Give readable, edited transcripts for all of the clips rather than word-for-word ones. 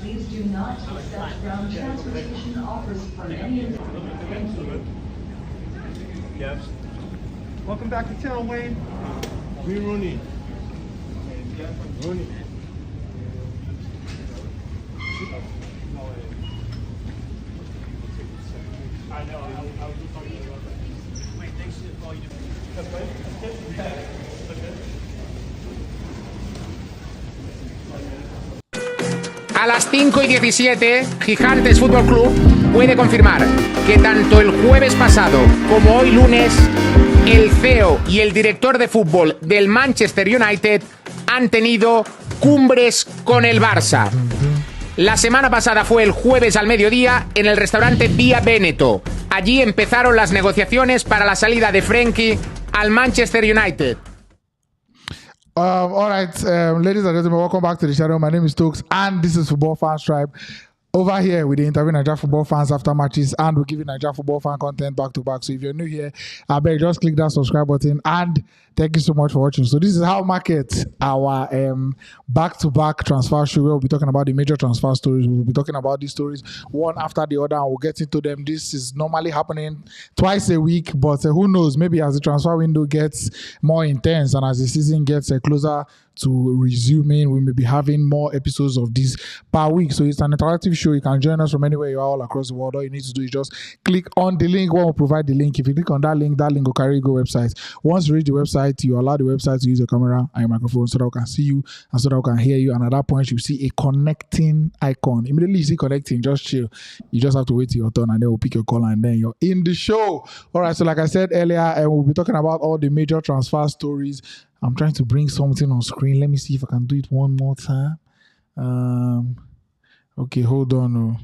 Please do not accept ground transportation offers from any of the... Thank you. Yes. Welcome back to town, Wayne. Green Rooney. Rooney. I know. I was just talking about that. Wait, thanks for all you do. A las 5:17, Gigantes Fútbol Club puede confirmar que tanto el jueves pasado como hoy lunes, el CEO y el director de fútbol del Manchester United han tenido cumbres con el Barça. La semana pasada fue el jueves al mediodía en el restaurante Via Veneto. Allí empezaron las negociaciones para la salida de Frenkie al Manchester United. All right, ladies and gentlemen, welcome back to the channel. My name is Tox, and this is Football Fans Tribe. Over here, we interview Nigerian football fans after matches, and we're giving Nigerian football fan content back to back. So if you're new here, I beg just click that subscribe button, and thank you so much for watching. So this is how market our back-to-back transfer show. We'll be talking about the major transfer stories. We'll be talking about these stories one after the other, and we'll get into them. This is normally happening twice a week, but who knows? Maybe as the transfer window gets more intense and as the season gets closer to resuming, we may be having more episodes of this per week. So it's an interactive show. You can join us from anywhere you are all across the world. All you need to do is just click on the link. One will provide the link. If you click on that link will carry you to the website. Once you reach the website, you allow the website to use your camera and your microphone so that we can see you and so that we can hear you. And at that point, you see a connecting icon. Immediately you see connecting, just chill. You just have to wait till your turn and then we'll pick your call and then you're in the show. All right, so like I said earlier, we'll be talking about all the major transfer stories. I'm trying to bring something on screen. Let me see if I can do it one more time. Okay, hold on.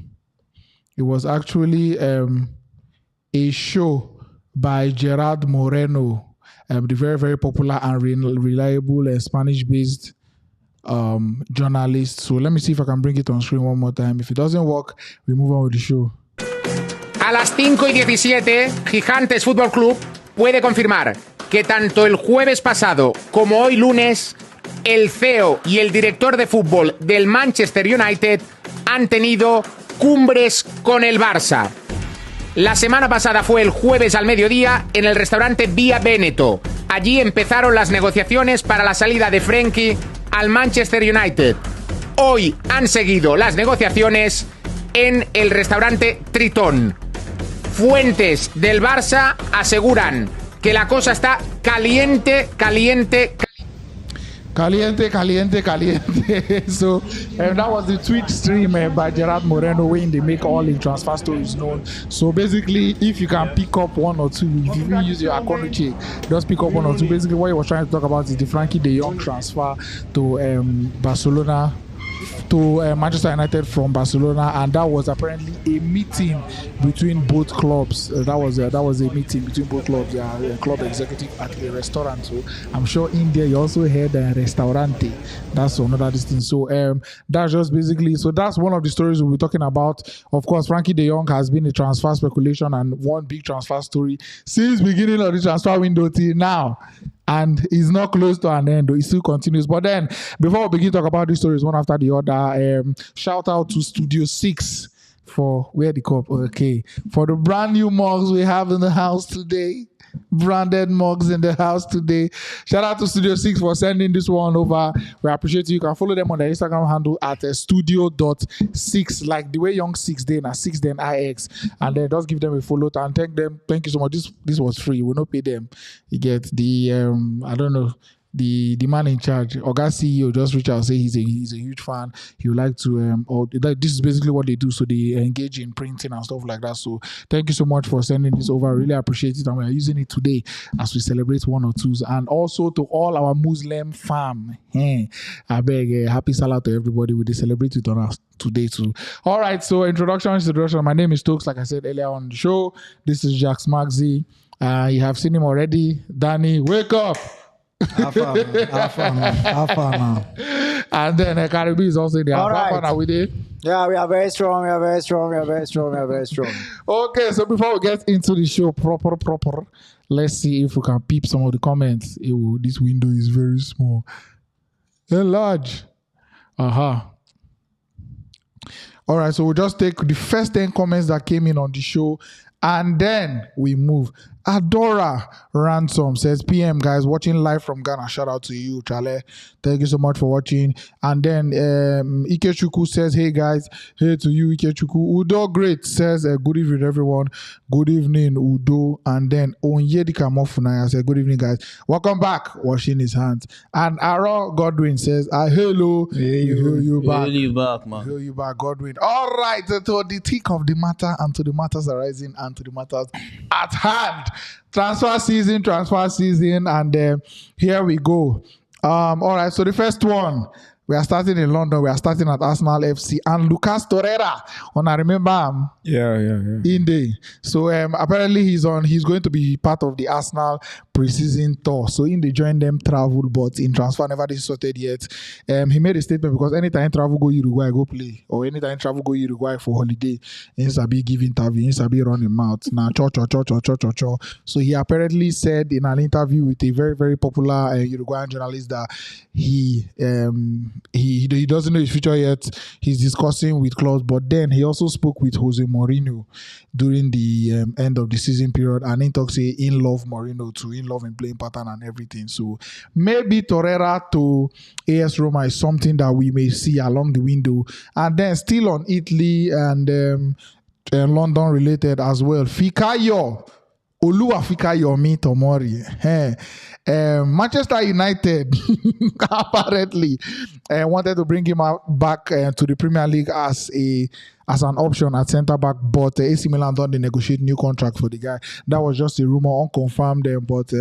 It was actually a show by Gerard Moreno, the very, very popular and reliable Spanish-based journalist. So let me see if I can bring it on screen one more time. If it doesn't work, we move on with the show. A las 5:17, Gigantes Fútbol Club puede confirmar que tanto el jueves pasado como hoy lunes, el CEO y el director de fútbol del Manchester United han tenido cumbres con el Barça. La semana pasada fue el jueves al mediodía en el restaurante Via Veneto. Allí empezaron las negociaciones para la salida de Frenkie al Manchester United. Hoy han seguido las negociaciones en el restaurante Tritón. Fuentes del Barça aseguran que la cosa está caliente. So that was the Twitch stream by Gerard Moreno, where they make all the transfer stories known. So basically, if you can pick up one or two, if you use your account check, just pick up one or two. Basically, what he was trying to talk about is the Frenkie de Jong transfer to Barcelona. To Manchester United from Barcelona, and that was apparently a meeting between both clubs. That was a meeting between both clubs. Club executive at the restaurant. So I'm sure in there you also heard restaurante. That's another distance. So that's just basically. So that's one of the stories we'll be talking about. Of course, Frenkie de Jong has been a transfer speculation and one big transfer story since beginning of the transfer window till now. And it's not close to an end, though. It still continues. But then, before we begin to talk about these stories one after the other, shout out to Studio 6 for where the cup, okay, for the brand new mugs we have in the house today. Branded mugs in the house today. Shout out to Studio 6 for sending this one over. We appreciate you. You can follow them on their Instagram handle at studio.6, like the way Young 6 then at 6 then IX, and then just give them a follow and thank them. Thank you so much. This was free. We'll not pay them. You get the I don't know, the man in charge, Oga CEO, just reach out, say he's a huge fan. He would like to this is basically what they do. So they engage in printing and stuff like that. So thank you so much for sending this over. I really appreciate it, and we are using it today as we celebrate 1 or 2s. And also to all our Muslim fam, I beg happy Salah to everybody. We celebrate it on us today too. All right, so introduction. My name is Tox, like I said earlier on the show. This is Jaxmaxy. You have seen him already. Dani, wake up. Alpha now. And then Karibi is also there. All right. Are we there? Yeah, we are very strong. Okay, so before we get into the show proper, let's see if we can peep some of the comments. This window is very small. Enlarge. All right, so we'll just take the first 10 comments that came in on the show and then we move. Adora Ransom says, PM guys, watching live from Ghana. Shout out to you, Chale. Thank you so much for watching. And then Ikechukwu says, hey guys, hey to you, Ikechukwu. Udo Great says, good evening, everyone. Good evening, Udo. And then Onyedika Mofunaya says, good evening, guys. Welcome back, washing his hands. And Aro Godwin says, hello. Hey, you back. Hail you back, man. Hail you back, Godwin. All right, to the thick of the matter and to the matters arising and to the matters at hand. Transfer season, and here we go. All right, so the first one, we are starting in London. We are starting at Arsenal FC and Lucas Torreira. I remember Inde. So apparently he's going to be part of the Arsenal preseason tour. So Inde joined them travel, but in transfer never been sorted yet. He made a statement because anytime travel go Uruguay, go play, or anytime travel go Uruguay for holiday, he sabi give interview, he sabi run him out. Now cho. So he apparently said in an interview with a very, very popular Uruguayan journalist that he doesn't know his future yet. He's discussing with clubs, but then he also spoke with Jose Mourinho during the end of the season period, and he talks in love Mourinho too, in love in playing pattern and everything. So maybe Torreira to AS Roma is something that we may see along the window. And then still on Italy and London related as well, Fikayo Oluwafikayomi Tomori. Manchester United apparently wanted to bring him back to the Premier League as an option at centre back, but AC Milan don't negotiate new contract for the guy. That was just a rumor, unconfirmed, but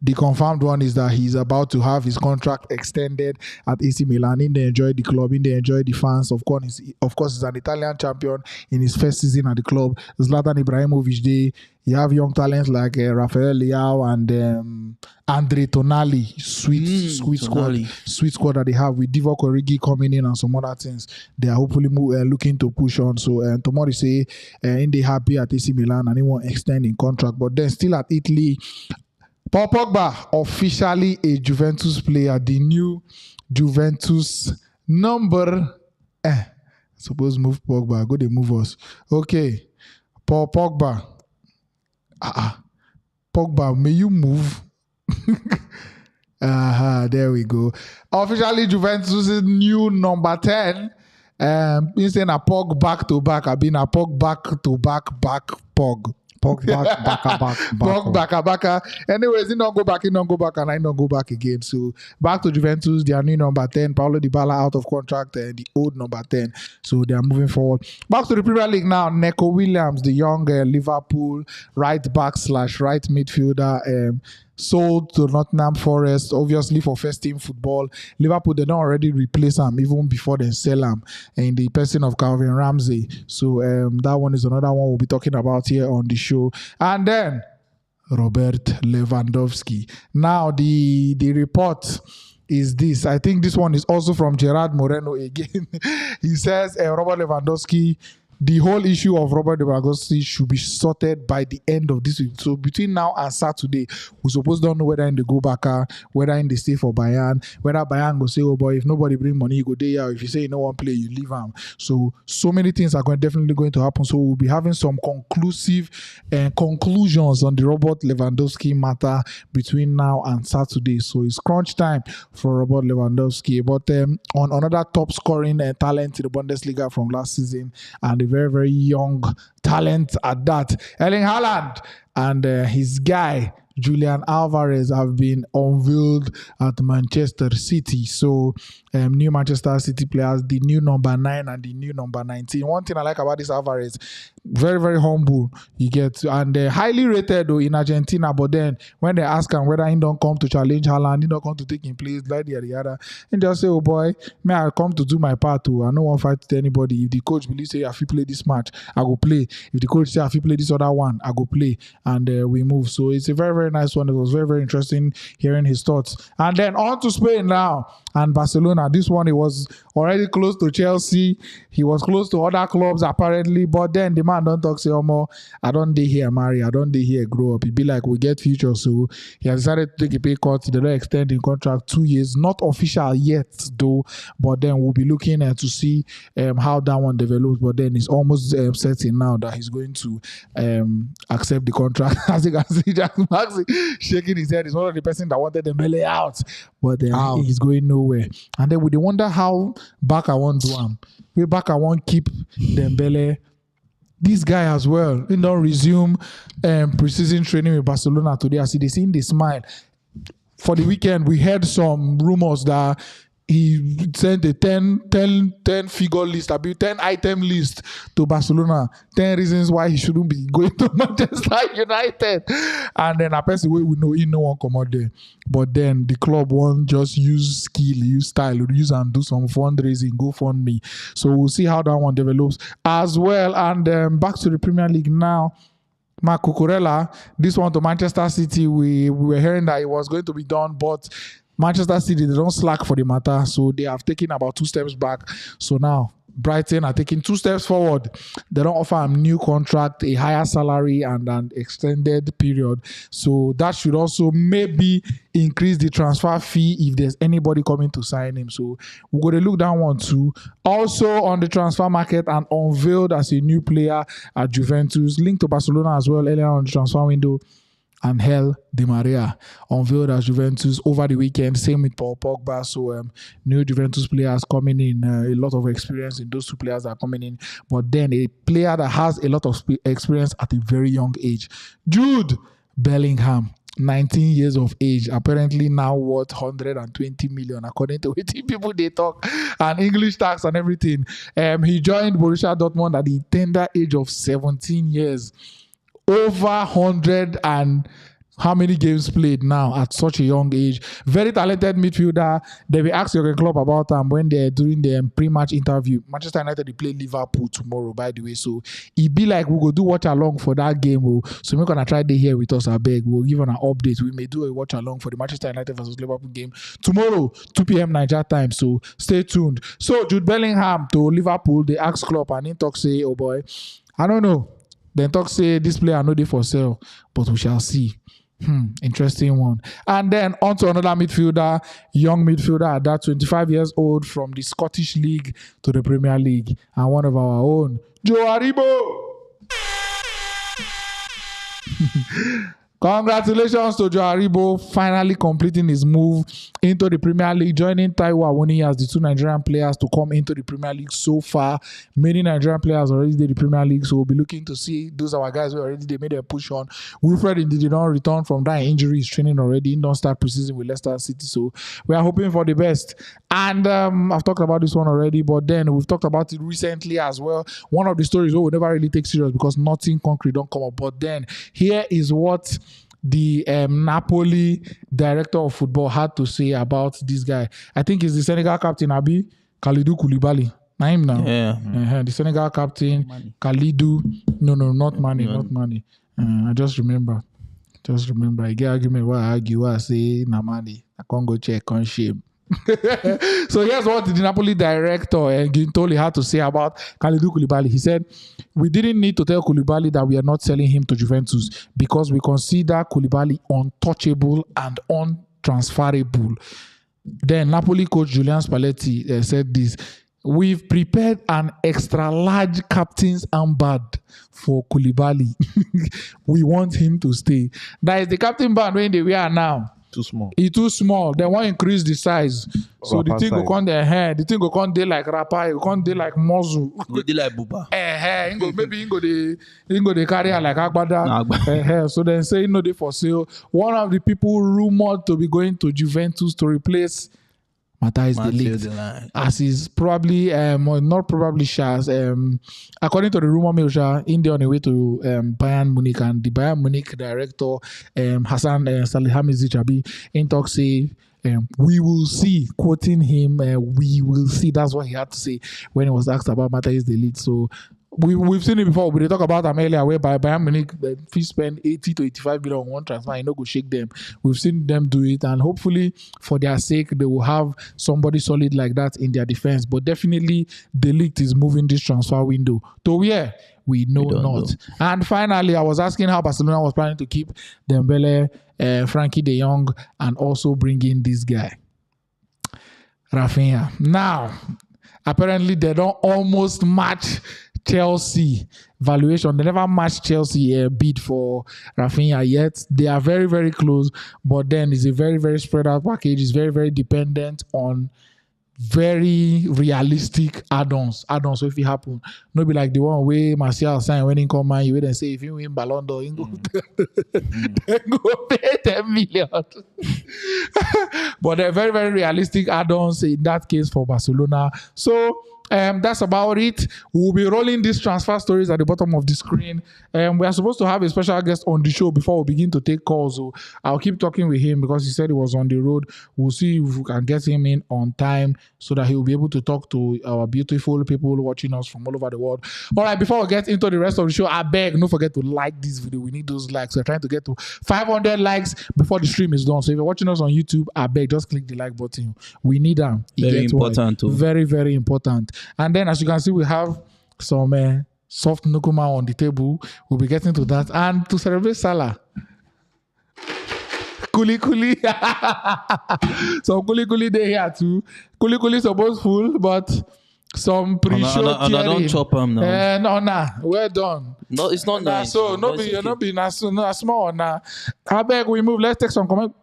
the confirmed one is that he's about to have his contract extended at AC Milan. They enjoy the club, they enjoy the fans. Of course, he's an Italian champion in his first season at the club. Zlatan Ibrahimovic Day. You have young talents like Rafael Leao and Andre Tonali. Sweet squad that they have with Divock Origi coming in and some other things. They are hopefully looking to push on. So Tomori say they happy at AC Milan and they won't extend in contract. But then still at Italy, Paul Pogba, officially a Juventus player, the new Juventus number. Suppose move Pogba, go they move us. Okay, Paul Pogba. Pogba, may you move? There we go. Officially Juventus' new number 10. Instead of Pog back to back, I've been a Pog back to back Pog. Pog back. Pog baka. Anyways, he don't go back, and I don't go back again. So back to Juventus, their new number 10. Paulo Dybala out of contract, and the old number 10. So they are moving forward. Back to the Premier League now. Neco Williams, the young Liverpool right back / right midfielder, sold to Nottingham Forest, obviously for first team football. Liverpool, they don't already replace him even before they sell him in the person of Calvin Ramsey. So that one is another one we'll be talking about here on the show. And then Robert Lewandowski. Now the report is this. I think this one is also from Gerard Moreno again. He says Robert Lewandowski, the whole issue of Robert Lewandowski should be sorted by the end of this week. So between now and Saturday, we suppose don't know whether in the go back, whether in the stay for Bayern, whether Bayern go say, oh boy, if nobody bring money, you go there. If you say you no one play, you leave them. So many things are definitely going to happen. So we'll be having some conclusive conclusions on the Robert Lewandowski matter between now and Saturday. So it's crunch time for Robert Lewandowski. But on another top scoring talent in the Bundesliga from last season, and a very, very young talent at that, Erling Haaland and his guy Julian Alvarez have been unveiled at Manchester City. So new Manchester City players, the new number 9 and the new number 19. One thing I like about this Alvarez, very, very humble, you get, and highly rated though in Argentina. But then when they ask him whether he don't come to challenge Haaland, he don't come to take him place, like the other, and just say, oh boy, may I come to do my part too. I don't want to fight with anybody. If the coach believes say if you play this match, I will play. If the coach say if you play this other one, I go play, and we move. So it's a very, very nice one. It was very, very interesting hearing his thoughts. And then on to Spain now and Barcelona. This one, he was already close to Chelsea. He was close to other clubs apparently, but then the man don't talk say, "Omo, I don't dey here marry, I don't dey here grow up." He be like, we get future, so he has decided to take a pay cut. They don't extend the contract 2 years, not official yet though, but then we'll be looking to see how that one develops. But then it's almost certain now that he's going to accept the contract. As you can see, Jaxmaxy shaking his head. He's one of the person that wanted Dembele out, but then he's going nowhere. And then we wonder how back I want to him. We back I want keep Dembele. This guy as well, he don't resume pre-season training with Barcelona today. I see they seeing the smile. For the weekend, we heard some rumors that he sent a 10 figure list, a 10 item list to Barcelona. 10 reasons why he shouldn't be going to Manchester United. And then a person we know he no one come out there. But then the club won't just use skill, use style, use and do some fundraising, go fund me. So we'll see how that one develops as well. And back to the Premier League now. Marc Cucurella, this one to Manchester City, we were hearing that it was going to be done, but Manchester City, they don't slack for the matter, so they have taken about 2 steps back. So now Brighton are taking 2 steps forward. They don't offer a new contract, a higher salary, and an extended period. So that should also maybe increase the transfer fee if there's anybody coming to sign him. So we're going to look down one too. Also on the transfer market and unveiled as a new player at Juventus, linked to Barcelona as well earlier on the transfer window. Angel Di Maria unveiled as Juventus over the weekend. Same with Paul Pogba. So new Juventus players coming in. A lot of experience in those 2 players that are coming in. But then a player that has a lot of experience at a very young age. Jude Bellingham. 19 years of age, apparently now worth 120 million according to what people they talk, and English tax and everything. He joined Borussia Dortmund at the tender age of 17 years. Over 100 and how many games played now at such a young age. Very talented midfielder. They will ask your club about him when they're doing the pre-match interview. Manchester United, they play Liverpool tomorrow, by the way. So it be like we go do watch along for that game. So we're going to try to here with us, I beg. We'll give an update. We may do a watch along for the Manchester United versus Liverpool game tomorrow, 2 p.m. Nigeria time. So stay tuned. So Jude Bellingham to Liverpool, they ask club and in talk say, oh boy, I don't know. Then talk say this player no dey for sale, but we shall see. Interesting one. And then on to another midfielder, young midfielder at that 25 years old from the Scottish League to the Premier League, and one of our own, Joe Aribo. Congratulations to Joe Aribo finally completing his move into the Premier League, joining Taiwo Awoniyi as the 2 Nigerian players to come into the Premier League so far. Many Nigerian players already did the Premier League, so we'll be looking to see those our guys who already they made a push on. Wilfred did not return from that injury. He's training already. He don't start preseason with Leicester City, so we are hoping for the best. And I've talked about this one already, but then we've talked about it recently as well. One of the stories we never really take serious because nothing concrete don't come up. But then here is what the Napoli director of football had to say about this guy. I think he's the Senegal captain, Abi Kalidou Koulibaly. Name now. Yeah. The Senegal captain, Kalidou. No, not money, not money. I just remember. I get argument where I argue, where I say, nah, money. I can't go check on shame. So here's what the Napoli director Gintoli had to say about Kalidou Koulibaly. He said, we didn't need to tell Koulibaly that we are not selling him to Juventus because we consider Koulibaly untouchable and untransferable. Then Napoli coach Julian Spalletti said this: we've prepared an extra large captain's armband for Koulibaly. We want him to stay. That is the captain band when they wear now. Too small. It's too small. They want to increase the size. So the thing will come their hair. The thing will come there like rapper. It will come there like muzzle. Go dey like Buba. Maybe he go they carry her like Agbada. So then say no, they for sale. One of the people rumored to be going to Juventus to replace Matthijs de Ligt, as is probably not probably Shaz. According to the rumor mill, India on the way to Bayern Munich, and the Bayern Munich director Hassan Salihamidzic Abi in talk say we will see, quoting him, we will see. That's what he had to say when he was asked about Matthijs de Ligt. So we've seen it before. We talk about Amelia whereby Bayern Munich if you spend 80 to 85 million on one transfer, you know, go shake them. We've seen them do it, and hopefully for their sake they will have somebody solid like that in their defense. But definitely De Ligt is moving this transfer window to where we know not. And finally, I was asking how Barcelona was planning to keep Dembele, Frankie de Jong, and also bring in this guy, Rafinha. Now, apparently they don't almost match Chelsea valuation. They never matched Chelsea bid for Rafinha yet. They are very, very close, but then it's a very, very spread out package. It's very, very dependent on very realistic add-ons. So if it happen, no be like the one where Martial signed when he come man, you wouldn't say if you win Ballon d'Or, go pay 10 million. But they're very, very realistic add-ons in that case for Barcelona. So that's about it. We'll be rolling these transfer stories at the bottom of the screen. We are supposed to have a special guest on the show before we begin to take calls. So I'll keep talking with him because he said he was on the road. We'll see if we can get him in on time so that he will be able to talk to our beautiful people watching us from all over the world. All right, before we get into the rest of the show, I beg, don't forget to like this video. We need those likes. We're trying to get to 500 likes before the stream is done. So if you're watching us on YouTube, I beg, just click the like button. We need them. Very important too. Very, very important. And then, as you can see, we have some soft nukuma on the table. We'll be getting to that. And to celebrate Salah, Kuli. So Kuli day here too. Kuli supposed full, but some pre-show and I don't chop them now. No, we're done. No, it's not nice. So no be small now. I beg we move. Let's take some comment.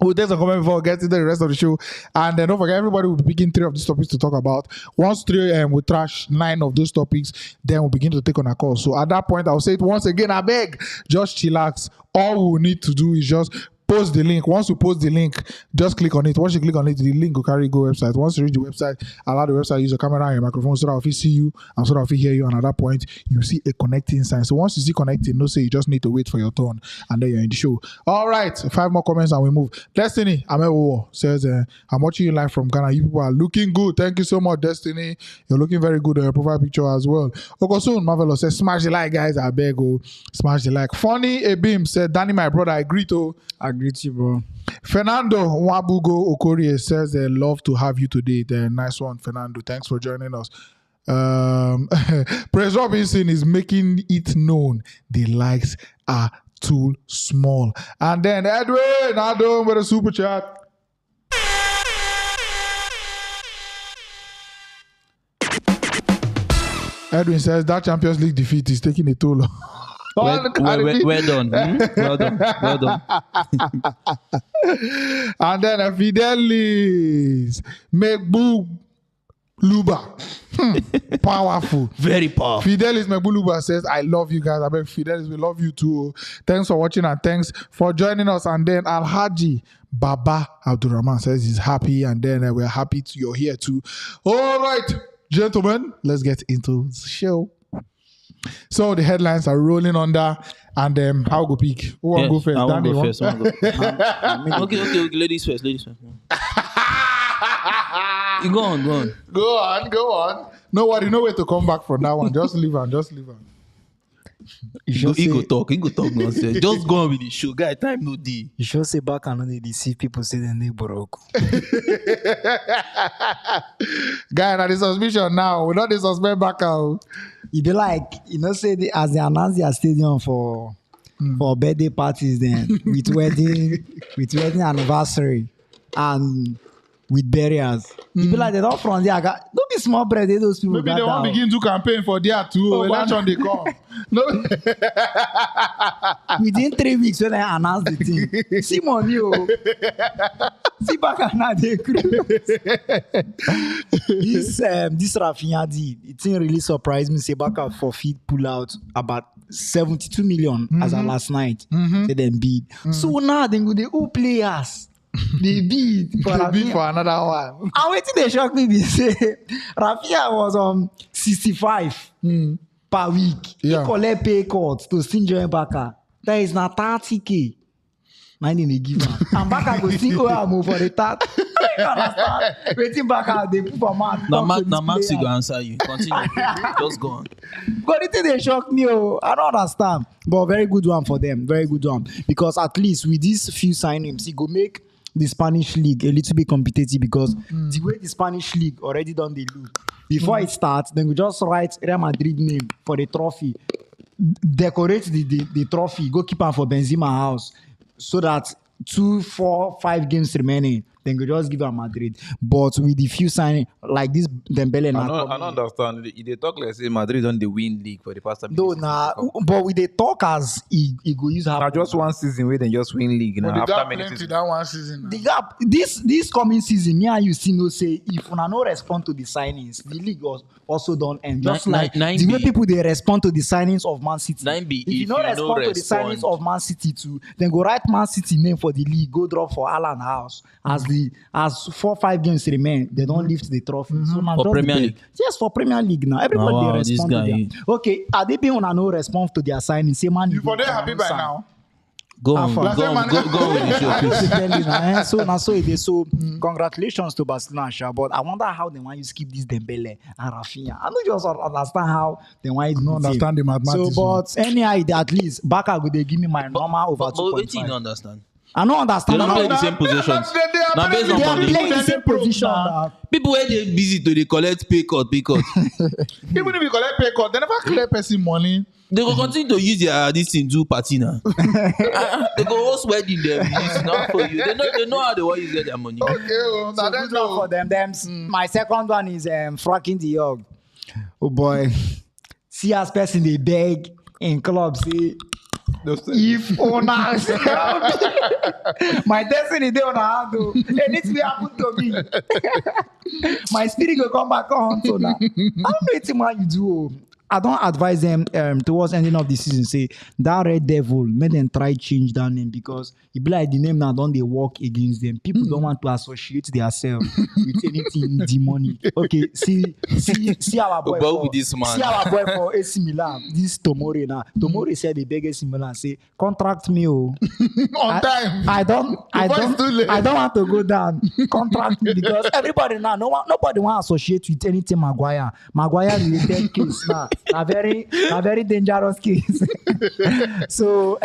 We'll take some comment before we get into the rest of the show. And then don't forget, everybody will be picking 3 of these topics to talk about. Once 3 we trash 9 of those topics, then we'll begin to take on a call. So at that point, I'll say it once again, I beg, just chillax. All we need to do is just post the link. Once you post the link, just click on it. Once you click on it, the link will carry go website. Once you reach the website, allow the website use your camera and your microphone so that if you see you and so that if you hear you, and at that point you see a connecting sign. So once you see connecting, no say you just need to wait for your turn and then you're in the show. All right, 5 more comments and we move. Destiny Amewo says, I'm watching you live from Ghana. You people are looking good. Thank you so much, Destiny. You're looking very good on your profile picture as well. Okosun Marvelous says, smash the like, guys. I beg you, smash the like. Funny Abim said, Dani, my brother, I agree to you, bro. Fernando Wabugo Okorie says they love to have you today. Nice one, Fernando. Thanks for joining us. Praise Robinson is making it known the likes are too small. And then Edwin Adam with a super chat. Edwin says that Champions League defeat is taking a toll. Well done. Well done. And then Fidelis Megbuluba. Powerful. Very powerful. Fidelis Megbuluba says, I love you guys. I bet Fidelis, we love you too. Thanks for watching and thanks for joining us. And then Alhaji Baba Abdurrahman says he's happy. And then we're happy you're here too. All right, gentlemen, let's get into the show. So the headlines are rolling under, and I'll go pick. Who want to go first? I want to Dani, go first. Okay. Ladies first. You go on. Go on. No worry, no way to come back from that one. Just leave on. He go talk nonsense. Just go on with the show. Guy, time no day. You should say back and only see people say the name Boroko. Guy, now the suspicion now. We don't suspect back out. It be like, say as they announce their stadium for birthday parties then with wedding anniversary and with burials. It be like they don't from there. Don't be small bread, those people. Maybe they won't begin to campaign for there too. Election they come. No. Within 3 weeks when I announce the thing. See money, see back and now they This Rafinha deal, it didn't really surprise me. Say back for feed pull out about 72 million as of last night. They then bid. So now they go the all players. They bid for another one. And waiting they shock me be say Rafinha was on 65 per week. He collect pay cuts to still join Baka. That is now 30K. Mine they give am. And Baka go see who I move for the tat. You understand? Waiting Baka they put for man. Now Maxi go answer you. Continue. Just go on. But the thing they shock me, I don't understand. But very good one for them. Very good one. Because at least with these few signings, it go make the Spanish league a little bit competitive because the way the Spanish league already done the look. Before it starts, then we just write Real Madrid name for the trophy. Decorate the trophy, go keep am for Benzema house so that 2, 4, 5 games remaining, then we just give am Madrid. But with the few signing like this Dembele now. I don't understand. They talk like say Madrid don't the win league for the past time. No, but with the talk as he go use now happen. just one season where they just win league now. But After got many plenty seasons. that one season. The gap this coming season, me and you see no say if una no respond to the signings, the league was also don't end. Just like the way people they respond to the signings of Man City. 9B, If you no respond to the signings of Man City too, then go write Man City name for the league, go drop for Alan House as 4-5 games remain, they don't lift the trophy. So now For just Premier depend. League? Yes, for Premier League now. Everybody Wow, they this respond to guy. them. Okay, are they being on no response to their signing? Say man, You for there happy by now. Go on, Alpha. go with the show, I please. just tell you now, so now so it is. So congratulations to Barcelona, sha, but I wonder how they want you skip this Dembele and Rafinha. I don't just understand how they want you No understand the mathematics. So, but anyhow, at least Baka go they give me my normal over But wait till you 2.5. don't understand. I don't They understand. don't how play the they same positions. Now based on are money. playing the same position. now. People where they busy to they collect pay cut. Even if you collect pay cut, they never clear person money. They will continue to use their this thing do party now. They go host wedding them. It's not for you. They know how they want to use their money. Okay, well, So now good that's luck all. for them. My second one is fracking the yog. Oh boy. See as person they beg in clubs. See, if owners my destiny they on hand though. It needs to happen to me. My spirit will come back on so now. I don't know what you do. I don't advise them towards ending of the season. Say that Red Devil, make them try change that name because it be like the name now don't they work against them. People don't want to associate themselves with anything demonic. Okay, see our boy. But with this man. See our boy for AC Milan. This Tomori now. Tomori said the beg AC Milan say contract me oh. On time. I don't want to go down. Contract me because everybody now, nobody want to associate with anything Maguire. Maguire related case now. A very dangerous case. So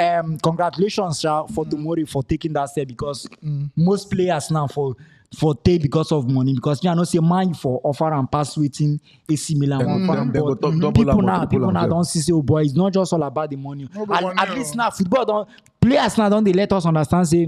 congratulations for Tomori for taking that step because most players now for take because of money because you know say man for offer and pass waiting AC Milan They go talk double people am or now triple am, don't see say oh boy it's not just all about the money. At least now football don't players now don't they let us understand say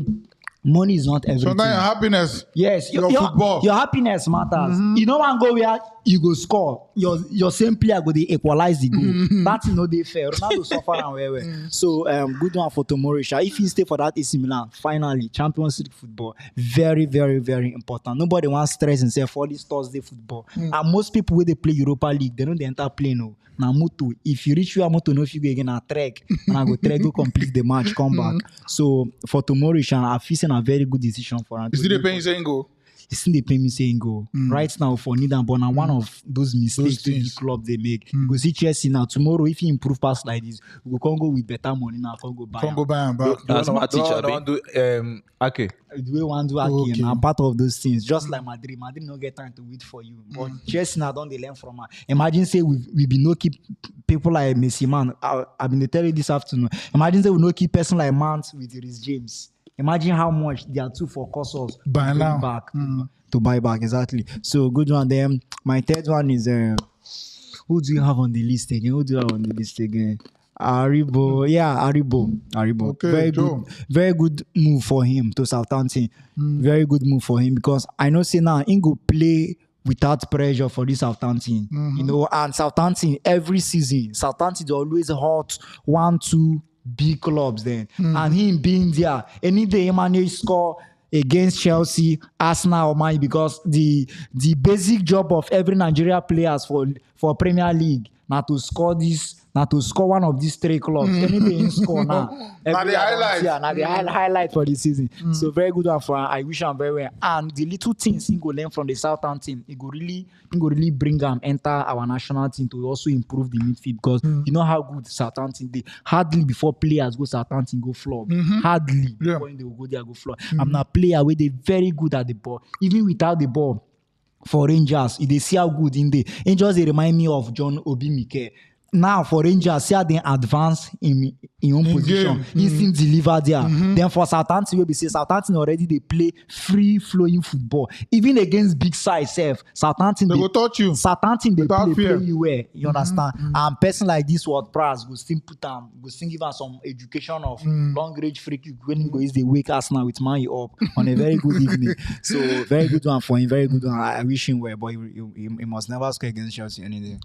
money is not everything. So now your happiness. Yes, your football. Your happiness matters. You don't want to go where you go score. Your same player go they equalize the goal. That's no they fair. Ronaldo suffer and well. So good one for Tomori. If he stay for that AC Milan, finally Champions League football, very very very important. Nobody wants stress himself for this Thursday football. And most people when they play Europa League, they don't they enter play no. Now moto. If you reach your moto, no if you go again a trek, and I go trek go complete the match, come back. So for Tomori, I feel a very good decision for him. You see the pain saying go. You see the pay me saying go right now for Nidan, but now one of those mistakes the things. club they make. Go see Chelsea now. Tomorrow, if he improve past like this, we can go with better money now. Can go buy. Can't go buy and back. That's my teacher. Don't do okay. The way one do Okay. again, and part of those things, just like Madrid no get time to wait for you. But Chelsea now don't they learn from her. Imagine say we be no keep people like Messi man. I've been telling you this afternoon. Imagine say we no keep person like Mount with Rhys James. Imagine how much they are two for costs Buy now. back to buy back exactly. So good one. Then my third one is who do you have on the list again? Aribo, yeah, Aribo. Okay, Joe. Very good move for him to Southampton. Very good move for him because I know say now he go play without pressure for this Southampton. You know, and Southampton every season, Southampton is always hot 1-2 big clubs then. And him being there, any day he manage score against Chelsea, Arsenal or Man because the basic job of every Nigeria players for Premier League now to score this Now to score one of these 3 clubs, anything in score now. Now the highlight. Now the highlight for the season. So very good one for her. I wish him very well. And the little things he go learn from the Southampton, he go really bring them enter our national team to also improve the midfield because you know how good Southampton they hardly before players go Southampton go flop. Hardly before they will go there go flop. I'm not player where they very good at the ball. Even without the ball. For Rangers, if they see how good in the Rangers, they remind me of John Obi Mikel. Now for Rangers, see how they advance in own position. Instant deliver there. Then for Southampton, we say Southampton already they play free flowing football. Even against big side self, Southampton they go touch you. Southampton they Without play fear. you well. You understand? And person like this Ward Prowse go still put them, go still give us some education of long range free kick when he goes they wake us now with man up on a very good evening. So very good one for him. Very good one. I wish him well, but he must never score against Chelsea any day.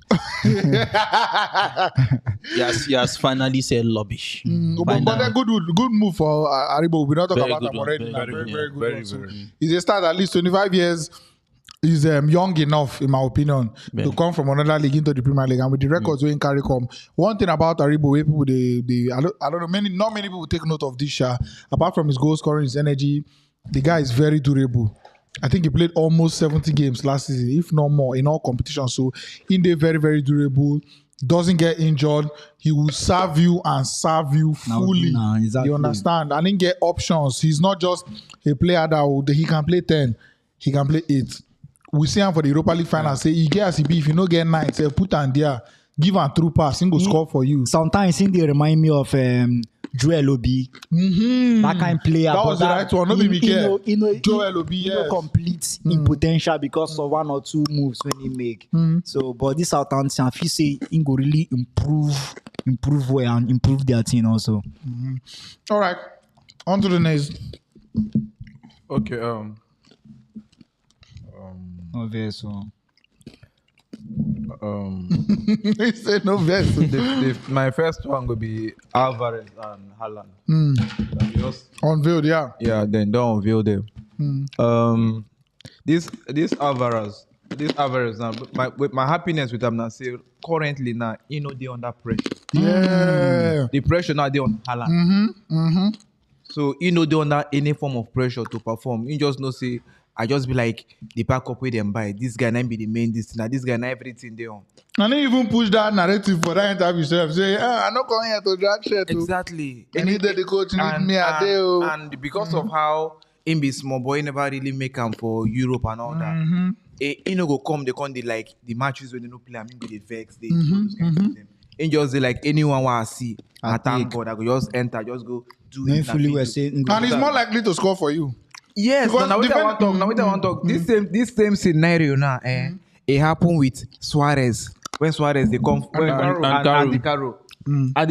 He has finally said rubbish. But a good move for Aribo. We don't talk Very about good him one, already. very Very, good, very yeah. good. Very one. So good. he's a start at least 25 years. He's young enough, in my opinion, to come from another league into the Premier League. And with the records we carry come. One thing about Aribo, where people I don't know, not many people take note of this. Apart from his goal scoring, his energy, the guy is very durable. I think he played almost 70 games last season, if not more, in all competitions. So in there, very, very durable. Doesn't get injured. He will serve you and serve you fully. Exactly. You understand? And then get options. He's not just a player he can play 10, he can play 8. We see him for the Europa League final. Say he get as he be. If you no get 9, say put him there. Give him through pass. He go score for you. Sometimes they remind me of Joel Obi. That kind of player. That was the right one. No be Mikel. Joel Obi, He yes. complete in potential because of 1 or 2 moves when he make. So, but this Southampton, I feel say he go really improve well and improve their team also. All right. On to the next. Okay. Obvious. So. He said no verse. My first one will be Alvarez and Haaland. Just, Unveiled, yeah. then don't unveil them. This Alvarez now. My happiness with him now. Say currently now, they under pressure. Yeah. The pressure now they on Haaland. So they under any form of pressure to perform. You just know say. I just be like the backup with them by this guy not be the main this guy not everything they on. And then even push that narrative for that interview self. Say, I'm not coming here to drag shit. Exactly. And neither the coach need me a day. And because of how him be small boy never really make him for Europe and all that. He no go come, they come like the matches when they no play, I mean they vex, they those kind of them. And just say like anyone want to see. I thank God I go just enter, just go do it. Fully we're saying, And he's more likely to score for you. Yes, Because now we want to talk. This same scenario now, it happened with Suarez. When Suarez they come and Caro.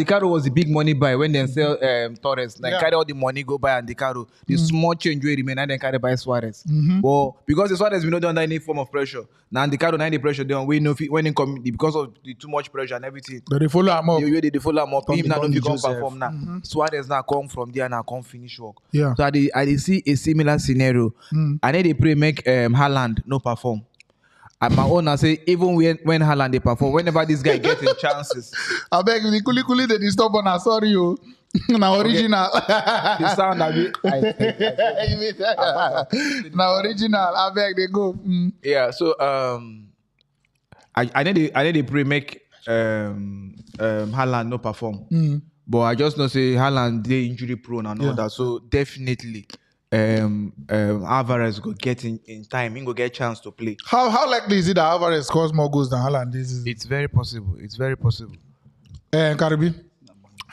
Caro was the big money buy when they sell Torres. Like carry all the money go buy Caro. The small change will remain and then carry buy Suarez. But because the Suarez we not under any form of pressure. Now Caro not the pressure they on we know when it come because of the too much pressure and everything. But they follow him up. They follow him up. Him now don't come Joseph. perform now. Suarez now come from there now come finish work. Yeah. So I see a similar scenario. I need they pray make Haaland no perform. At my own, I say even when Haaland they perform, whenever this guy getting chances, I beg you, the kuli they disturb on us. Sorry, you. Now original. the sound that Now original. I beg they go. yeah. So I need they pray make Haaland no perform. But I just know say Haaland they injury prone and all that. So definitely Alvarez go get in time. He go get chance to play. How likely is it that Alvarez scores more goals than Haaland this season? It's very possible. Karibi.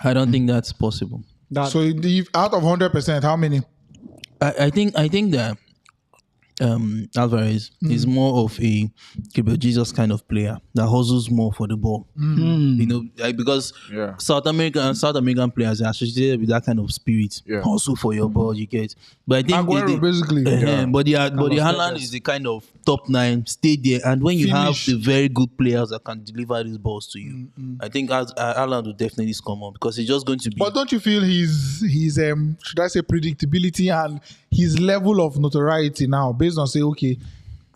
I don't think that's possible. So if out of 100%, how many? I think that Alvarez is more of a Jesus kind of player that hustles more for the ball. Because South American players are associated with that kind of spirit. Hustle for your ball, you get. But I think Aguero, basically. But the Haaland is the kind of top 9, stay there, and when you have the very good players that can deliver these balls to you, I think Haaland will definitely score more because he's just going to be. But don't you feel his should I say predictability and his level of notoriety now based on say okay,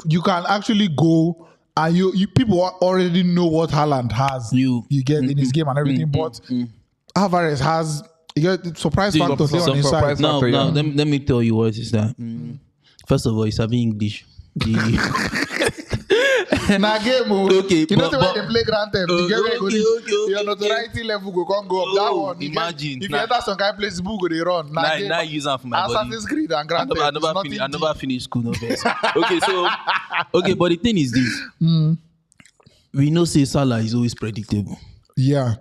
you can actually go and you people already know what Haaland has. You get in his game and everything, but Alvarez has surprise factor on his side. Now, let me tell you what is that. First of all, he's having English. Na game, okay, you know the way they play Grand Theft. Your notoriety level go up. That one, imagine. If you enter some kind of place, book go they run. Now use that for my body. Assassin's Creed and Grand Theft. I never finished school. No best. Okay, so but the thing is this: we know say Salah is always predictable. Yeah.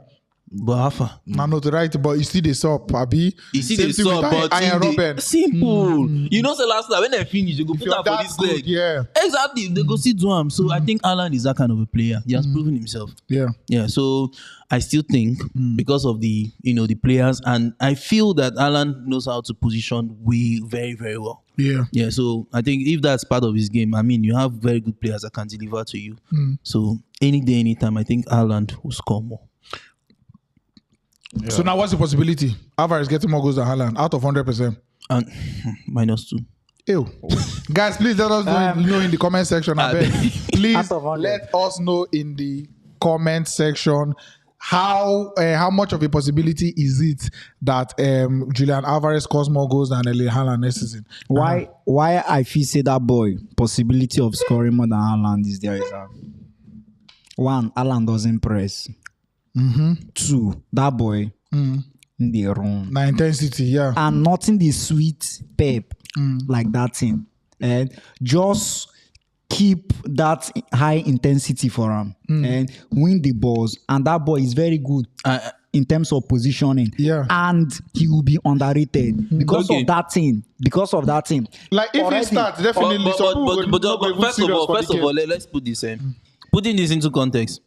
But Alpha. Na notoriety, but you see the sub, Abi. You see the sub, but simple. You know, say last time when they finish, you go put up for this leg. Yeah. Exactly. They go see Duam. So I think Alan is that kind of a player. He has proven himself. Yeah. Yeah. So I still think because of the the players, and I feel that Alan knows how to position very, very well. Yeah. Yeah. So I think if that's part of his game, I mean, you have very good players that can deliver to you. So any day, anytime, I think Alan will score more. Yeah. So now what's the possibility? Alvarez getting more goals than Haaland out of 100%. And -2. Ew. Guys, please let us know in the comment section. Please let us know in the comment section how much of a possibility is it that Julian Alvarez scores more goals than Erling Haaland next season? Why I feel say that boy possibility of scoring more than Haaland is there is that one, Haaland doesn't press. Two, that boy in the room. Na intensity, yeah. And nothing the sweet pep like that thing. And just keep that high intensity for him and win the balls. And that boy is very good in terms of positioning. Yeah. And he will be underrated because of that thing. Because of that thing. Like if he starts, definitely. But first of all, let's put this in. Putting this into context,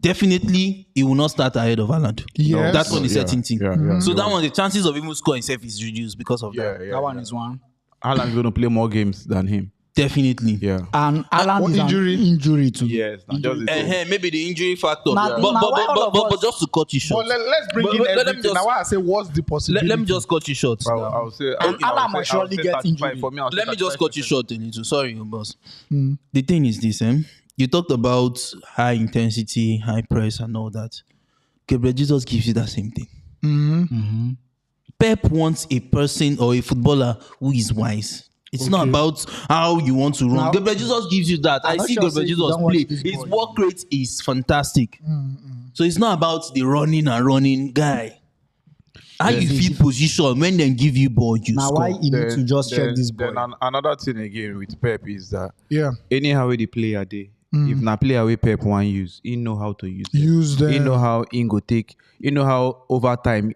definitely he will not start ahead of Haaland. Yes. That's one is certainty. Yeah. So that one, the chances of even scoring himself is reduced because of that. That one is one. Haaland's going to play more games than him. Definitely. Yeah. And Haaland is injury too. Yes. Maybe the injury factor. Nah, But just to cut you short. But let's bring in everything. Now I say what's the possibility? Let me just cut you short. I'll say Haaland might surely get injured. For me, Let me just cut you short a little. Sorry, boss. The thing is this, you talked about high intensity, high press, and all that. Gabriel Jesus gives you that same thing. Pep wants a person or a footballer who is wise. It's not about how you want to run. Now, Gabriel Jesus gives you that. I see Gabriel Jesus play. His work rate is fantastic. So it's not about the running guy. How you feel position when they give you ball, you now score. why you need to just check this boy? Then another thing again with Pep is that Yeah. anyhow the player they. If na player wey Pep wan use, he know how to use them. He know how he go take. You know how over time,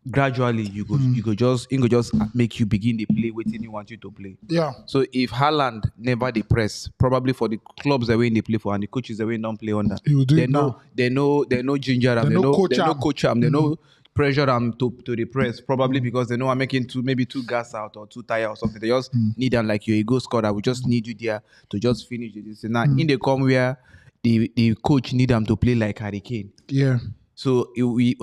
gradually you go just make you begin to play wetin he want you to play. Yeah. So if Haaland never dey press, probably for the clubs that way they play for and the coaches that way don't play under, He will do it now. they know ginger them, they know coach am, they know pressure them to the press, probably because they know I'm making maybe two gas out or two tire or something. They just need them like you're a goal scorer. We just need you there to just finish this. Now in the come where the coach need them to play like Hurricane. Yeah. So we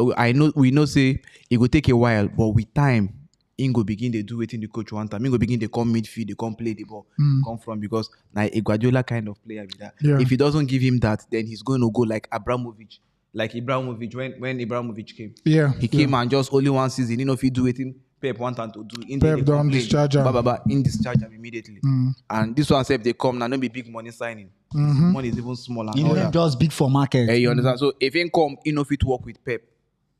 know say it will take a while, but with time, he go begin to do it in the coach one time. He go begin to come midfield, they come play the ball, come from because now a Guardiola kind of player with that. Yeah. If he doesn't give him that, then he's going to go like Abramovich. Like Ibrahimovic, when Ibrahimovic came. Yeah. He came and just only one season. You know, if he do it, Pep want him to do. Pep don't discharge him. In discharge him immediately. And this one, if they come now, not be big money signing. Money is even smaller. Even just big for market. You understand? So if he come, he know fit work with Pep.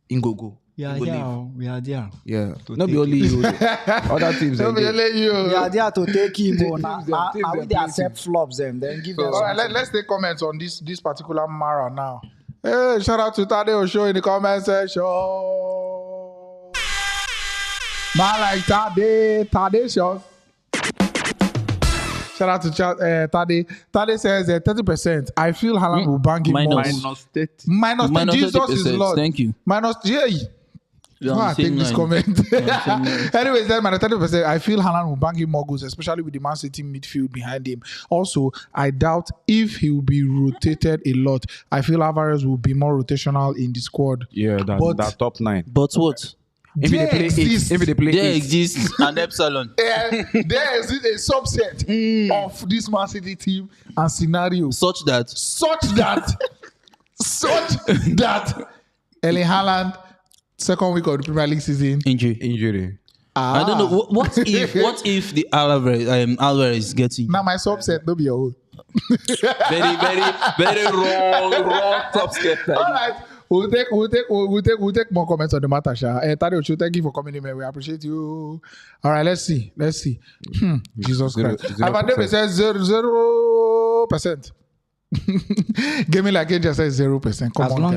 He go. We are there. Yeah. Not be only you. Other teams. Don't be only you. We are there to take him. Now we they accept flops them. Then give them. All right, let's take comments on this particular Mara now. Hey, shout out to Tade Osho in the comment section. Man like Tade show. Shout out to Tade. Tade says 30%. I feel Haaland will bang him more. Minus 30. Minus 30. Jesus is Lord. Thank you. Minus I take this comment. Anyways, then minus 30%. I feel Haaland will bang him more goals, especially with the Man City midfield behind him. Also, I doubt if he will be rotated a lot. I feel Alvarez will be more rotational in the squad. Yeah, that top 9. But what? If they play exists. if they play There eight. exists an epsilon. There is a subset of this Man City team and scenario Such that such that Erling Haaland, second week of the Premier League season, Injury. I don't know. What if the Alvarez is getting now my subset, don't be your own. very wrong top step? All right. We'll take more comments on the matter, Sha. Tade Ocho, thank you for coming in, man. We appreciate you. All right, let's see. Jesus Christ. Avandebe says 0%. Gaming like Angel says 0%. Come on,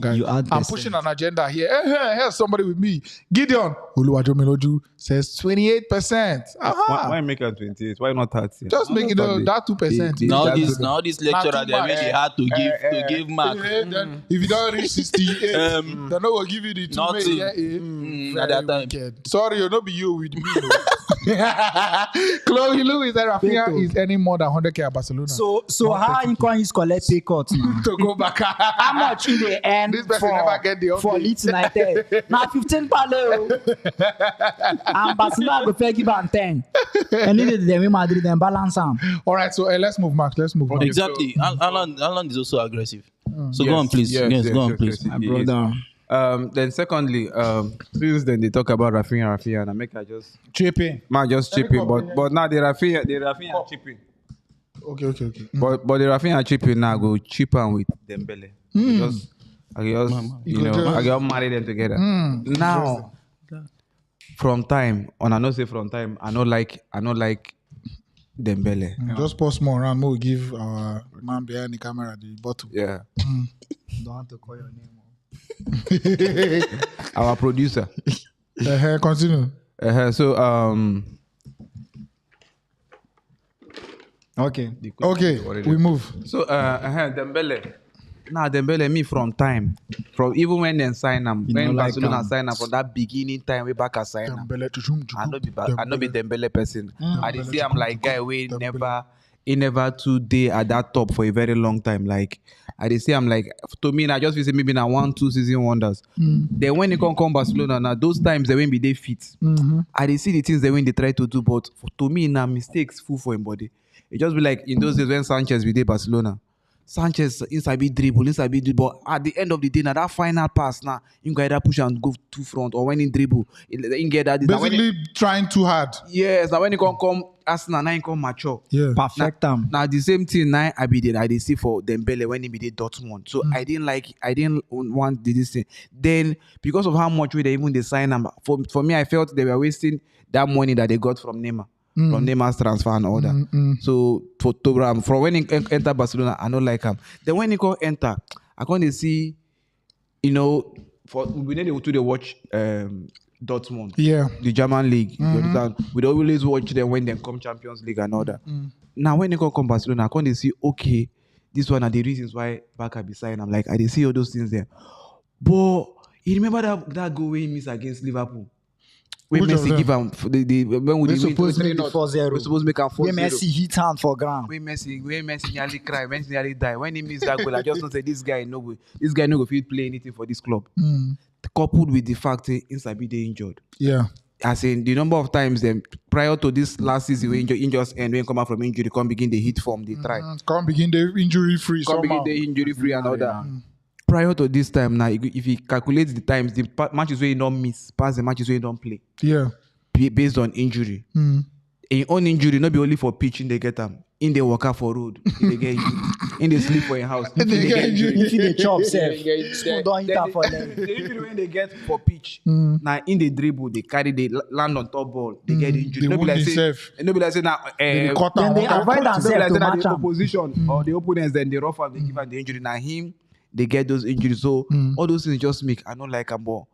guys. You add I'm percent. pushing an agenda here. Here's somebody with me. Gideon Oluwajomiloju says 28%. Why make it 28? Why not 30? Just make it that 2%. Now this lecturer they make it hard to give mark. Then if you don't reach 68, they're not gonna give you the 2 Nothing. at that time. Sorry, you'll not be you with me. Chloe Lewis and Rafinha is earning more than 100k at Barcelona. So how you can use collect pay cut now? To go back. How much in the end This person never get the for update. Leeds United? Now 15 pale. And Barcelona go fair give am 10. And then they win Madrid then balance am. All right, so let's move, Max. Let's move. Exactly. Alan is also aggressive. So go on, please. Yes, go on, please. My brother. Then secondly, since then they talk about Rafinha, and I make I just Chipping. just chipping, but now the Rafinha chipping. Okay. But the Rafinha chipping now go cheaper with Dembele. I just marry them together. Now, from time, I know like Dembele. Just pause more around. We'll give our man behind the camera the bottle. Yeah. Don't want to call your name. Our producer. Continue. So Okay. We move. So Dembele. Now Dembele me from even when they sign him, when Barcelona sign him from that beginning time way back I sign him. I know be Dembele person. I dey see I'm like guy we never too day at that top for a very long time. Like I dey say I'm like to me I just feel say maybe now 1-2 season wonders. Then when they come Barcelona now those times they won't be they fit. I dey see the things they when they try to do, but to me now mistakes full for him body. It just be like in those days when Sanchez be there Barcelona. Sanchez inside be dribble, but at the end of the day, now that final pass now, you can either push and go to front, or when in dribble, you get that. Basically, trying too hard. Yes, now when you come Arsenal, now you come mature. Yeah, perfect time. Now the same thing now I did see for Dembele when he be the Dortmund. So I didn't want this thing. Then because of how much they sign him, for me I felt they were wasting that money that they got from Neymar. From Neymar's transfer and all that. So from when he enter Barcelona, I don't like him. Then when he go enter, I can't see, we need to watch Dortmund. Yeah. The German league. You understand? We always watch them when they come Champions League and all that. Now when they come Barcelona, I can't see, okay, this one are the reasons why Barca be signed. I'm like, I didn't see all those things there. But you remember that goal he missed against Liverpool? When Messi give him when we supposed to make 4-0. We supposed to make him 4-0. When Messi hit hand for ground. When Messi nearly cry, when Messi nearly die. When he missed that goal, I just don't say this guy no go fit play anything for this club. Coupled with the fact inside be they injured. Yeah. As in the number of times them prior to this last season when injuries and when come out from injury, come begin the hit form, they try. Come begin the injury free. Come begin the injury free and all that. Prior to this time now, if he calculates the times, the matches where he don't miss, pass the matches where he don't play. Yeah. Based on injury. In own injury, not be only for pitching, they get them. In the worker for road, they get injury. In the sleep for a house, they get injury. If they chop safe, school don't hit her for them. The injury when they get for pitch, now in the dribble, they land on top ball, they get injury. They wound themselves. Nobody like say now, Then they avoid themselves to match the am. opposition or the opponents, then they rough and they give them the injury. Now him, they get those injuries. So all those things just make I don't like a ball.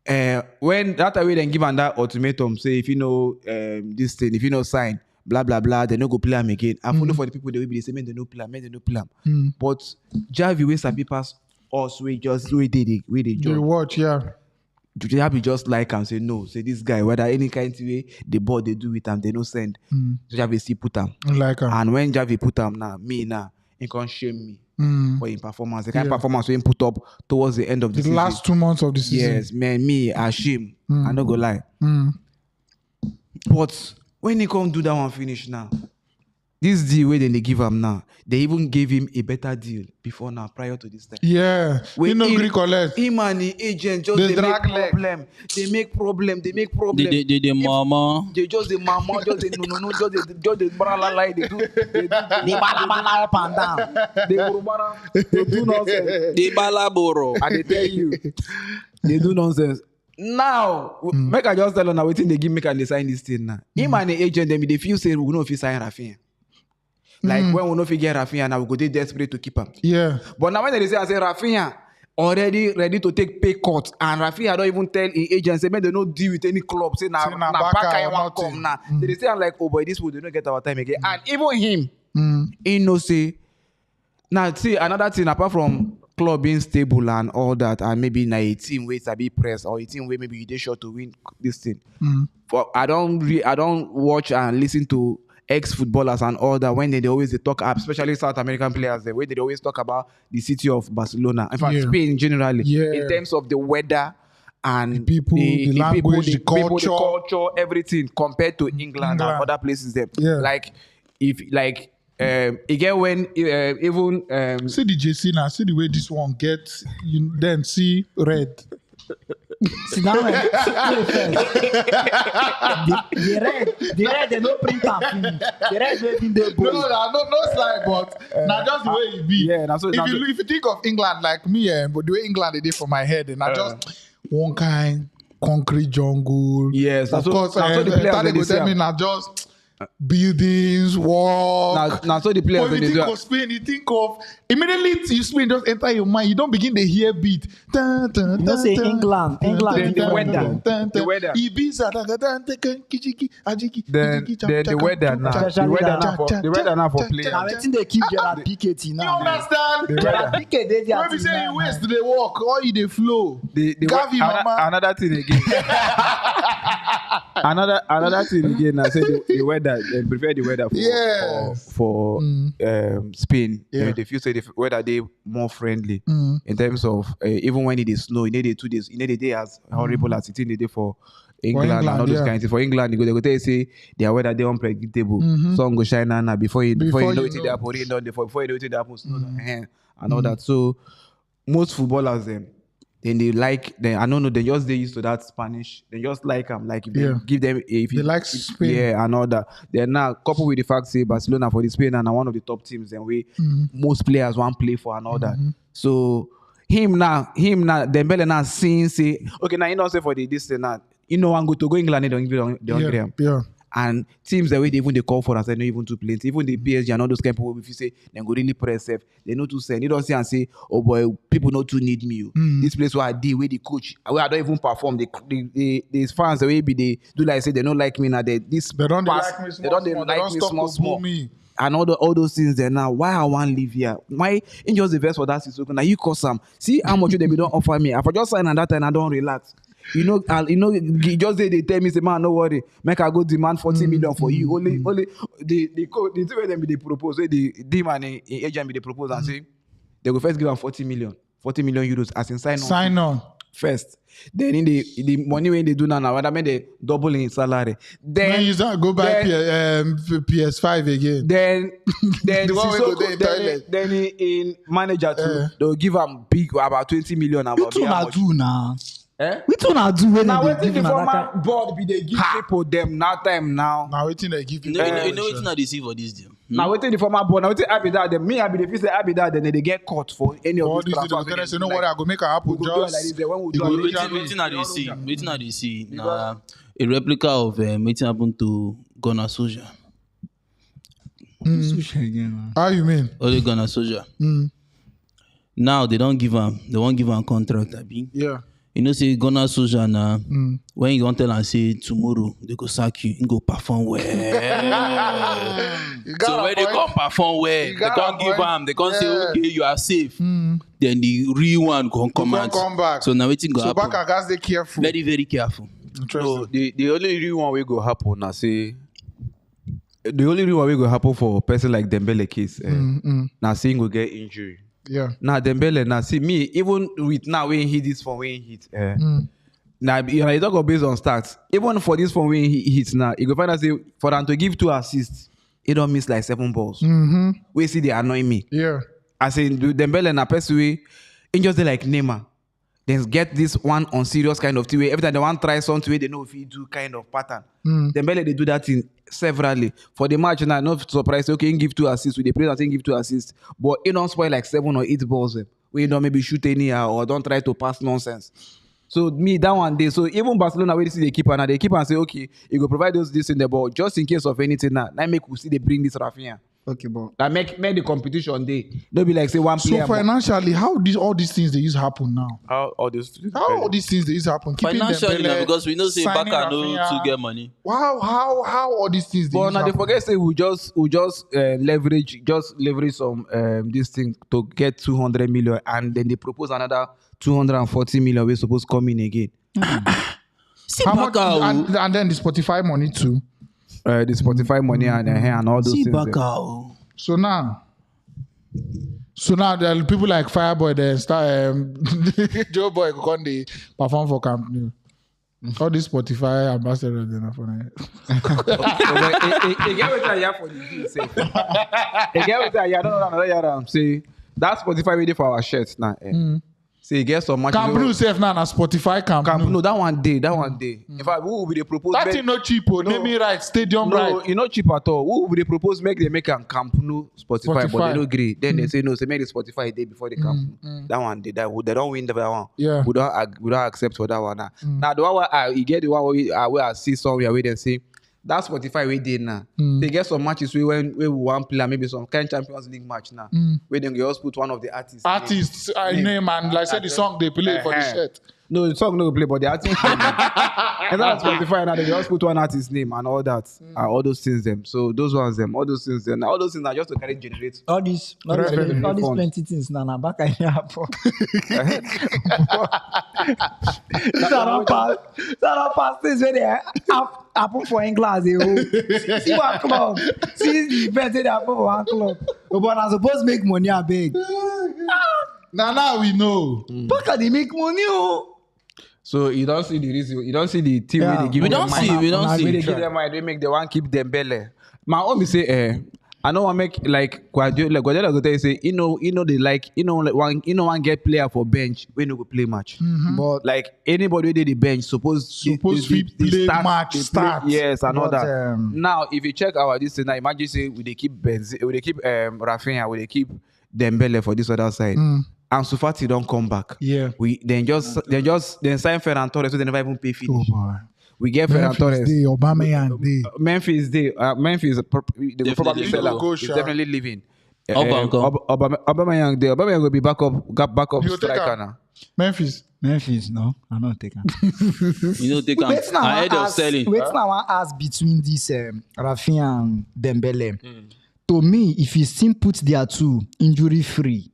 When that way then give them that ultimatum, say if you know this thing, if you know sign, blah blah blah, they no go play him again. I follow for the people they will be the same, they no play him. But Javi we sabi pass us we just we did it, we did They watch, yeah. Javi just like and say no, say this guy whether any kind of way the ball they do with him, they no send. So Javi still put him. Like him. And when Javi put him now, me now. he can't shame me for his performance. The kind of performance we put up towards the end of the season. last 2 months of the season. Yes, man, me, I shame. I not go lie. But when he come do that one finish now, this deal where they give him now, they even gave him a better deal before now, prior to this time. Yeah, When Greek collect. him and the agent just they make problem. They make problem. The mama. They just the mama, just the no, just the brala lie. They do Bala up and down. they do nonsense. The balaboro. And they tell you, they do nonsense. Now, make I just tell you now, waiting they give me and they sign this thing now. Him and the agent, them they feel say we know if he sign Rafinha. Like when we know if he get Rafinha, now we go desperate to keep him. Yeah. But now when they say Rafinha already ready to take pay cut, and Rafinha don't even tell the agent say, man, they don't deal with any club. Say now Baka won't come now. They say I'm like, oh boy, this would not get our time again. And even him, he no say. Now see another thing apart from club being stable and all that, and maybe na a team where it's a bit press or a team where maybe they sure to win this thing. For I don't watch and listen to ex-footballers and all that when they always talk up, especially South American players, the way they always talk about the city of Barcelona. In fact, Spain generally, in terms of the weather and the people, the language, the culture, everything compared to England and other places. There, like if like. Again, when even see the JC now, see the way this one gets, you then see red. See that one? the red, they don't print and finish. The red, they in the book. No slide, but now just the way it be. Yeah, that's what. If you think of England like me, but the way England they did for my head, and I just one kind concrete jungle. Yes, of course. That's what the players they tell me now just. Buildings, walk. Now so the players when you think of Spain, you think of immediately Spain just enter your mind. You don't begin to hear beat. You don't say England. The weather. Ibiza. Then the weather now. The weather now for players. I think they keep Gerard Piqué now. You understand? Gerard Piqué they when we say you waste the walk or you the flow. Another thing again. Another thing again. I said the weather. They prefer the weather for Spain. Yeah. They feel say the weather they more friendly in terms of even when it is snow. You need the 2 days. You need the day as horrible as it is the day for England and all those kinds of things. For England, they go tell you say their weather they unpredictable. Sun go shine now before you know it they happen. Before you know it they happen snow and all that. So most footballers then they like them. I don't know. They just they used to that Spanish. They just like them. Like if they give them if they like Spain, and all that. Then now coupled with the fact say Barcelona for the Spain and one of the top teams. Then most players want play for and all that. So him now, Dembele now seeing say okay now you don't say for the this and that. You know I'm going to go England. They don't give them. Yeah. And teams the way they call for us, they not even too plenty. Even the PSG and all those kind of people, if you say they go really press safe, they not too send. You don't say and say, oh boy, people not too need me. This place where I deal with the coach, where I don't even perform. The fans the way they do like say they don't like me now. They don't like me small. And all those things there now. Why I want live here? Why in just the verse for that is now you cause some. See how much they don't offer me. If I just sign on that and I don't relax. You know, just they tell me, say, man, no worry, make I go demand 40 million for you. Only the two of them they propose, the team and the agent they propose and say they go first give them 40 million euros as in sign on first. Then in the money when they do now, rather when they double in salary. Then you go buy PS5 again. Then in manager too, they'll give them big about 20 million. You two na do now. We two na do when now waiting the former board be they give people them now time now. Now waiting they give people. You know it's not easy for this deal. Now waiting the former board. Now waiting Abidal them. Me Abidal if say Abidal then they get caught for any of these transfers. You know what I go make a happen just. Waiting at the see. Now a replica of waiting happened to Gunnar Solskjaer. How you mean? Only Gunnar Solskjaer. Now they won't give him contract. Yeah. You know, say Gunnar Solskjaer now. When you want to tell and say tomorrow they go sack you go perform well. So when they come perform well, they can't give them. They can't say okay, you are safe. Then the real one come back. So now waiting go happen. So back guys, they careful. Very very careful. So the only real one will go happen now say the only reason why we go happen for a person like Dembele case, now seeing go get injury. Yeah. Now Dembele, now see me, even with now when he hit this phone, when he hit, now you talk about based on stats. Even for this phone when he hits now, you go find out say for them to give 2 assists, he don't miss like 7 balls. We see they annoy me. Yeah. I say Dembele na person way, in just like Neymar. Then get this one on serious kind of thing. Every time they want to try something, they know if he do kind of pattern. Dembele they do that thing severally. For the match now, not surprised. Okay, he give 2 assists. With the player, I think give 2 assists. But he don't spoil like 7 or 8 balls. We you don't maybe shoot anyhow or don't try to pass nonsense. So me that one day. So even Barcelona, where they see the keeper now, they keep and say, okay, you go provide those this in the ball just in case of anything now. Now make we see they bring this Rafinha. Okay, but Like make the competition day. Don't be like say one player. So financially, how all these things they used to happen now? How all this? How all these things they used to happen? Keeping Financially, Dembele, because we know say signing Baka no Rafinha. to get money. Wow, how all these things they But used now to they happen? forget say we just leverage some this thing to get 200 million and then they propose another 240 million we're supposed to come in again. See How much? Baka, And then the Spotify money too. The Spotify money and all those see things. Baka. So now there are people like Fireboy they start Joe Boy Conde perform for Camp Nou. All these Spotify ambassadors they not for now. Again with that for the deal say. Again with that don't know another year say that Spotify ready for our shirts now. Say get some match. Camp Nou safe now na Spotify Camp Nou. No, that one day. In fact, who will be the propose? That thing not cheap, name me right, stadium No, right. it's not cheap at all. Who will they propose make a Camp Nou Spotify, but they don't agree. Then they say no, say make the Spotify a day before the Camp Nou. That one, they don't win that one. Yeah. We don't accept for that one now. Now the one where you get the one where I see somewhere where they say that Spotify we did now. They get some matches where we want play maybe some kind Champions League match now. Where they just put one of the artists. Name and like say the song they play for the shirt. No, the song no play, but the artist. And that's Spotify now. They just put one artist's name and all that, all those things them. So those ones them, all those things them. All those things are just to carry generate. all these plenty things now back I happen. That pass things where they happen for England. See one club. See the event they happen for one club. But I'm supposed to make money a big. Now we know. Back they make money. So you don't see the reason. You don't see the team where they give We them don't mind. see. We don't Where they see. give them mind, they make the one keep them belly. My own me say, I know I make like Guardiola go tell you say, they like, one get player for bench when you go play match. But like anybody who did the bench supposed to play match start. Yes, and all But, that. Now if you check our this thing now, imagine say we keep Rafinha, we keep Dembele for this other side. And Sufati don't come back. Yeah. We then sign Ferran Torres, so they never even pay finish. Oh boy. We get Ferran Torres. Aubameyang day. Memphis they will probably sell out. go, He's sure. definitely leaving. Aubameyang. Aubameyang will be backup You take striker am? now. Memphis, no, I don't take it. You know they can ahead of selling. Wait now, I ask between this Rafinha and Dembele. To me, if you still put their two injury free,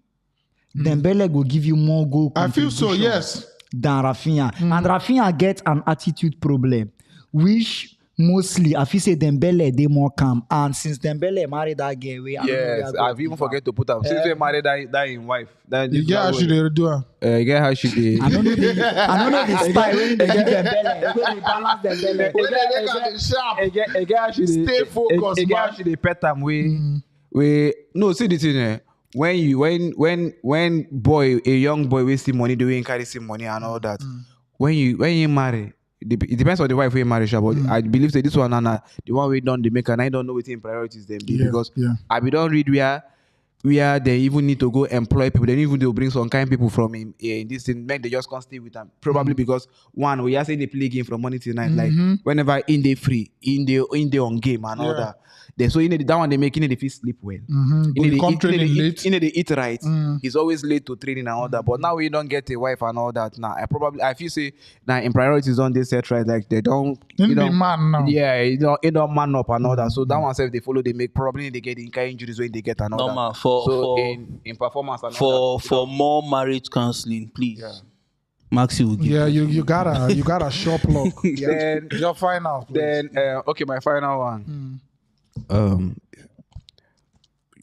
Dembele will give you more goal. I feel so, contribution yes. Than Rafinha, and Rafinha gets an attitude problem, which mostly I feel say Dembele they more calm. And since Dembele married that girl, Yes, I've even forget to put up. Since we married that in wife, You get how she dey do am. you get how she did. I don't know the style when they give Dembele, when they balance Dembele. Stay focused, Again, man. actually, pet time we no see the thing. When a young boy wasting money doing carry some money and all that. When you marry, it depends on the wife we marry, but I believe that this one and the one we done the make and I don't know what in priorities them be because I be don't read where they even need to go employ people. Then even they'll bring some kind of people from in this thing, make they just can't stay with them. Probably because one, we are saying they play game from morning till night. Like whenever in they free, in they on game and all that. They so in that one they make in the fit sleep well. But they come training late. In the eat right. He's always late to training and all that. But now we don't get a wife and all that. Now I feel say now in priorities on this set right, like they don't Be man now. yeah, it don't man up and all that. So that one self they follow, they make probably they get in kind injuries when they get and all Normal that. In performance and all that. for more marriage counseling, please. Maxi will give. Yeah, you gotta shop lock. Then Your final. Please. okay, my final one.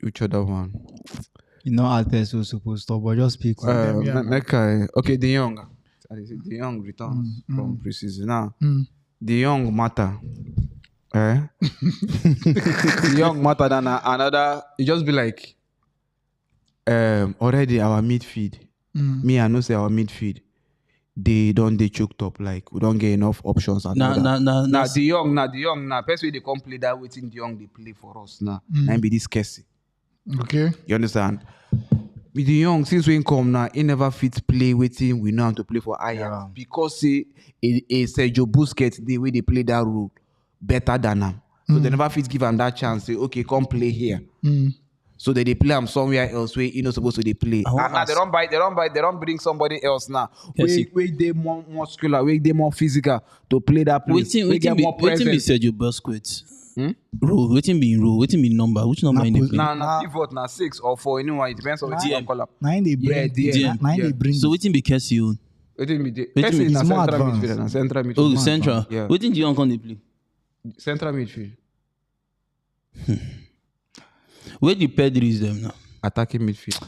Which other one? You know, Alpes was supposed to, but just speak. Okay, De Jong. De Jong returns from preseason. Now, De Jong matter. De Jong matter than another. It just be like already our midfield. Me, I know say our midfield. They choked up. Like we don't get enough options. Now De Jong. Person they come play that waiting De Jong they play for us now. And be this Kessie. Okay. You understand? With De Jong, since we come now, he never fit play waiting. We know how to play for Ajax because say Sergio Busquets the way they play that role better than him. So they never fit give him that chance. Say okay, come play here. So they play him somewhere else where he not supposed to they play. And now they don't bring somebody else now. Where they more muscular, where they more physical to play that place. Waiting be Sergio Busquets. Rule, waiting be number. Which number in the play? Now pivot now 6 or 4 anyone. It depends on the team color. Nine they bring. So waiting be Kessie. Waiting be Kessie is more advanced. Central midfield. Oh, central. Yeah. Waiting the young can they play? Central midfield. Where the Pedris them now? Attacking midfield.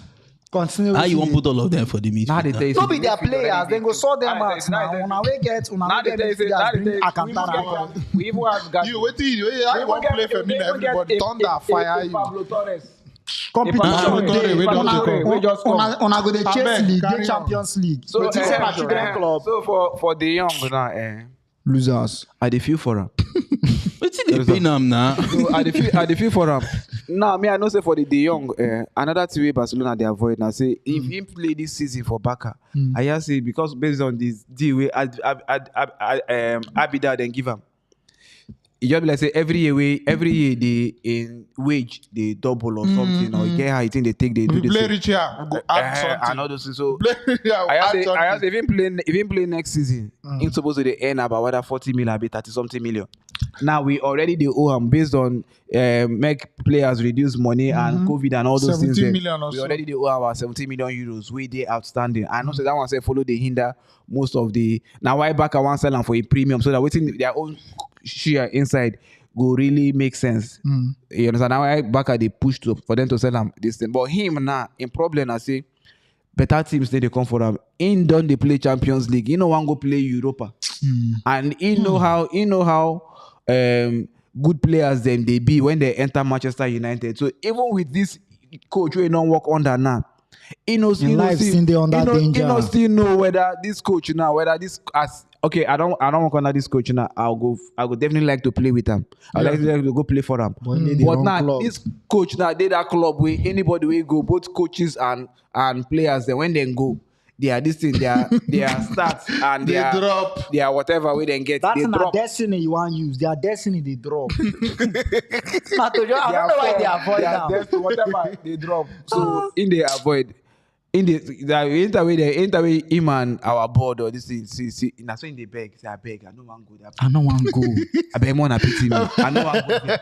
Continue. How you want put all of them for the midfield? Now they tell you. No be their players. Then go sort them out. Now we get Alcantara. We even have got. You wait I want play for me. Everybody thunder fire you. Pablo Torres. Competition day. We just come. On a go the Chelsea League, carry the Champions League. So children club. So for the young now, Losers. I dey feel for him. Waiting they pay them now. So I dey feel for him. Now me I know say for the De Jong, another thing way Barcelona they avoid now say if him play this season for Barca, I just say because based on this deal way Abida then give him. It just be like say every year they in wage they double or something or you get how you think they take they do We this. play rich here. We go add something. And all those things. So Play rich here. I have if him play next season, he's supposed to earn about whether 40 million, be 30 something million. Now we already they owe him based on make players reduce money and COVID and all those things. 17 million or we so. already they owe our 17 million euros. We they outstanding. I know so that one say follow the hinder most of the now why back I want sell them for a premium so that waiting their own share inside go really make sense. You understand? Now why back they push for them to sell them this thing. But him now in problem I say better teams they come for them. In done they play Champions League. You know one go play Europa. And he know how good players them they be when they enter Manchester United. So even with this coach we don't work under now. He knows still know whether this coach now, whether this as okay, I don't work under this coach now. I would definitely like to play with him. I like to go play for him. But now this coach now they that club where anybody will go, both coaches and players then when they go. They are this thing, they are stats and they drop. They are whatever we then get. That's they not drop. destiny you want to use. Their destiny they drop. I don't know why they avoid that. Whatever they drop. So in they avoid. In the way him and our board or this thing, see, now so in the beg, say I beg, I don't want to go there. I don't want to go. I beg more than pity me. I don't want to go there.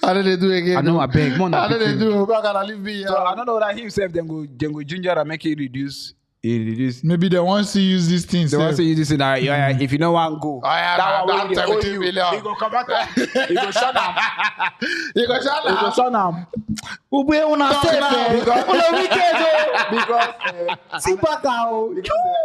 How do they do again? I know I beg more than How do pity they me. do? Back and leave me. So I don't know that himself then go ginger and make it reduce. Maybe they want to use these things. They want to use this in if you don't want to go. That one will 17 million. He go come back. He go shut up. You go shut He go up. shut up. Ube una safe. Because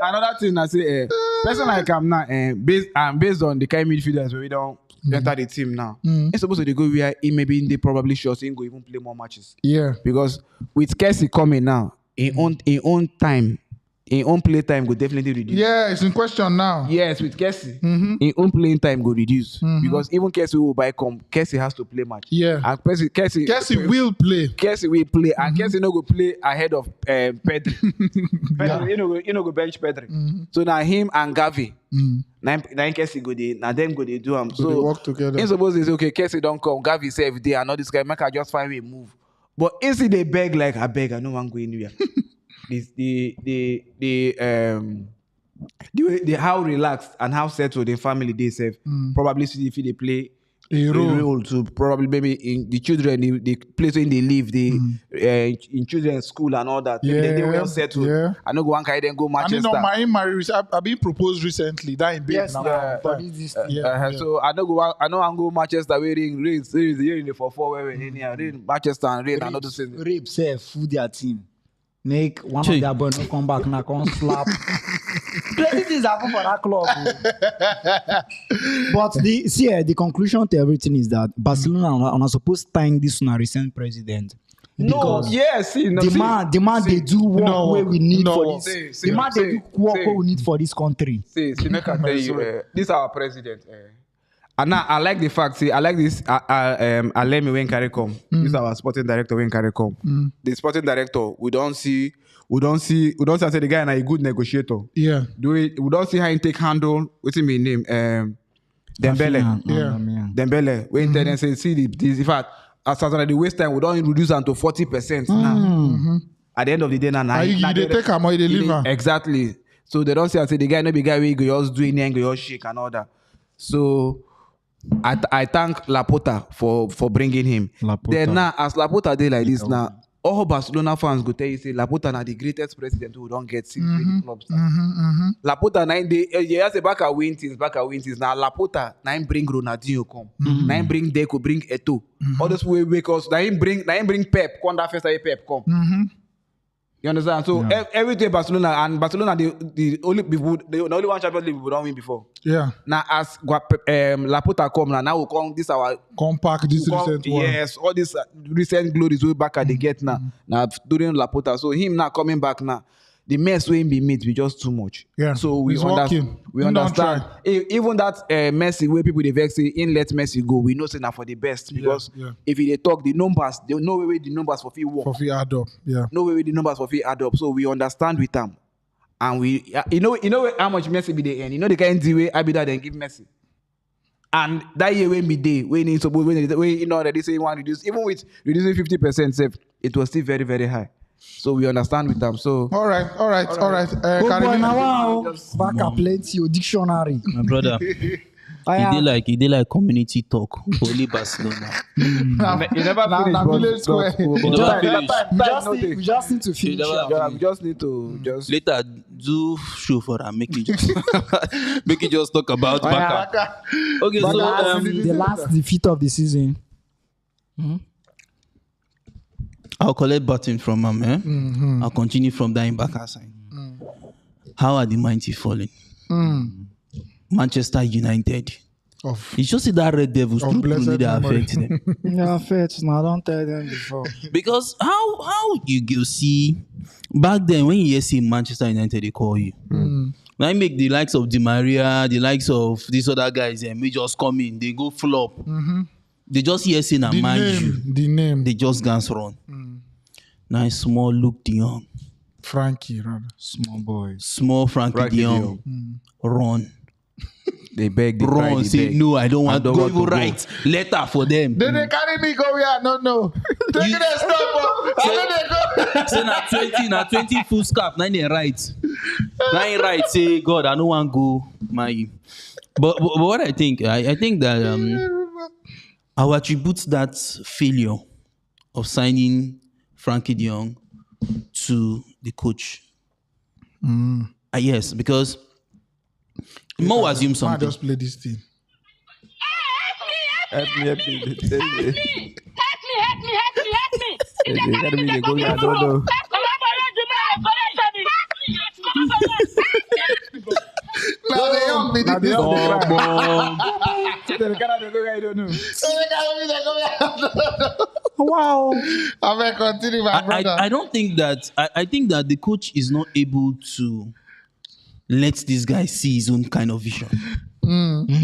another thing I say, person like I'm now, based on the kind of midfielders where we don't enter the team now, it's supposed to go where he maybe they probably sure he go even play more matches. Yeah. Because with Kessie coming now, in own time, in own play time go definitely reduce. Yeah, it's in question now. Yes, with Kessie, in own playing time go reduce because even Kessie will buy Kessie has to play match. Yeah. And Kessie will play. Kessie will play, and Kessie no go play ahead of Pedri. Pedri, you know go bench Pedri. So now him and Gavi, now Kessie go there, now them go they do them. So they work together. In suppose they say okay, Kessie don't come, Gavi say every day, and all this guy make I just find way move. But instead they beg like I beg, I no want go anywhere. The how relaxed and how settled the family they self probably see if they play A role. to probably maybe in the children, the place where they live, in children's school and all that. Maybe they well settled. Yeah. I know go one carry them go I mean, Manchester. no, my marriage, I've been proposed recently. That in bed Yes, now. yeah. For this So I know I'm go Manchester where rain for 4 where rain Manchester and rain and all those things. Rape say fool their team. Make one of their boys no come back now, come slap. Plenty things happen for that club. But the conclusion to everything is that Barcelona are not supposed to thank this recent president. No, yes, The man they do work where we need for this. The man they do work where we need for this country. See, make I tell you, this is our president. And now I like the fact. See, I like this. Alemi when Caricom. This is our sporting director when Caricom. The sporting director, we don't see. Say the guy is a good negotiator. Yeah. We don't see how he take handle. What's his name? Dembele. Yeah. Dembele. When they say, see this. In fact, as the waste time, we don't reduce them to 40% now. At the end of the day, now They take him or they leave him. Exactly. So they don't say the guy, no be guy we go just do it and go just shake and all that. So I thank Laporta for bringing him. Then now, as Laporta did like this now, all Barcelona fans go tell you say Laporta na the greatest president who don't get 6 big clubs. Laporta you say back at win things. Now Laporta bring Ronaldinho come. Bring Deco, bring Eto'o. All those way because now bring Pep. When that first Pep come. You understand? So everything Barcelona the only one Champions League we don't win before. Yeah. Now as Laporta come now we come this our compact this recent one. Yes, all these recent glories we back at the get now. Now during Laporta, so him now coming back now. The mess we be meet be just too much. Yeah. So we understand. We understand. Even that Messi where people they vex say in let Messi go, we know say now for the best because if they talk the numbers, they no way the numbers for fee work. For fee add up. Yeah. No way the numbers for fee add up. So we understand with them, and we you know how much Messi be they earn. You know the kind of way I be that then give Messi. And that year when we did, when they say you want to reduce, even with reducing 50% safe, it was still very, very high. So we understand with them. So all right. Karibi now back up plenty your dictionary. My brother, he did like community talk. Only Barcelona. You never finish. We just need to finish. We just need to later do show for her. Make it just talk about Barca. Okay, so the last defeat of the season. I'll collect button from him. I'll continue from that in Barca side. How are the mighty falling? Manchester United. It's just that Red Devils truly affect them. Yeah, affect. Now don't tell them before. Because how you see back then when you see Manchester United, they call you. Now I make the likes of Di Maria, the likes of these other guys, and we just come in, they go flop. They just hear saying and mind you. The name. They just dance run. Now small Luke de Jong. Frankie, rather. Small boy. Small Frankie de Jong. Run. They beg, they run, cry, they say beg. no, I don't want to go. Even write letter for them. Then they carry me go where I don't know. Take it stop. Say 20 full scarf. Now they write. Say God, I don't want to go. My. But what I think that I will attribute that failure of signing Frankie de Jong to the coach. Yes, because Mo assume something. Just play this thing. Help me. Help me. They go here, I don't know. Wow. I may continue, my brother. I don't think that. I think that the coach is not able to let this guy see his own kind of vision.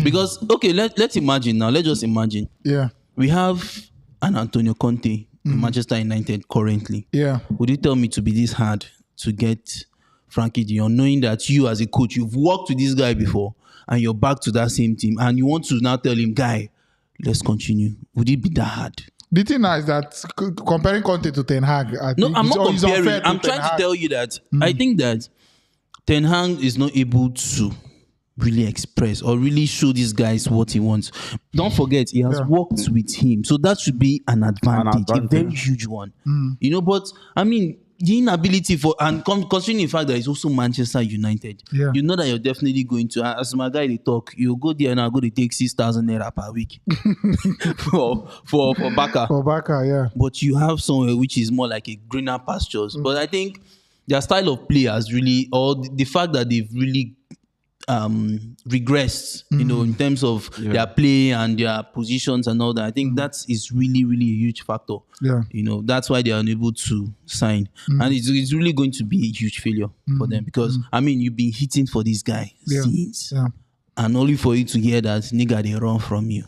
Because okay, let's imagine now. Let's just imagine. Yeah. We have an Antonio Conte in Manchester United currently. Yeah. Would you tell me to be this hard to get Frankie de Jong, knowing that you as a coach, you've worked with this guy before and you're back to that same team and you want to now tell him, guy, let's continue. Would it be that hard? The thing is that comparing Conte to Ten Hag, I'm not comparing. I'm trying to tell you that I think that Ten Hag is not able to really express or really show these guys what he wants. Don't forget, he has worked with him. So that should be an advantage, a very huge one. You know, but I mean, the inability for, and considering the fact that it's also Manchester United, you know that you're definitely going to, as my guy they talk, you go there and I'm going to take 6,000 naira per week for Baka. For Baka, yeah. But you have somewhere which is more like a greener pastures. But I think their style of play has really, or the fact that they've really regressed, you know, in terms of their play and their positions and all that. I think that is really, really a huge factor. Yeah, you know, that's why they are unable to sign, and it's really going to be a huge failure for them because I mean, you've been hitting for this guy since, and only for you to hear that nigga they run from you.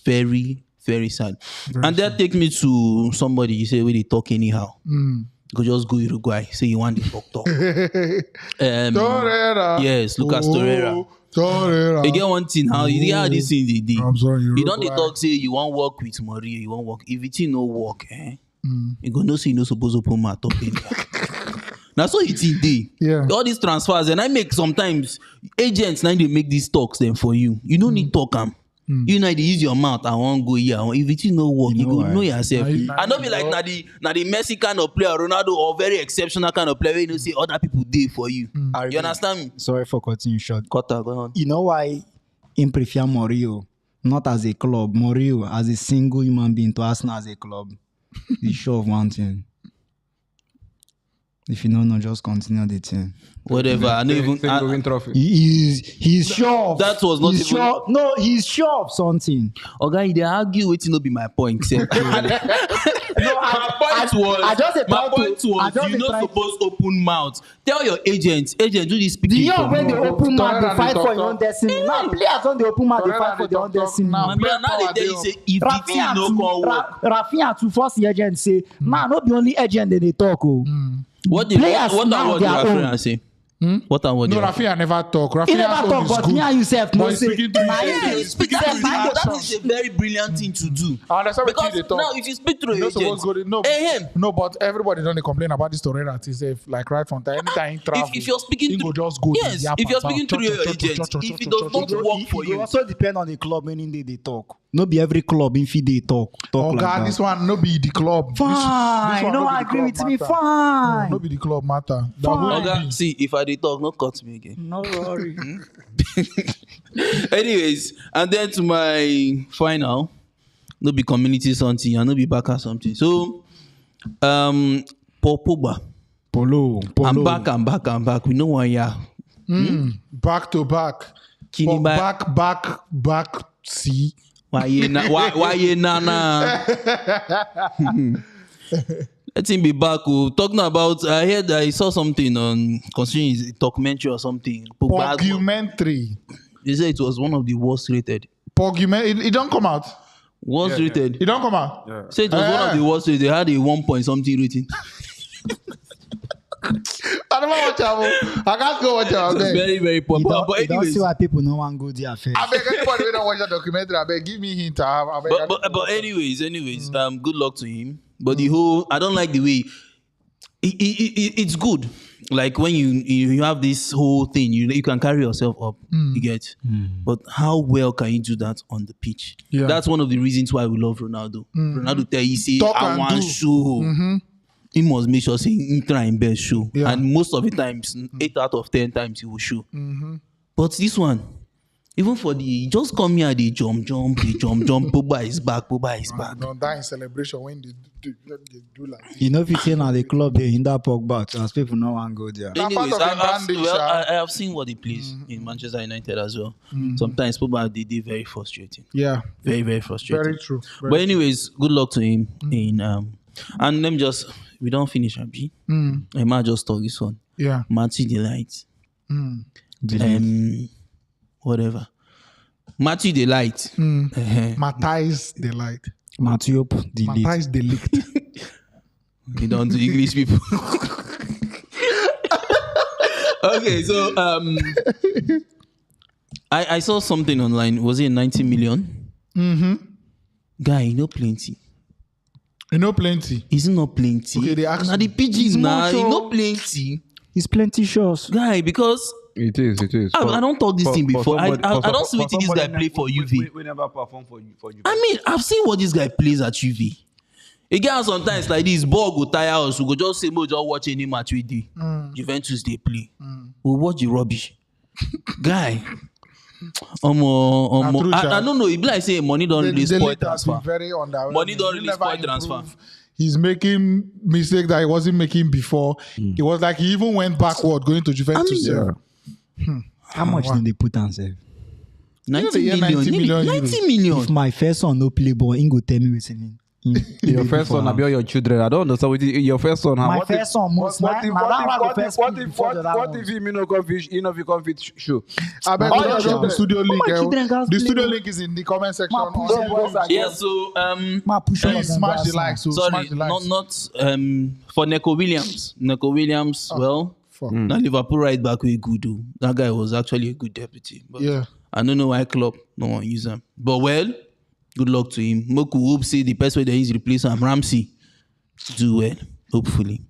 Very, very sad. And that take me to somebody you say where they talk anyhow. Go just go Uruguay. Say you want the doctor. Torreira. Yes, Lucas Torreira. Torreira. You get one thing, how you get how this thing they do. I'm sorry, you don't talk say you want work with Tomori, you want work. If it no work, you go no say you no supposed to open my top in. That's what it's in day. Yeah. All these transfers, and I make sometimes agents now they make these talks then for you. You don't need talk them. You know, they use your mouth. I won't go here. If it no work, you go know yourself. I don't be like na the Messi kind of player, Ronaldo, or very exceptional kind of player. You know, say other people do for you. You understand me? Sorry for cutting you short. Go on. You know why he prefer Mourinho not as a club, Mourinho as a single human being to Arsenal as a club? He's sure of one thing. If you don't know, just continue the thing. Whatever. I know even win trophy. He's sure of, that was not he's even sure, no, he's sure of something. Okay, they argue waiting to be my point. My point was you're not supposed to open mouth. Tell your agent do this speaking. The year when they open mouth, they fight for your own destiny. Now players on the open mouth, they fight for their own destiny. Now they tell you say if it no come work. Rafinha to force the agent say, man, not be only agent that they talk. What did Rafinha say? What are No, Rafinha never talk. He never talk, but me and you self no say. That is a very brilliant thing to do. Because now if you speak to the agent, no, but everybody don't complain about this Torreira thing. Like right from time, anytime he travel, if you're speaking to just go if you're speaking to your agent, if it does not work for you, it also depend on the club when they talk. No be every club if they talk. Oh like God, that. this one no be the club. Fine, this no, one I agree with me. matter. Fine, no be the club matter. Okay, see if I did talk, no cut me again. No worry. Anyways, and then to my final, no be community something, and no be back or something. So, Pogba. Polo. I'm back. We know why yeah. Back to back. Back. See. Why you nana? Let him be back. Talking about, I heard I saw something on considering his documentary or something. Documentary. They say it was one of the worst rated. It don't come out. Worst rated. It don't come out. Yeah. Say it was one of the worst rated. They had a 1 point something rating. I don't watch it. I can't go watch it. It's very, very popular. But anyways, don't see why people no one go there first. I beg anybody who don't watch that documentary. I beg give me a hint. But anyways, good luck to him. But the whole, I don't like the way it's good. Like when you have this whole thing, you can carry yourself up. You get, but how well can you do that on the pitch? Yeah. That's one of the reasons why we love Ronaldo. Ronaldo tell you say, I want show. He must make sure say he try and best show, and most of the times, 8 out of 10 times he will show. But this one, even for the just come here, they jump, Pogba is back. Don't die in celebration when they do like this. You know, if you say now the club they hinder Pogba, as people no one go there. Anyways, I have seen what he plays in Manchester United as well. Sometimes Pogba they very frustrating. Yeah, very, very frustrating. Very true. But anyways, good luck to him in and let me just. We don't finish, Abi. I might just talk this one. Yeah. Matthew Delight. Whatever. Matthew Delight. Matthias Delight. Matthew Delight. Matthias Delict. You don't do English people. Okay, so I saw something online. Was it 90 million? Guy, you know plenty. You know plenty. Is it not plenty? Okay, they ask. Now the PG is now. You know plenty. It's plenty shows. Guy, because It is. I don't talk this thing before. I don't see what this guy play for UV. We never perform for you. I mean, I've seen what this guy plays at UV. Again, sometimes like this, ball go tire us. We go just say, "Mo, just watch any match we do." Juventus they play. We watch the rubbish, guy. I don't know. It be like say money don't really spoil transfer. Money don't really spoil transfer. He's making mistakes that he wasn't making before. It was like he even went backward going to Juventus. How much did they put on save? 90 million. 90 million. If my first son no play ball, he go tell me what's in your first son about your children. I don't understand what your first son. My first son most. What if he no come fish? He no come fish show. I bet the studio link. The studio link is in the comment section. Yeah. So please smash the like. Sorry, not for Neko Williams. Neko Williams. Well, now Liverpool right back we good. That guy was actually a good deputy. But yeah. I don't know why club no one use him. But well. Good luck to him. Moku hope say the best way that he's replacing Ramsey do well, hopefully.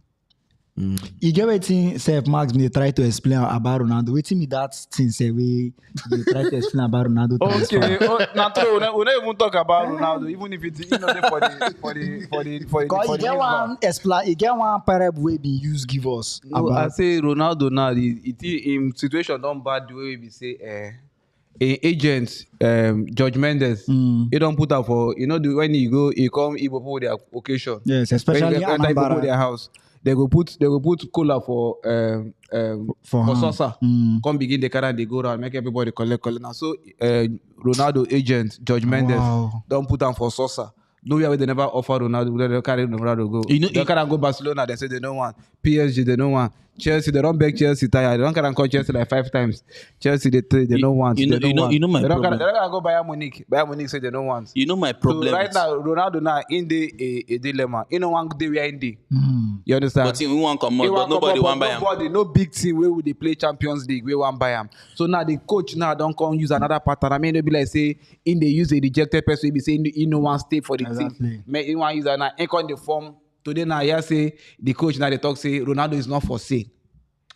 You get waiting, Seth Max, they try to explain about Ronaldo. Waiting me that thing say we try to explain about Ronaldo. Okay, now true. We don't even talk about Ronaldo, even if it's for the. You get one parable we be used give us. I say Ronaldo now. In situation don't bad the way we say. Agents, George Mendes, he don't put up for when you go, he come, he go their occasion. Yes, especially when they go their house, they go put cola for Sosa. Come begin the car and they go around, make everybody collect. Now so Ronaldo agent George Mendes don't put on for Sosa. Nowhere they never offer Ronaldo, they carry Ronaldo go. They can't go Barcelona, they say they don't want. PSG, they don't want. Chelsea, they don't beg Chelsea tired. They don't can call Chelsea like 5 times. Chelsea, they don't want. You know my problem. They don't go Bayern Munich. Bayern Munich say they don't want. You know my problem. So right now, Ronaldo now in a dilemma. You know one day we are in the. You understand? But we want come out, but nobody want buy him. No big team where would they play Champions League? We want buy him. So now the coach now don't come use another pattern. I mean, they be like say in the use a rejected person. They be saying you know one stay for the team. You want use now ink on the form. Today now, yeah, say the coach now they talk say Ronaldo is not for sale.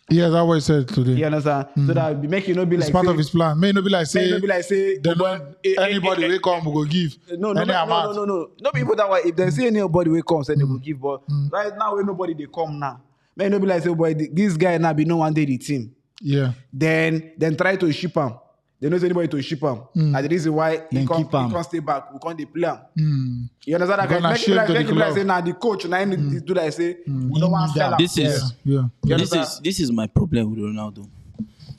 Yeah, that's what he said today. You understand? So that make you not be like. It's part of his plan. May not be like say. Anybody will come, we go give. No. Not people that way. If they say anybody will come, say they will give. But right now, when nobody they come now, may not be like say, boy, this guy now be no one day the team. Yeah. Then try to ship him. They know anybody to ship him. And the reason why he can't stay back, we can't play him. You understand? Make people like say now the coach now do that say we don't want to sell him. This is my problem with Ronaldo.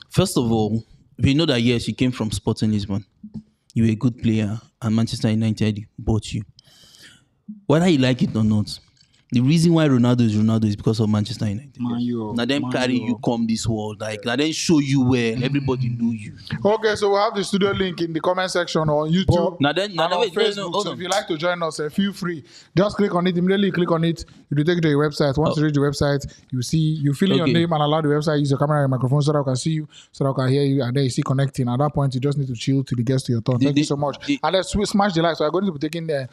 First of all, we know that yes, you came from Sporting Lisbon. You were a good player, and Manchester United bought you. Whether you like it or not, the reason why Ronaldo is because of Manchester United. Now them carry you come this world. Like now them show you where everybody know you. Okay, so we'll have the studio link in the comment section or on YouTube. Now then on Facebook. So if you like to join us, feel free. Just click on it. Immediately click on it. It will take you to your website. Once you reach the website, you fill in your name and allow the website, use your camera and microphone so that I can see you, so that I can hear you, and then you see connecting. At that point, you just need to chill till it gets to your turn. Thank you so much. And let's smash the like. So I'm going to be taking the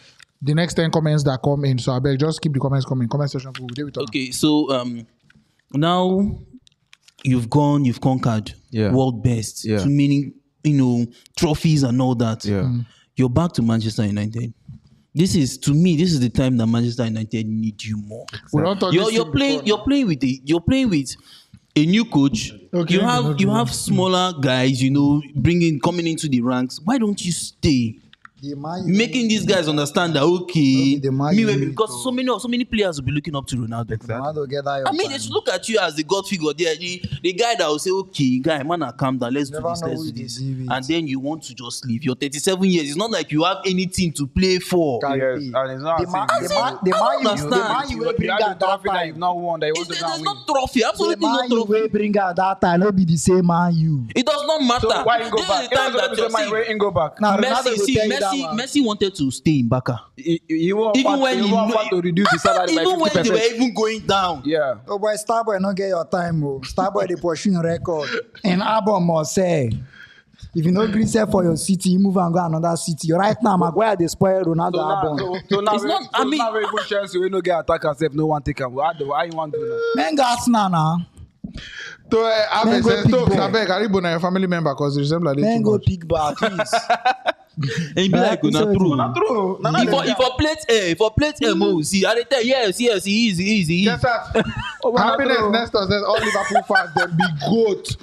next 10 comments that come in. So I beg, just keep the comments coming. Comment section. Okay, so now you've conquered world best. Yeah. So meaning, trophies and all that. Yeah. You're back to Manchester United. This is the time that Manchester United need you more. You're playing with a new coach. Okay, you have smaller guys, coming into the ranks. Why don't you stay? Making these guys understand that because so many players will be looking up to Ronaldo. Exactly. They should look at you as the god figure there, the guy that will say, okay, guy, man, calm down, let's do this. And then you want to just leave. You're 37 years. It's not like you have anything to play for. Yes, and it's not there's no trophy. Absolutely no trophy. Bring out that time. Not be the same man you. It does not matter. So why you go back? Go back. Now, Messi wanted to stay in Barca. Even when he wanted to reduce the salary by 50%. Even when they were even going down. Yeah. Oh boy, Starboy not get your time. Starboy they pushing record. And album must say, if you no green set for your city, you move and go another city. Right now, Maguire they spoil Ronaldo album. So now, even Chelsea we no get attackers if no one take him. How you want to do that? Men gas now. Abeg go says pick Stokes, ball. abeg Aribo na your family member because you resemble like Man, too go much. pick bar, please. And be like, not true. True. If I plate Mo, see, I tell yes, easy. Guess that. Happiness Nestor says all Liverpool fans then be goat.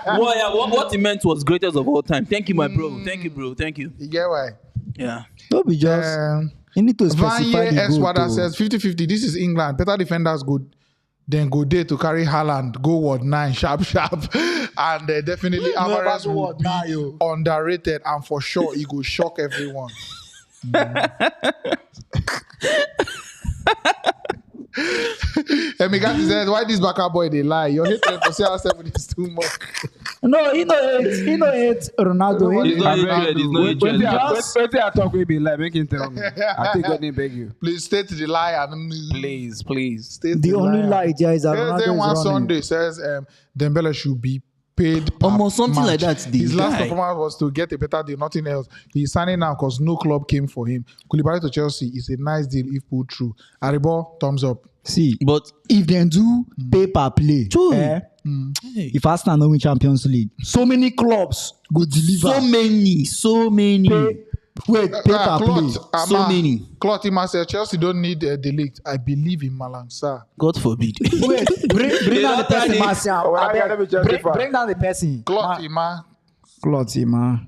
Well, yeah, what he meant was greatest of all time. Thank you, my bro. Thank you. You get why? Yeah. Don't be just. You need to specify Vanye the S. goal. Wada says 50-50. This is England. Better defenders good. Then go there to carry Haaland. Go ward 9 sharp. And definitely Alvarez will be underrated. And for sure, he will shock everyone. Emigati says, why this backup boy they lie? Your hatred for CR7 is too much. No, he know it. Ronaldo. It's not hatred. Wait till I talk with me, like, make him tell me. I think God didn't beg you. Please state the lie and Please. state The only lie there is that Here's Ronaldo then one is running. Sunday says Dembele should be paid per Almost something match. like that. His last performance was to get a better deal, nothing else. He's signing now because no club came for him. Koulibaly to Chelsea is a nice deal if pulled through. Aribo, thumbs up. See, But if they do pay per play, if Arsenal no win Champions League, so many clubs go deliver. so many. Pay per play. So many. Clotima said Chelsea don't need a delict. I believe in Malangsa. God forbid. Wait, bring down the person, Martial. Let me justify. Bring down the person. Clotima. Clotima.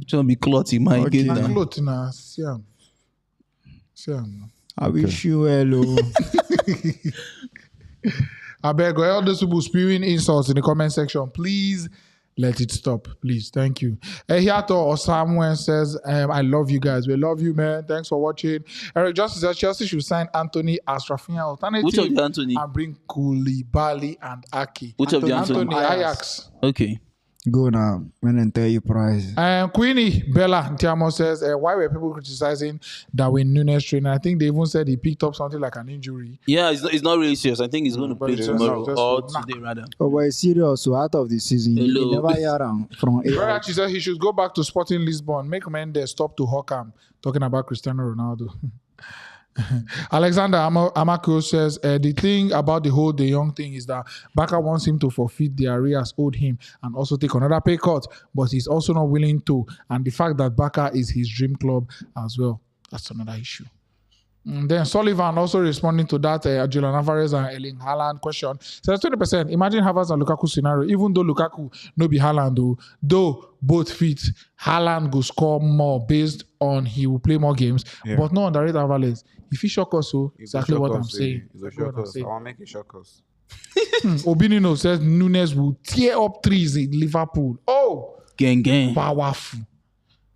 Trying to be clotty, my Okay. kid. Clotina. Siam. I wish you hello. I beg all those people spewing insults in the comment section. Please let it stop. Please. Thank you. Hiato or Samuel says, I love you guys. We love you, man. Thanks for watching. Eric Justice says Chelsea should sign Anthony as Rafinha alternative. Which of the Anthony? And bring Koulibaly and Aki. Which of the Anthony? Anthony? Ajax. Okay. Go now. When I tell you price. Queenie Bella Ntiamo says, why were people criticizing Darwin Nunes training? I think they even said he picked up something like an injury. Yeah, it's not really serious. I think he's going to play it's tomorrow just or knock. today rather. Oh, but it's serious. So out of the season, Hello. you never hear from Brother, she said he should go back to Sporting Lisbon. Make Mendes stop to Hockham. Talking about Cristiano Ronaldo. Alexander Amako says the thing about the whole De Jong thing is that Barca wants him to forfeit the arrears owed him and also take another pay cut, but he's also not willing to. And the fact that Barca is his dream club as well, that's another issue. Then Sullivan also responding to that Julian Alvarez and Erling Haaland question says 20%. Imagine Havertz and Lukaku scenario. Even though Lukaku no be Haaland, though both fit, Haaland go score more based on he will play more games, but no underrate Alvarez. If he shock us, so exactly what I'm saying. I want to make it shock us. Obinino says Nunes will tear up threes in Liverpool. Oh, Gang. powerful.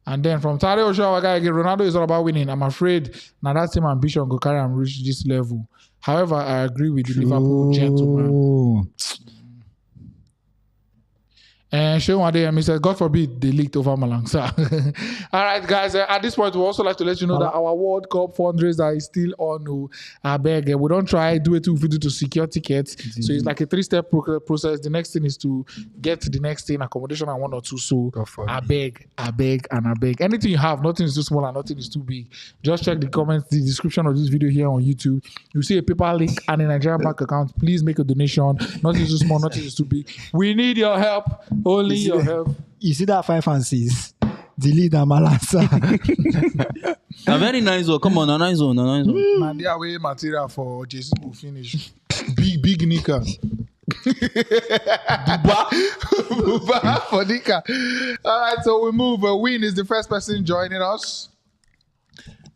And then from Tare Oshawa guy again, Ronaldo is all about winning. I'm afraid now that same ambition go carry and reach this level. However, I agree with the Liverpool gentleman. And Shewan Adeyemi says, God forbid they leaked over Malangsa. All right, guys. At this point, we also like to let you know that our World Cup fundraiser is still on. I beg. We don't try do it to secure tickets. So it's like a 3-step process. The next thing is to get the next thing, accommodation and 1 or 2. So I beg. Anything you have, nothing is too small and nothing is too big. Just check the comments, the description of this video here on YouTube. You see a PayPal link and a Nigerian bank account. Please make a donation. Nothing is too small, nothing is too big. We need your help. Only your help. You see that 5 and 6? Delete and Malasa. A very nice one. Come on, a nice one. Man, they are way material for Jason to finish. Big Nika. Buba for Nika. All right, so we move. Win is the first person joining us.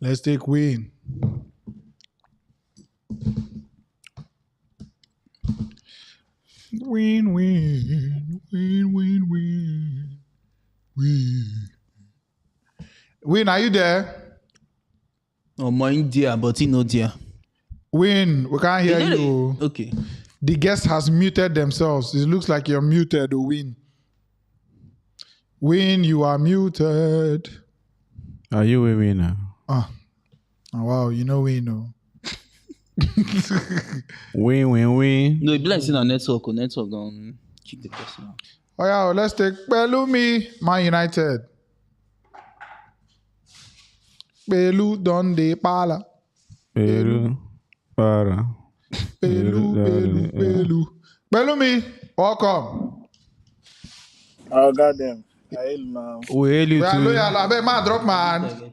Let's take Win. Win. Win, are you there? Oh, mine dear, but he no dear. Win, we can't hear you. Okay. The guest has muted themselves. It looks like you're muted, Win. Win, you are muted. Are you a winner? Oh, wow, you know Win, no. Win. No, it be like saying a network don't kick the person out. Oh yeah, let's take Belumi, Man United. Belu donde pala. Peru. Para. Belu. Belumi, welcome. Oh, goddamn. I hail now. We hail you We are too. loyal. I bet man drop my hand.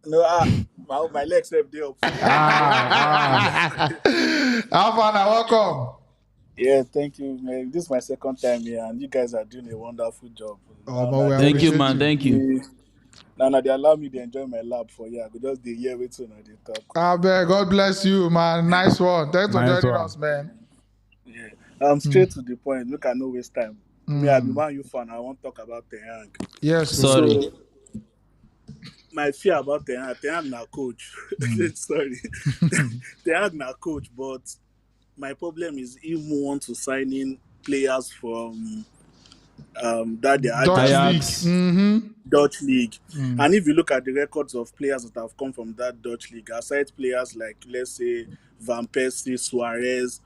No, my legs have day up. Alpha, welcome. Yeah, thank you, man. This is my second time here, and you guys are doing a wonderful job. Thank you, man. Thank you. Now they allow me to enjoy my lab for I could just the year with you they talk. I bet God bless you, man. Nice one. Thanks for joining us, man. Yeah, straight to the point. Look, I no waste time. Me, I be Man U fan. I want to talk about Ten Hag. Yes, sorry. So, my fear about Ten Hag na coach. Sorry, Ten Hag na coach, but my problem is if we want to sign in players from that they are Dutch League. And if you look at the records of players that have come from that Dutch League, aside players like, let's say, Van Persie, Suarez,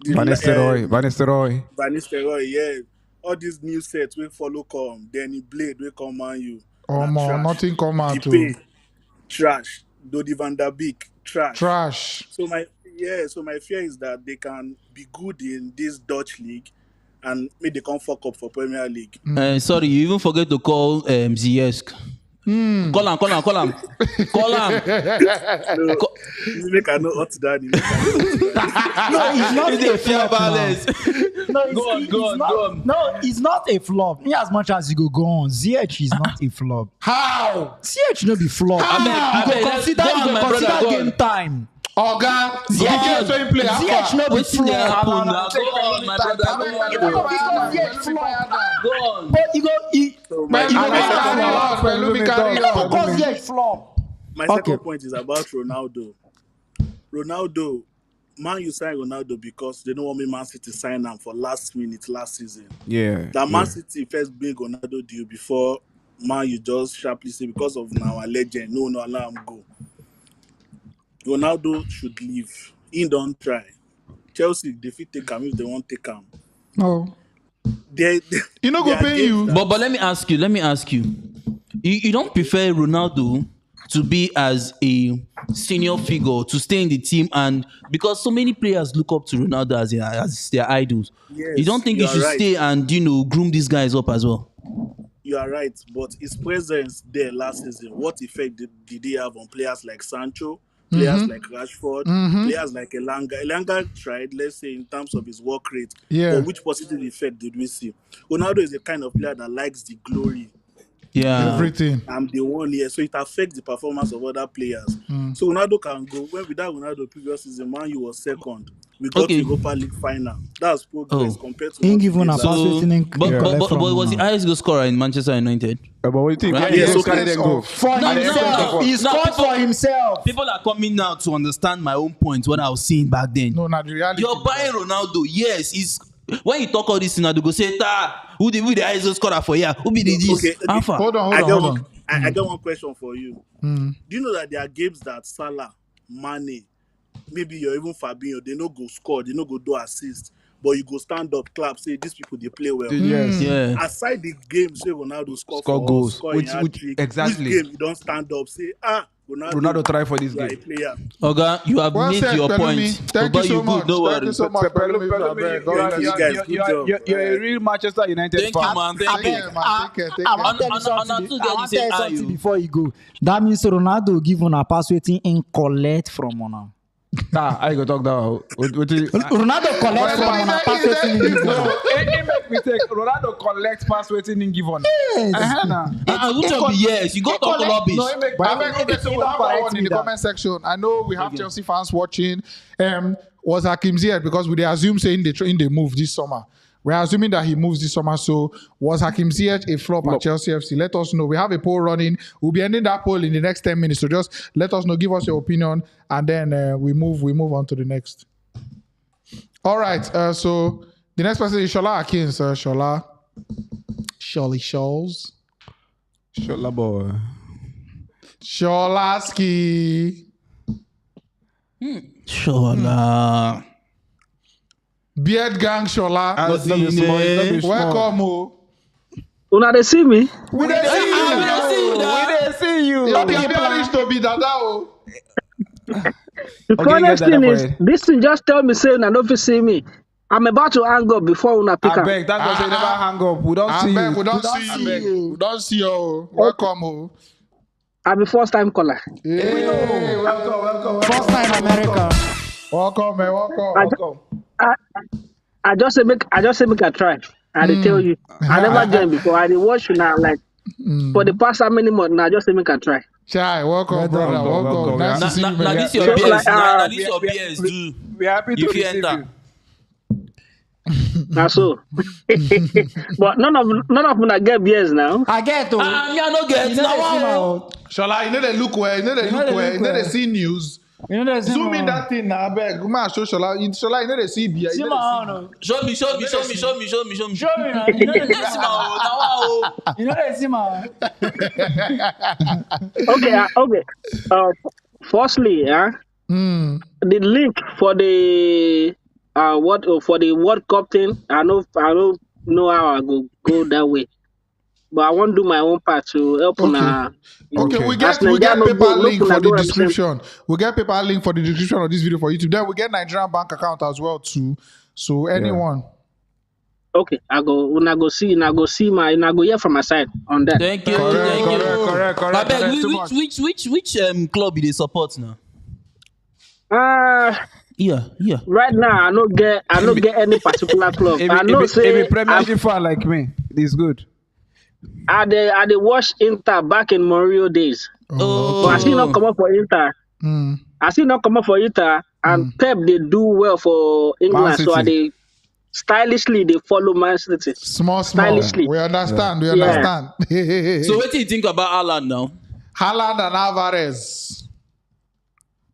Van Nistelrooy, yeah. All these new sets will follow come. Danny Blade will come on you. Nothing come out to trash. Dodi van der Beek, trash. So my fear is that they can be good in this Dutch league and maybe they can fuck up for Premier League. Sorry, you even forget to call Ziyech. Call him. Make I know what to Dani. No, it's not a flop. Go on. No, it's not a flop. In as much as you go on, Ziyech is not a flop. How? Ziyech no be flop. Consider game time. Oga, Ziyech no play. Ziyech no be flop. Go on. But you go. My second point is about Ronaldo. Man U signed Ronaldo because they don't want Man City to sign him for last minute last season. Yeah. That Man City first bring Ronaldo deal before Man U just sharply say because of our legend, no, allow him go. Ronaldo should leave. He don't try. Chelsea, they fit take him if they want take him. No. You know go pay you. But let me ask you. You don't prefer Ronaldo to be as a senior figure, to stay in the team, and because so many players look up to Ronaldo as their idols. Yes, you don't think you should stay and groom these guys up as well? You are right, but his presence there last season, what effect did he have on players like Sancho, players like Rashford, players like Elanga? Elanga tried, let's say, in terms of his work rate, but which positive effect did we see? Ronaldo is the kind of player that likes the glory. Yeah, everything. I'm the one here, so it affects the performance of other players. So Ronaldo can go. When without Ronaldo, previous season, Man U was second. We got to Europa League final. That's progress compared to. But was the highest goal scorer in Manchester United? But what do you think? Right? For himself, he scored for himself. People are coming now to understand my own point. What I was saying back then. No, not the reality. You're buying Ronaldo. Yes, he's. When you talk all this, you go say, who the highest goal scorer for here? Who be the this? Okay, hold on. I got one question for you. Do you know that there are games that Salah, Mane, maybe you're even Fabinho, they no go score, they no go do assist, but you go stand up, clap, say these people they play well. Yes. Yeah. Aside the game, say Ronaldo score goals. Exactly. Which game you don't stand up, say Ronaldo try for this game. Player. Oga, you have made your point. Thank you so much. Thank you so much. You're a real Manchester United fan. Thank you, man. Thank you. I want to tell you something before you go. That means Ronaldo give on a pass waiting in collect from Mona. I go talk now. Ronaldo collect from Mona pass waiting in give on. Make mistake. Ronaldo collect pass waiting in give on. Yes. You go talk about this. In the comment section. I know we have Chelsea fans watching. Was Hakim Ziyech, because we assume saying they move this summer. We're assuming that he moves this summer. So was Hakim Ziyech a flop at Chelsea FC? Let us know. We have a poll running. We'll be ending that poll in the next 10 minutes. So just let us know. Give us your opinion, and then we move on to the next. All right. So the next person is Shola Akins. Shola Shoals. Shola boy. Sholaski. Shola. Beard Gang Shola. Welcome. Una dey see me? We dey see you. You be reach to be dada. The funniest thing is, this thing just tell me say una no fit see me. I'm about to hang up before una pick I up. beg, thank God say never hang up. We don't see you. We don't see you. We don't see you. Welcome, oh. I'm a first time caller. Hey, welcome. First time in America. Welcome, man. Welcome. I just say make I try. I dey tell you. I never joined before. I dey watch now like for the past how many months now. I just say make I try. Chai, welcome, brother. Welcome. Nice to see you, man. Now this your BS. Now this your BS, dude. We're happy to receive enter. you. Now so, but none of una get beers now. I get to. Me I no get. You know Now they see my wow. own. Shala, you know they look well. You know they see news. You know they see Zoom my in own. that thing now, beg. Come on, show Shala. Shala, you know they see beer. See You know my they own. Show me. Show me now. You know they see Yes, my man. own. Now wow. You know they see my own. Okay. Firstly, the link for the for the World Cup thing. I don't know how I go that way, but I want to do my own part to help una. Okay, we get paper link for the description. We get paper link for the description of this video for YouTube. Then we get Nigerian bank account as well too. So anyone. Okay, I go hear from my side on that. Thank you. Correct. I beg, which club you dey support now? Yeah. Right now I don't get any particular club. I know say a Premiership fan like me. It's good. I dey watch Inter back in Mourinho days. But I still not come up for Inter. And Pep they do well for England, so they stylishly they follow Man City. Small. Stylishly. We understand. So what do you think about Haaland now? Haaland and Alvarez.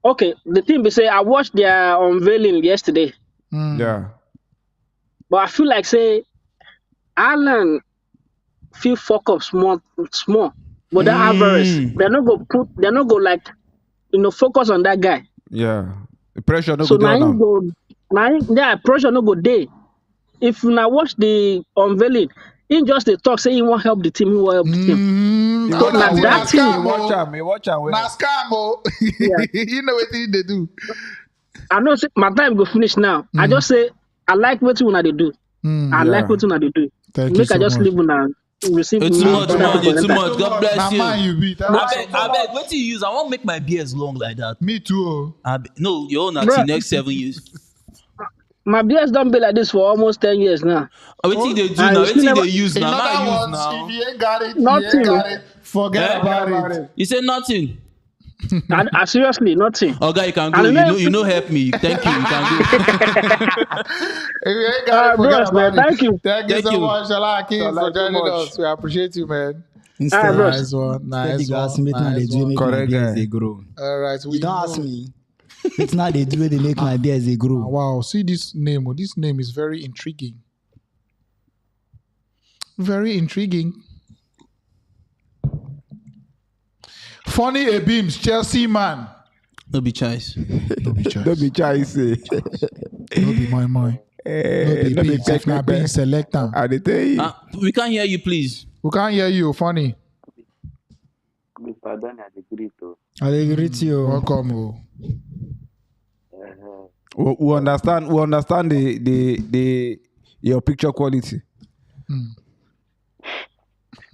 Okay, the thing be say I watched their unveiling yesterday. Yeah. But I feel like say Haaland feel fuck up small. But that Alvarez, they're not go like focus on that guy. Yeah. The pressure no So go down now. Pressure no go day. If you now watch the unveiling, he just they talk say he won't help the team, Me watch am. Na scam. You know what they do. I know say my time go finish now. I just say I like what you they do. I like what you they do. Thank Make you so I just much. leave una receive It's too much money. Too much. God bless you. Man, you beat. I beg. What do you use? I won't make my beers long like that. Me too. No, your own until next 7 years. My beers don't be like this for almost 10 years now. What thing they do now? What thing they use In now? other Not use words, now. if you ain't got it, Nothing. Forget about it. You say nothing. I seriously nothing. Okay, you can go. You know, help me. Thank you. You can go. If you ain't got it, forget about it. Thank you. Thank you so you. much, Shala Akeem, for Shala, joining too much. us. We appreciate you, man. Instead, Nice one. you ask me now they do make my Correct beers guy. they grow. All right. You don't ask me. It's not they do they make my beers they grow. Wow. See this name. Oh, this name is very intriguing. Very intriguing. Funny Abims, Chelsea man. No be choice. No be choice. Don't be shy, say. No be my. No be No be Bims. If not being selector. I dey tell you. We can't hear you, please. We can't hear you. Funny. Mr. Dani, I agree to. I greet you. Welcome. Oh. We understand the your picture quality.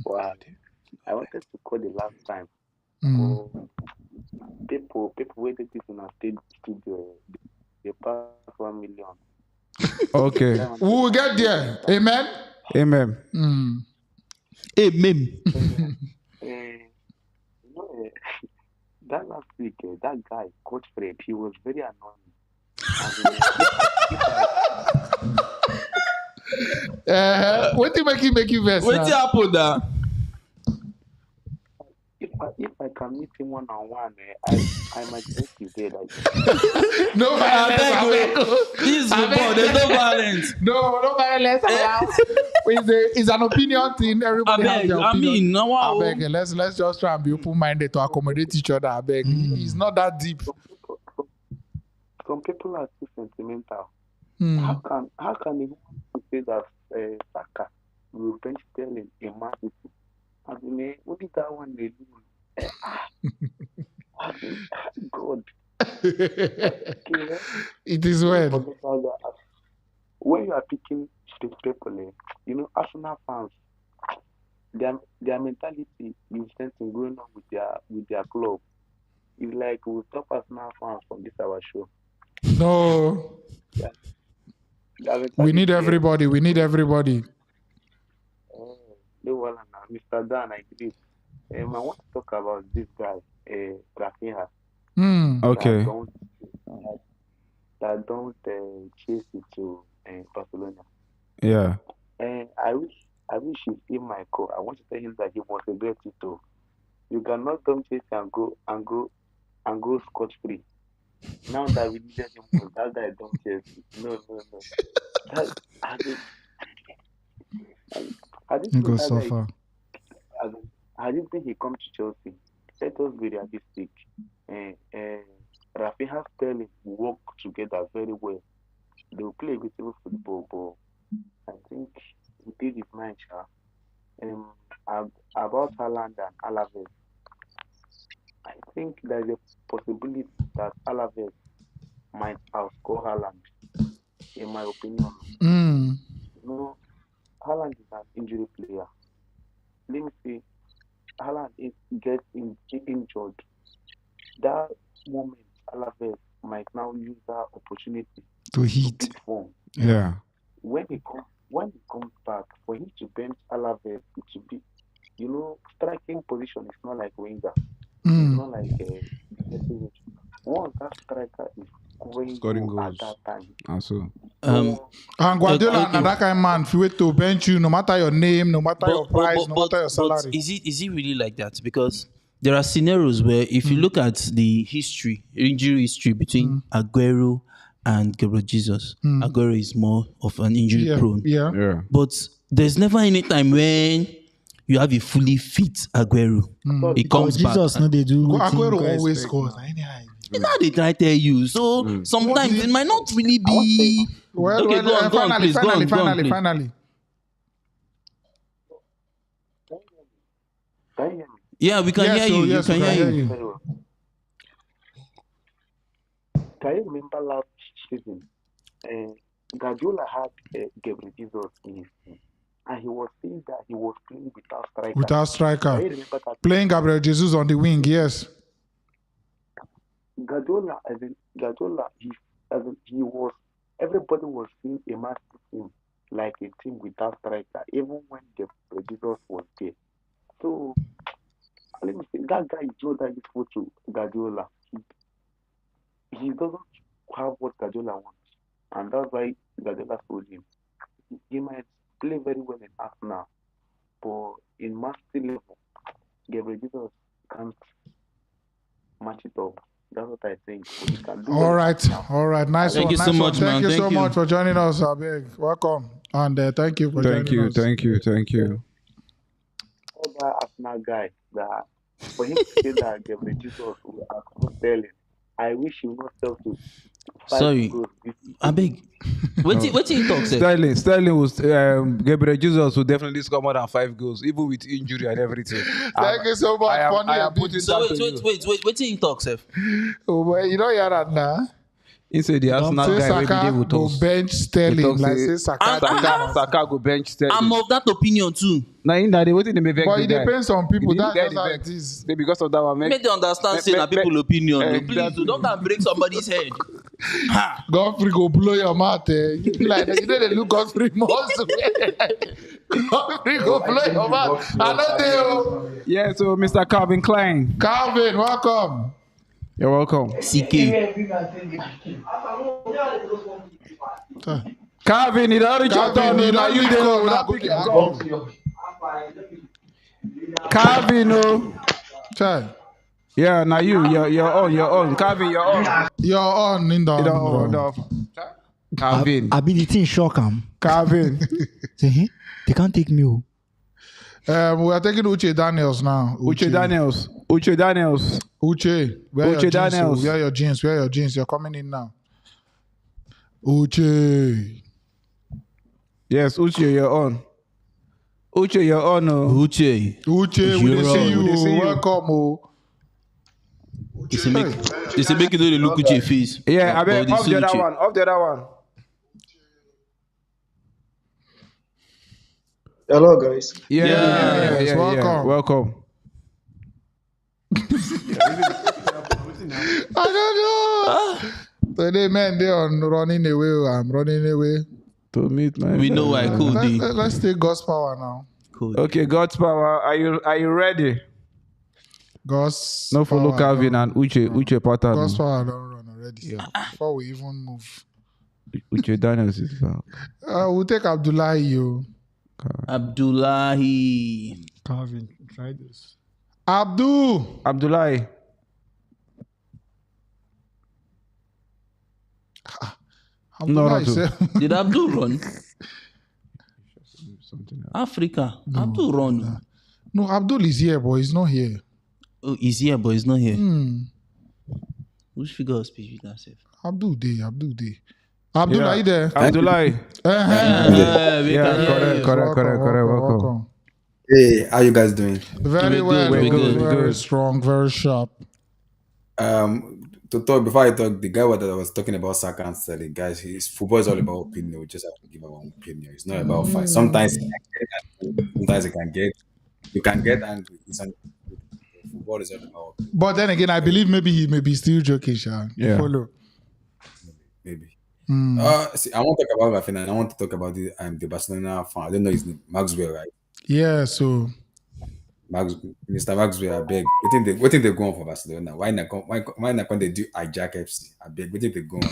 Wow. I wanted to call the last time. People waiting this in our studio. They pass 1 million. Okay. We will get there. Amen. Amen. Amen. That last week, that guy, Coach Fred, he was very annoying. What do make you verse? What happened there? If I can meet him one-on-one, I might just be there. Like, No violence. This is football. There's no violence. No violence allowed. It's an opinion thing. Everybody has their opinion. I beg. Let's just try and be open-minded to accommodate each other. I beg. It's not that deep. some people are too sentimental. How can you say that Saka will bench Sterling in Man City? I mean, what is that one they do? God. It is well. when you are picking street people, Arsenal fans, their mentality is same thing going on with their club. It's like we'll stop Arsenal fans from this our show. No. Yeah. We need everybody. We need everybody. Mr. Dan, I believe. I want to talk about this guy, Rafinha. Okay. That don't chase it to Barcelona. Yeah. I wish he's in my call. I want to tell him that he was a great too. You cannot come chase and go scot free. Now that we needed him, that guy don't chase it. No. That I didn't Go think so that far. I didn't think he come to Chelsea. Let us be realistic. Rafinha Sterling work together very well. They will play beautiful football, but I think he did his mind. About Haaland and Alaves, I think there's a possibility that Alaves might outscore Haaland, in my opinion. Haaland is an injury player. Let me see, Haaland gets injured. That moment, Alaves might now use that opportunity To hit. pick form. Yeah. When he comes back, for him to bench Alaves, it should be, striking position is not like winger. It's not like defensive. Once that striker is Scoring goal at goals. that time. Also. And Guardiola and that kind of man, if you wait to bench you, no matter your name, no matter your price, no matter your salary. But is it really like that? Because there are scenarios where if you look at the injury history between Aguero and Gabriel Jesus, Aguero is more of an injury prone. Yeah. But there's never any time when you have a fully fit Aguero. He comes back. Jesus, no, they do. Aguero always scores. Now they try to tell you. So sometimes it might not really be. Well, Okay, go on, finally. please. Can you hear me? Yeah, we can hear you. Yes, You can we hear you. Very well. Can you remember last season? Guardiola had Gabriel Jesus in his team, and he was saying that he was playing without striker. Without striker. Can you remember that? Playing Gabriel Jesus on the wing, yes. Guardiola, he was. Everybody was seeing a massive team, like a team without striker, even when Gabriel Jesus was there. So let me say, that guy is not that useful to Guardiola. He doesn't have what Guardiola wants, and that's why Guardiola told him he might play very well in Arsenal, but in mastery level, Gabriel Jesus can't match it up. That's what I think. He can do All right. Nice Thank one. you so nice much, one. man. Thank you Thank so you. much for joining us, Abeg. Welcome. And thank you for joining us. Thank you. That Arsenal guy, that for him to say that Gabriel Jesus will outcome Sterling, I wish he would not sell to 5 Sorry. goals. I beg. What he talk, sir? Sterling was Gabriel Jesus will definitely score more than 5 goals, even with injury and everything. Thank you so much. I am putting So that to you. wait. What he talk, sir? Oh, boy, you know you're that now. He said the Arsenal Say guy every day Saka will go talk. bench Sterling. Like say say Saka. Saka go bench Sterling. I'm of that opinion too. Now in that they waiting they may vex But the it guy. depends on people. He That's get just the how vex. it is. Maybe because of that one. Make they understand say na people opinion. Exactly. Please, don't come break somebody's head. Godfrey go blow your mouth. You be like, you know they look Godfrey muscle. Godfrey go blow your mouth. I know they. Yeah, so Mr. Calvin Klein. Calvin, welcome. You're welcome. CK. Calvin, it already jumped on you. Now you there. Without picking up. Calvin, no. Chai. Yeah, now you're on. Calvin, you're on. You're on in the. Calvin. I be the thing shock am. Calvin. Say, hey, they can't take me. Oh. We are taking Uche Daniels now. Uche Daniels. Uche, wear Uche your Daniels. jeans. Wear your jeans. You're coming in now. Uche. Yes, Uche, you're on. Uche, you're on. Uche, we dey see you. We dey see you. Welcome. Oh. they say make you know the look Uche face. Yeah, I But bet they off see the other Uche. one. Off the other one. Hello, guys. Yeah. Welcome. I don't know. Today, man, they are running away. I'm running away. To meet my We know why Cody. Let's take God's power now. Cody. Okay, God's power. Are you ready? God's No follow power Calvin don't- and Uche pattern. God's power don't run already. Before we even move. Uche Daniels is We'll take Abdullahi, yo. Abdullahi. Calvin, try this. Abdullahi. Abdullahi said- Did Abdul run? Africa. Abdul run. No, Abdul is here, but he's not here. Oh, he's here, but he's not here. Hmm. Which figure of speech with that self? Abdul Day. Abdul, are you there? Abdullahi. Correct. Welcome. Hey, how you guys doing? Very well. Very strong, very sharp. To talk before I talk, the guy that I was talking about Saka and Sterling, guys, football is all about opinion. We just have to give our own opinion. It's not about fight. Sometimes you can get you can get angry. Football is all about opinion. But then again, I believe maybe he may be still joking, Sha. Yeah. Follow. Maybe. See, I want to talk about Rafinha. I want to talk about the Barcelona fan. I don't know his name, Maxwell, right? Yeah. So. Mr. Maxwell, I beg. What think they go on for Barcelona? Why not when they do hijack FC? I beg. What think they go on?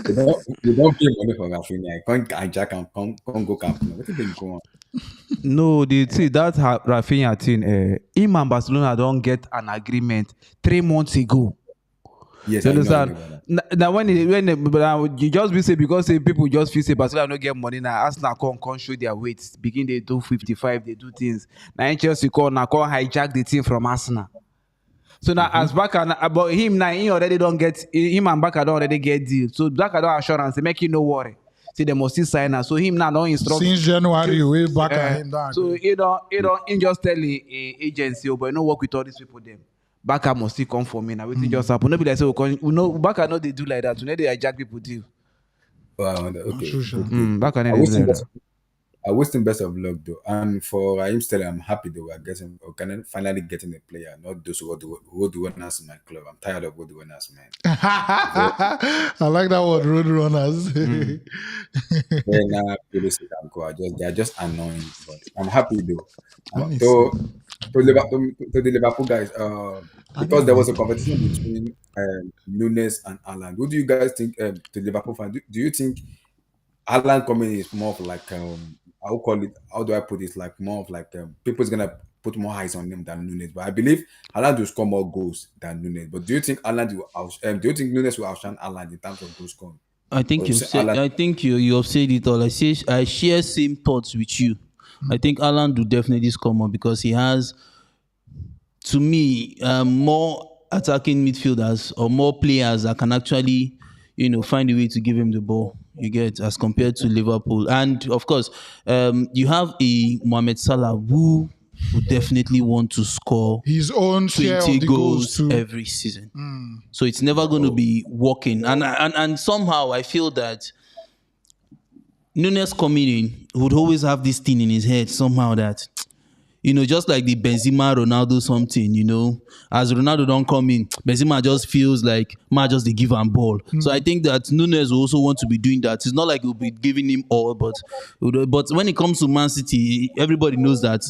they don't pay money for Rafinha. I can't hijack and come go camp. What think they go on? No, that Rafinha thing. Him and Barcelona don't get an agreement 3 months ago. Yes, you I know understand? that. Now when you just be say because people just feel say Barcelona don't get money now, Arsenal can't show their weight. Begin they do 55, they do things. Now Chelsea can't hijack the team from Arsenal. So now as Baka, about him now, he already don't get him and Baka don't already get deal. So Baka don't assurance, they make you no worry. See they must still sign her. So him now don't instruct. Since January, way back at him down. So he don't just tell the agency, but you know work with all these people them. Baka must still come for me now. Wetin just happen. No be like say we know Baka no they do like that. We know they hijack people deal. Wow, okay. Baka no they do like that. I wish him best of luck though. And for Raheem Sterling, I'm happy that we're finally getting a player, not those who do winners in my club. I'm tired of road winners, man. I like that word, road runners. They're just annoying, but I'm happy though. To the Liverpool guys, because there was a competition between Nunes and Haaland. What do you guys think? To Liverpool fans, do you think Haaland coming is more of like how do I put it? Like more of like people's gonna put more eyes on him than Nunes. But I believe Haaland will score more goals than Nunes. But do you think do you think Nunes will outshine Haaland in terms of goal scoring? I think you have said it all. I share same thoughts with you. I think Haaland will definitely score more because he has, to me, more attacking midfielders or more players that can actually, find a way to give him the ball. You get, as compared to Liverpool. And of course, you have a Mohamed Salah who would definitely want to score his own 20 goals too. every season. So it's never going to be working. And somehow I feel that Nunes coming in would always have this thing in his head somehow that, just like the Benzema, Ronaldo something, as Ronaldo don't come in, Benzema just feels like, just they give him ball. So I think that Nunes will also want to be doing that. It's not like he'll be giving him all, but when it comes to Man City, everybody knows that.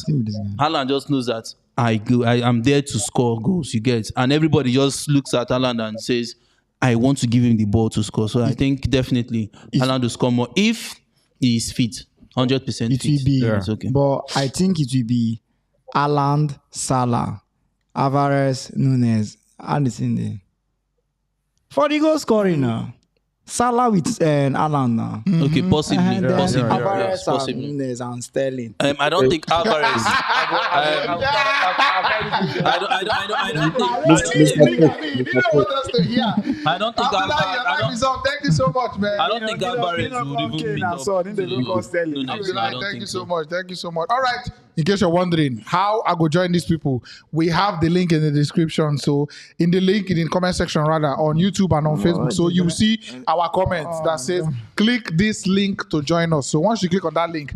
Haaland just knows that I'm there to score goals, you get. And everybody just looks at Haaland and says, I want to give him the ball to score. So I think definitely Haaland will score more if he is fit, 100% fit. It will be, It's okay. but I think it will be Haaland, Salah, Alvarez, Nunes, and it's in there. For the goal scoring now, Salah with Haaland now. Okay, possibly. Alvarez Possibly. and Nunes and Sterling. I don't think Alvarez. I don't think Thank you so much, man. I don't think Alvarez would even meet up. Thank you so much. All right. in case you're wondering how I go join these people, we have the link in the description. So in the link in the comment section, rather on YouTube and on Facebook. So you see our comments that says click this link to join us. So once you click on that link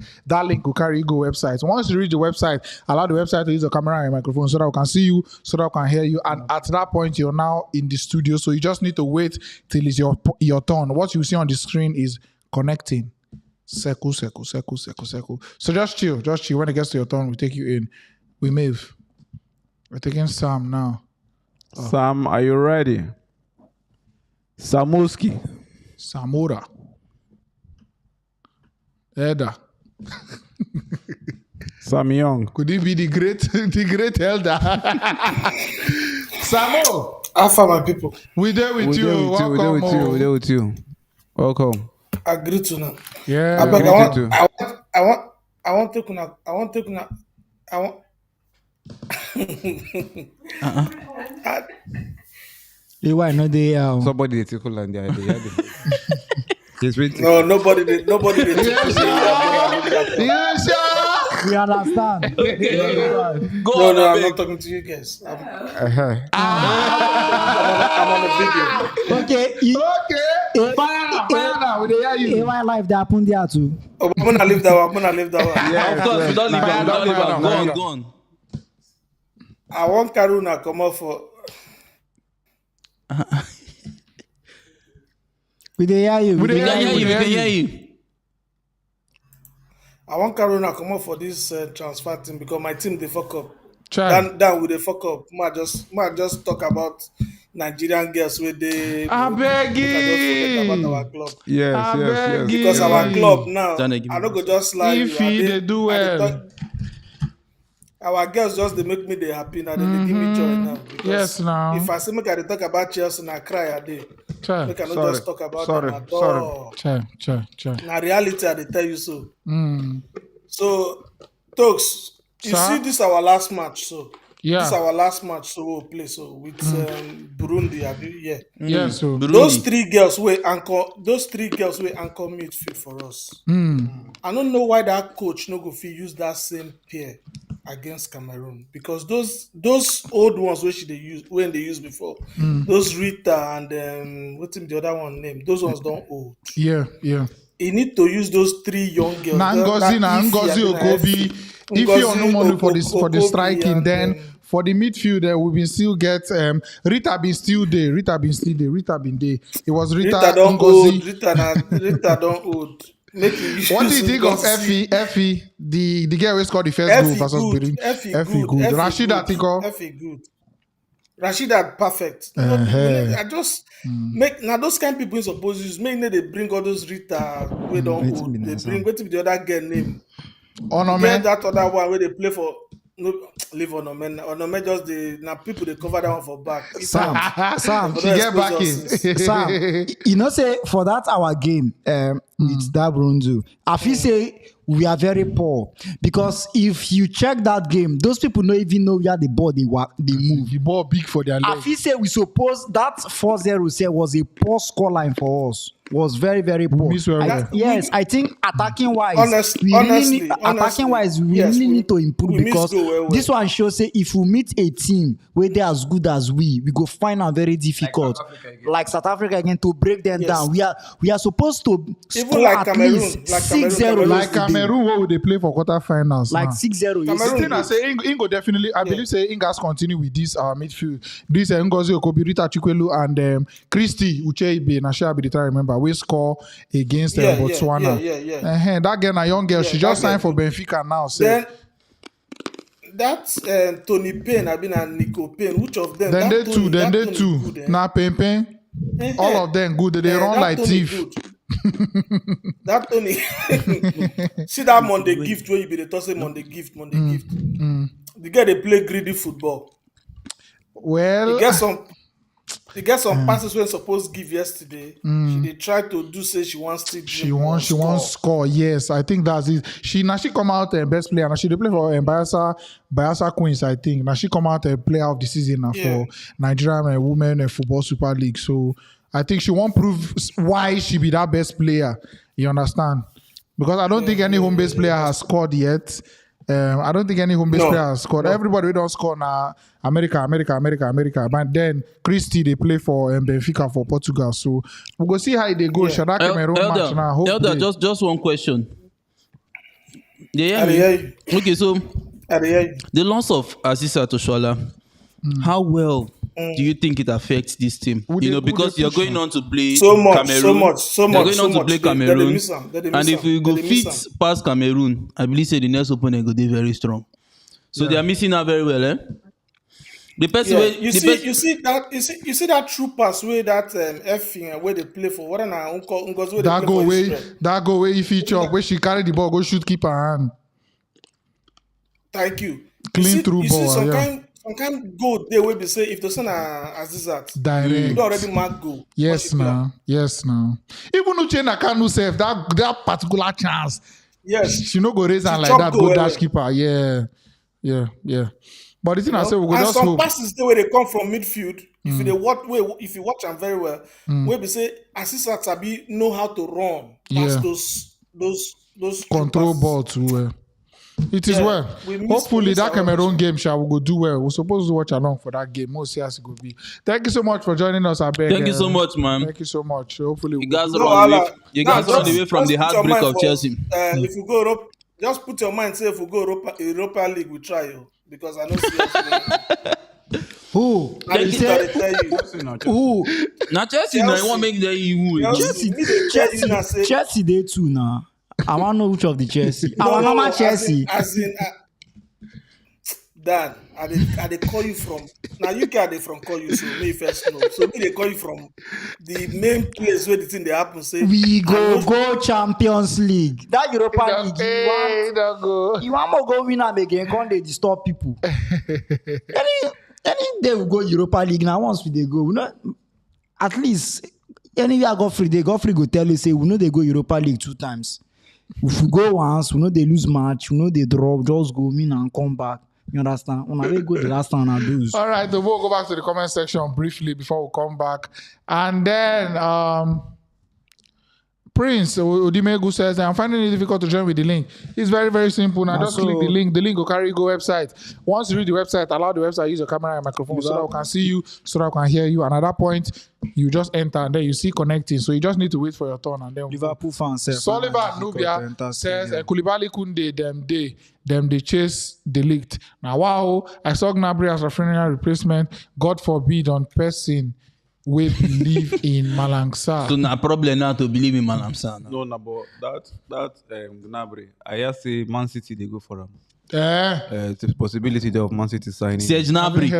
will carry you go website. So once you reach the website, allow the website to use the camera and microphone so that we can see you, so that we can hear you. And at that point, you're now in the studio. So you just need to wait till it's your turn. What you see on the screen is connecting. Seku. So just chill. When it gets to your turn, we take you in. We move. We're taking Sam now. Sam, are you ready? Samuski. Samura. Elder. Sam Young. Could it be the great elder? Samo. Alpha, my people. We there with you. We there with you. Welcome. Agree to now. Yeah. I want to kuna. Why not they somebody they tickle and they he's waiting. No, nobody did. Yes, we understand. No, I'm not talking to you guys. I'm on a video. Okay. Fire now. AY life that happened there too. Oh, I'm gonna leave that one. Yeah, of course, we don't leave her. Go on. I want Karuna come up for. We hear you. We can hear you. I want Karuna come up for this transfer team because my team they fuck up. Then with the fuck up. Might just talk about Nigerian girls where they. I beg you. About our club. Yes. Because our club now, I don't go just like if they do well. Our girls just they make me they happy now. They give me joy now. Yes, now. If I say make I talk about Chelsea and I cry a day, make I not just talk about them at all. Now reality I they tell you so. So, Tox, you see this our last match. So this is our last match. So we'll play with Burundi. Yeah. So those three girls will anchor midfield for us. I don't know why that coach no go fit use that same pair against Cameroon because those old ones which they used before, those Rita and what's the other one name? Those ones don't old. Yeah. He need to use those three young girls. Ngozi Okobi. If you are no money for the striking, then for the midfield, we will still get Rita been still there. Rita been there. It was Rita don't Ngozi. old. Rita don't old. What do you think of Effie? The girl who scored the first goal versus Benin? Effie good. Rashida think of Effie good. Rashida perfect. I just make now those kind of people suppose use. Make they bring all those Rita we don't old. They bring what the other girl name. Onome. That other one where they play for. No, leave Onome just the people they cover that one for back. Sam, she get back in. Sam, you know say for that our game with that Bronzo, I feel say we are very poor because if you check that game, those people don't even know where the ball they move. The ball big for their leg. I feel say we suppose that 4-0 say was a poor scoreline for us. Was very, very poor. Yes, I think attacking wise, we really need to improve because this one shows say if we meet a team where they are as good as we go find them very difficult. Like South Africa again to break them down. We are supposed to score like at Cameroon, least like 6-0. Like Cameroon, what would they play for quarterfinals? Like 6-0. Cameroon, I say Ingo definitely. I believe say Ingas continue with this midfield. This Ngozi Okobi, Rita Chikwelu, and Christy Ucheibe. Nasha be the time remember. We score against Botswana. That girl, a young girl, she just signed for Benfica now. So. Then that's Tony Payne, I've been and Nico Payne. Which of them? Then they two. Now Payne. All of them good. They run like thief. That Tony. See that Monday gift where you be the Thursday Monday gift. The guy they play greedy football. Well, They get some passes when supposed give yesterday. They try to do say she wants to. She wants score. Yes, I think that's it. She come out best player. Now she play for Bayelsa Queens. I think now she come out player of the season now for Nigerian Women Football Super League. So I think she won't prove why she be that best player. You understand? Because I don't think any home based player has scored yet. I don't think any home-based player has scored. No. Everybody we don't score now. America. But then Christie they play for Benfica for Portugal. So we go see how they go. Shada Cameroon match now. Hope Elder, they- just one question. Okay, so the loss of Aziza Toshola, how well do you think it affects this team? Because you're going on to play Cameroon. You're going on to play Cameroon. And if we go fit past Cameroon, I believe say the next opponent go be very strong. So they are missing out very well, eh? The person you see that true pass way that F where they play for what that go away if he chop where she carry the ball go shoot keeper hand. Thank you. Clean through ball. Some kind goal they will be say if the son Azizat direct. You already mark goal. Yes now. Even Uchenna Kanu save that particular chance. Yes. She no go raise her like that. Go dash keeper. Yeah. But the thing I say we go just some hope. passes the way they come from midfield. If you watch them very well, where we say Azizat Sabi know how to run past those control ball too well. It is well. Hopefully that Cameroon game shall go do well. We're supposed to watch along for that game. Most yes, it go be. Thank you so much for joining us. I beg. Thank you so much, man. Thank you so much. Hopefully you guys run away from the heartbreak of Chelsea. If you go Europe, just put your mind. Say if we go Europa League, we try you because I know Who? Who? Now Chelsea, now you want make them you. Chelsea day too now. I want to know which of the Chelsea. I want to know Chelsea. Dan, they call you from now. You can they from call you so me first know. So they call you from the main place where the thing they happen. Say we go Champions League. That Europa League. You want more go win again? Can't they disturb people? Any day we go Europa League now. Once we they go, we not at least anywhere Godfrey go tell you say we know they go Europa League 2 times. If we go once, we know they lose match, we know they draw, just go in and come back. You understand? When I go the last time I lose. All right, we'll go back to the comment section briefly before we come back. And then Prince Odimegu says, I'm finding it difficult to join with the link. It's very, very simple. Now just click the link. The link will carry you go website. Once you read the website, allow the website, use your camera and microphone so that we can see you, so that we can hear you. And at that point, you just enter and then you see connecting. So you just need to wait for your turn. And then Liverpool fans say Sullivan Nubia says Koulibaly Kunde them they chase delete. Now wow, I saw Gnabry as a friendly replacement. God forbid on person we believe in Malangsa. So na problem now to believe in Malangsa. No, but that Gnabry, I just say Man City they go for him. The possibility of Man City signing. Serge Gnabry.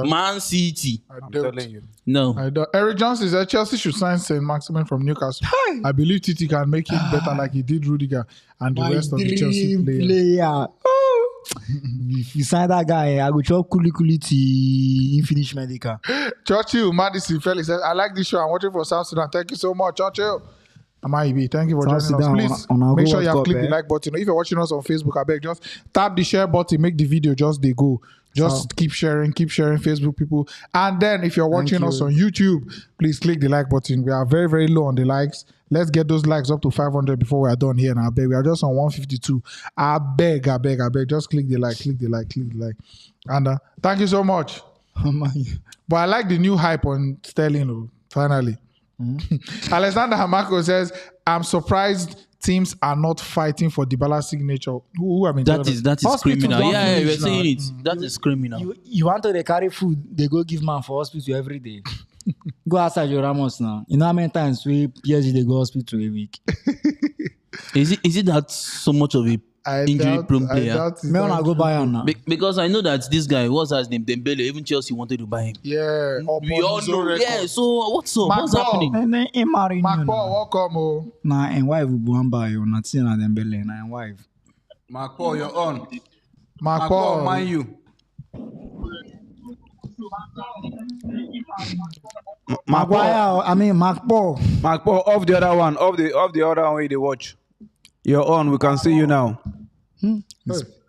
Man City. I'm telling you. No. I don't. Eric Johnson said Chelsea should sign Saint Maximin from Newcastle. I believe Titi can make him better like he did Rudiger and the rest of the Chelsea players. If you sign that guy, I go chop kuli till finish medical. Churchill, Madison Felix says, I like this show. I'm watching for South Sudan. Thank you so much, Churchill. Amaibi, thank you for joining us. Please make sure you have clicked the like button. If you're watching us on Facebook, I beg just tap the share button, make the video just they go. Just keep sharing Facebook people. And then if you're watching us on YouTube, please click the like button. We are very, very low on the likes. Let's get those likes up to 500 before we are done here. Now, I beg. We are just on 152. I beg. Just click the like. And thank you so much. But I like the new hype on Sterling, finally. Alexander Hamako says, I'm surprised teams are not fighting for Dybala's signature. Who I mean, that is criminal. Yeah, we're saying it. That is criminal. You want to carry food, they go give man for hospital every day. Go outside your Ramos now. You know how many times we PSG they go hospital a week? Is it that so much of a injury-prone player? May I go buy him now? Because I know that this guy, what's his name, Dembele, even Chelsea wanted to buy him. Yeah, we all know. Yeah, so what's up? What's happening? Macpaul, welcome. Nah, and wife will go and buy you. Not seeing Dembele, nah, and wife. Macpaul, you're on. Macpaul, mind you. Macpaul, off the other one, off the other one they watch. You're on. We can see you now. The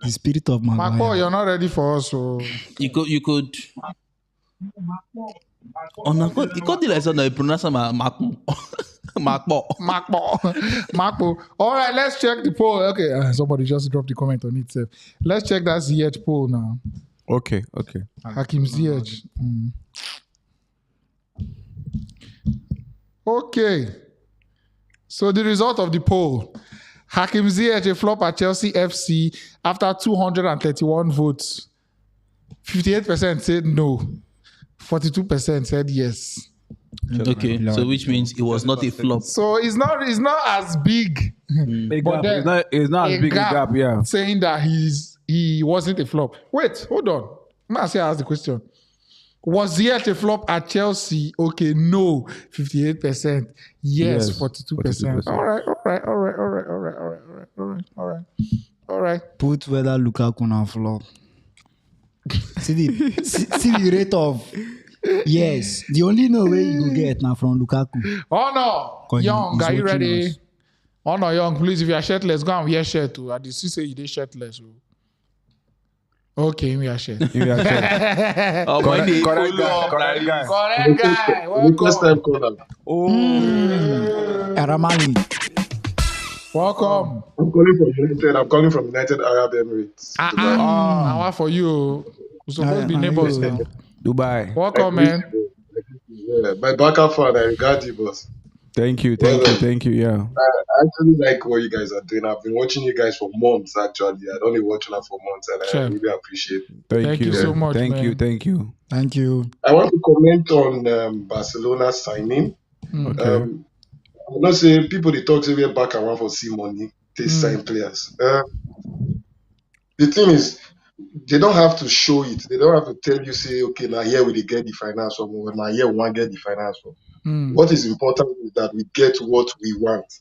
spirit of Maguire. Macpaul, you're not ready for us, so you could. Oh no, you can't do like that. You pronounce Macpaul. Makpo. All right, let's check the poll. Okay, somebody just dropped the comment on it. Let's check that Ziyech poll now. Okay. Hakim Ziyech. Okay. So the result of the poll. Hakim Ziyech a flop at Chelsea FC after 231 votes. 58% said no. 42% said yes. Okay, so which means it was not a flop. So it's not as big. But then It's not as big a gap, yeah. Saying that he wasn't a flop. Wait, hold on. I'm say ask the question. Was Ziyech a flop at Chelsea? Okay, no, 58%. Yes, 42%. All right. Put whether Lukaku na flop. see the rate of yes. The only no way you go get now from Lukaku. Oh no, Young, are you ready? Us. Oh no, Young, please, if you are shirtless, go and wear shirt too. I did see say you did shirtless. Okay, we are shirt. Oh, correct guy. Welcome. Aramali. Welcome. I'm calling from United Arab Emirates. How for you? We're supposed to be neighbors now. Dubai. Welcome, man. Yeah, my backup fan, I regard you, boss. Thank you. Yeah. I actually like what you guys are doing. I've been watching you guys for months, actually. I only watch you for months, and I really appreciate it. Thank you so much. Thank man. you. Thank you. I want to comment on Barcelona signing. Okay. I'm not saying people they talk say we're back around for see money, they sign players. The thing is, they don't have to show it. They don't have to tell you, say, okay, now here we get the finance from, or now here we want to get the finance from. What is important is that we get what we want,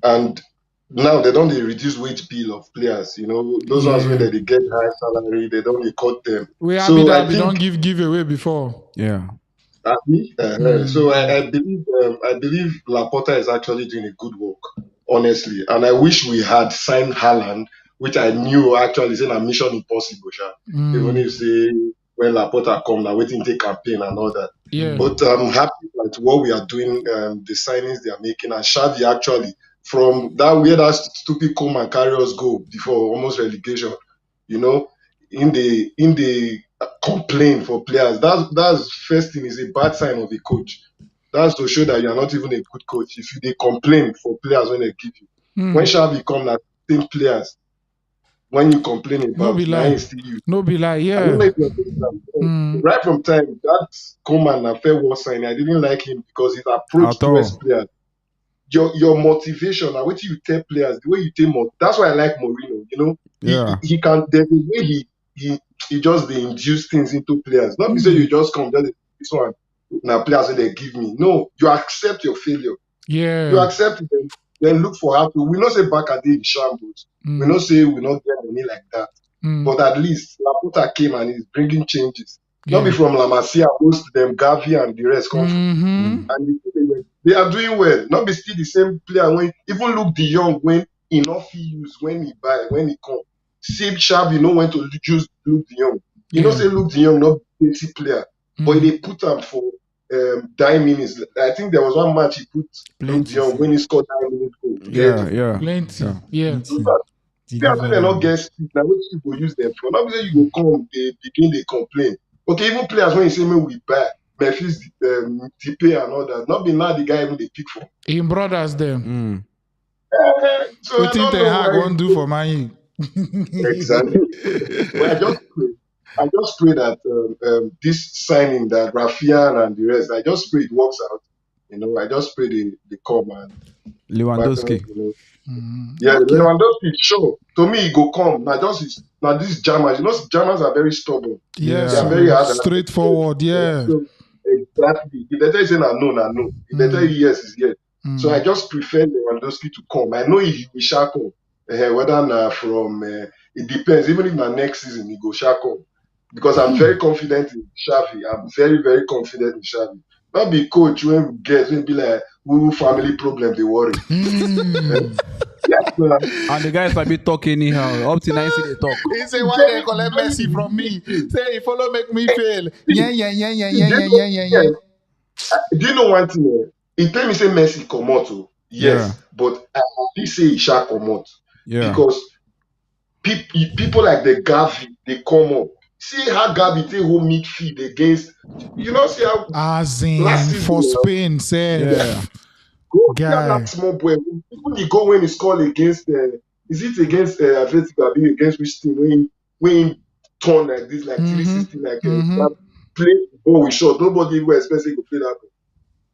and now they don't reduce wage bill of players, those ones when they get high salary, they don't cut them. We happy that we don't give away before. Yeah. So I believe Laporta is actually doing a good work, honestly, and I wish we had signed Haaland, which I knew actually is a mission impossible. Even if say when Laporta come now, waiting to take campaign and all that. Yeah. But I'm happy with what we are doing, the signings they are making, and Xavi actually from that way that stupid come and carry us go before almost relegation, in the complaint for players. That's first thing is a bad sign of a coach. That's to show that you are not even a good coach. If they complain for players when they give you, when Xavi come that same players, when you complain about, no be lie, yeah. I don't know if you understand. Right from time that Coman a fair war signing, I didn't like him because his approach towards players. Your motivation and what you tell players, the way you tell that's why I like Mourinho. He can. There's a way he just they induce things into players. Not be say you just come just this one now players they give me. No, you accept your failure. Yeah, you accept it. Then look for how to. We not say back at the shambles. We not say we not get money like that. But at least Laporta came and is bringing changes. Not be from La Masia, most of them, Gavi and the rest come from. And they are doing well. Not be still the same player when even look the young when enough he use when he buy when he come. Same Xavi when to use Luke de Jong. Say Luke de Jong not 80 player, but they put him for 9 minutes. I think there was one match he put Luke de Jong when he scored 9 minutes goal. Plenty. Yeah. They not get speed. Now what you go use them for? Not because you go come, they begin they complain. Okay, even players when you say me we buy, Memphis Depay and all that. Not be now the guy even they pick for. Him brothers them. So what think they won't do for mine? Exactly. But I just pray that this signing that Rafinha and the rest, I just pray it works out. I just pray they come and Lewandowski. Lewandowski, sure. To me, he go come. Now these Germans, Germans are very stubborn. Yes, they are very hard, straightforward. Yeah. So, exactly. If they tell you say no. If they tell you yes, is yes. So I just prefer Lewandowski to come. I know he shall come. Whether from it depends. Even if next season he go shall come, because I'm very confident in Xavi. I'm very very confident in Xavi. Not be coach when we get be like who family problem they worry. Yes, and the guys might be talking anyhow. Up to 90 they talk. He say why they collect Messi from me? Say he follow make me fail. Yeah. Do you know one thing? It tell me say Messi come out, yes, but I did say he shall come out because people like the Gavi they come up. See how Gavi take home midfield against. You know, see how as in last season for Spain, say go guy. that small boy. Even he go when he score against. Is it against Atletico? Against which team? When he turn like this, like 360, like play the ball with shot. Nobody even expects he go play that.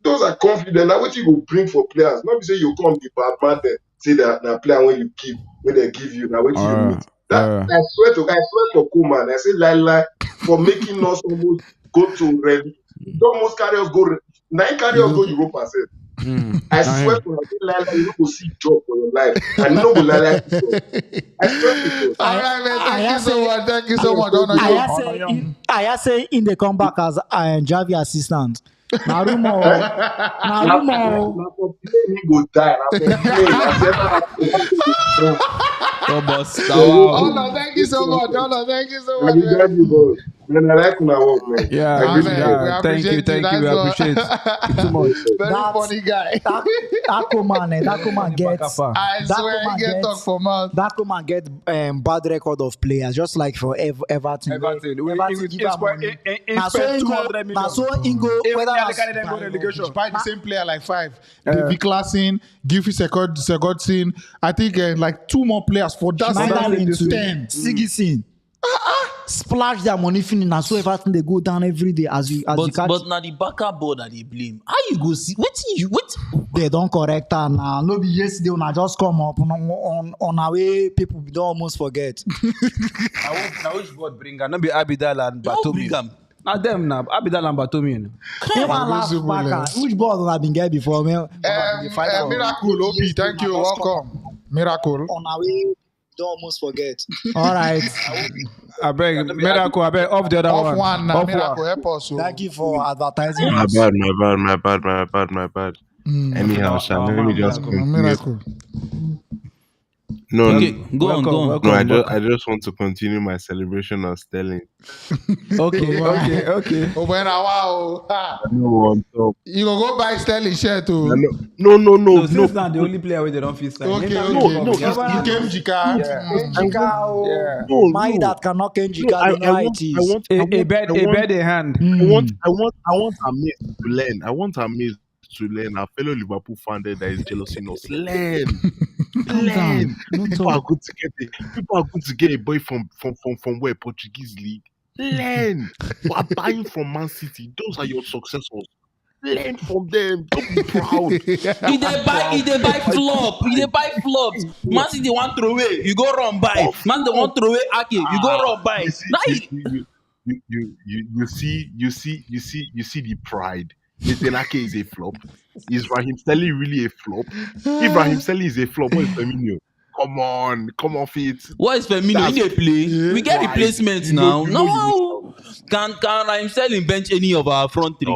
Those are confident. Now what you go bring for players? Not be say you come the bad man then say that player when they give you now what you need. That I swear to Koeman, I say lie for making us almost go to red. Almost carry us go. Now he carry us go Europa self. I swear to lie, you don't go see job for your life, and you don't go lie. I swear to God. All right, man. Thank you so much. Thank you so much. I say in the comeback as Javi assistant. Na rumor. He go die. Thank you so much. Thank you so much. Man, I like my work, man. Yeah, thank you. We appreciate it too much. Very funny guy. That Koeman gets. I swear he get talk for months. That Koeman get bad record of players, just like for Everton. Everton give him money. Now so 200 million. Now so Ingo whether buy the same player like 5. David Klassen, give his Segotsin. I think like 2 more players for that. 10. Sigisin. Splash their money finish. Now so Everton they go down every day as you catch. But now the backup board that they blame. How you go see? What? They don't correct her now. No be yesterday when I just come up on our way. People don't almost forget. Now which board bring her? Not be Abidal and Batomi. Now them now Abidal and Batomi. Which board have been get before me? Miracle, OP. Thank you. Welcome. Miracle. On our way. Don't almost forget. All right. I beg Miracle. I beg off the other one. Off one now. Miracle, help us. Thank you for advertising. My bad. Anyhow, Shan, let me just continue. Miracle. No, okay, go on. No, I just want to continue my celebration of Sterling. Okay. Oh, when wow. You gonna go buy Sterling shirt too? No. Since now the only player where they don't feel sign. Okay. No. You came Jika. My that cannot change Jika. I want a bed in hand. I want Amir to learn. I want Amir to learn. Our fellow Liverpool fan that is jealous in us. Learn. People are good to get a boy from where Portuguese league. Learn. You are buying from Man City. Those are your successors. Learn from them. Don't be proud. He dey buy flops. Man City want throw away. You go run buy. Man they want throw away Ake. You go run buy. You see the pride. Nathan Ake is a flop. Is Raheem Sterling really a flop? If Raheem Sterling is a flop, what is Firmino? Come on, fit. What is Firmino? He dey play. We get replacements now. No. Can Raheem Sterling bench any of our front three?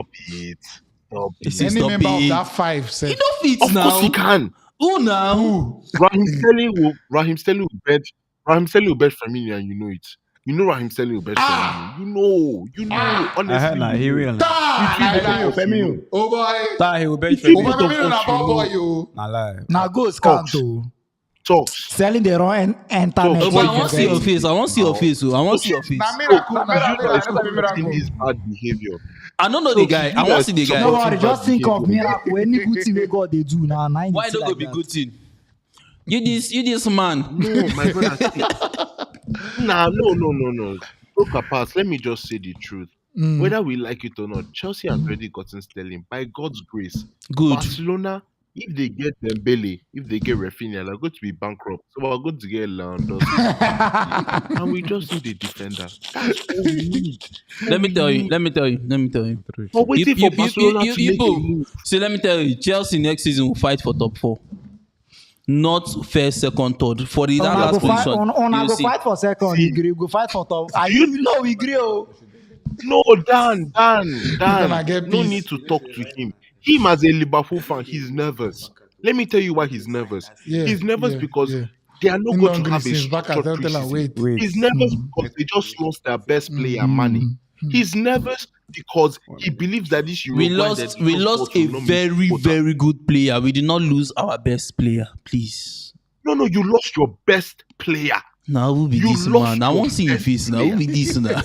Stop it. Any member of that 5 said. He don't fit of now. Of course he can. Who now? Raheem Sterling will bench Firmino, and you know it. You know Raheem Sterling will bench Firmino. You know. Honestly, he will. Firmino. Oh boy. He will bench Firmino. Now go scout too. Talk. Selling the wrong internet. I want to see your face. I want to see your face. This bad behavior. I don't know the guy. I want to see the guy. No worry, just think of Miracle. Any good thing we God they do now. Why don't go be good thing? You this man. No, my brother. No. Look apart. Let me just say the truth. Whether we like it or not, Chelsea has already gotten Sterling by God's grace. Good. Barcelona, if they get Dembele, if they get Rafinha, they're going to be bankrupt. So we're going to get Lewandowski. And we just need a defender. That's all we need. Let me tell you. But waiting for Barcelona to make a move. So let me tell you, Chelsea next season will fight for top 4. Not first, second, third. For the that last position. Go fight for second. You go fight for top. We agree. No, Dan. No need to talk to him. Him as a Liverpool fan, he's nervous. Let me tell you why he's nervous. He's nervous because they are not going to have a structured preseason. He's nervous because they just lost their best player, Mane. He's nervous because he believes that this We lost a very, very good player. We did not lose our best player, please. No, you lost your best player. Now who be this man? I won't see your face now. Who be this now?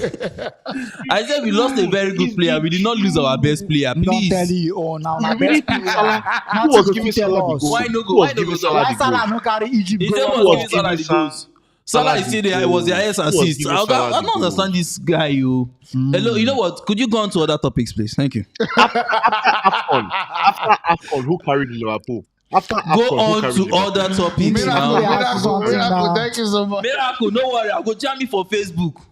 I said we lost a very good player. We did not lose our best player. Please. Don't tell you. Oh, now my really best player. Salah? Not Who was to giving tell Salah the us. goal? Why no go? Who was Why no giving go? Salah Why the Salah goal? no carry Egypt He go? said Who was was giving Salah the giving goals. Salah is saying that it was the highest assist. I don't understand this guy, you. Hello, you know what? Could you go on to other topics, please? Thank you. After AFCON, who carried Liverpool? After AFCON, Go on to other topics now. Miracle, thank you so much. Miracle, no worry. I'll go jam me for Facebook.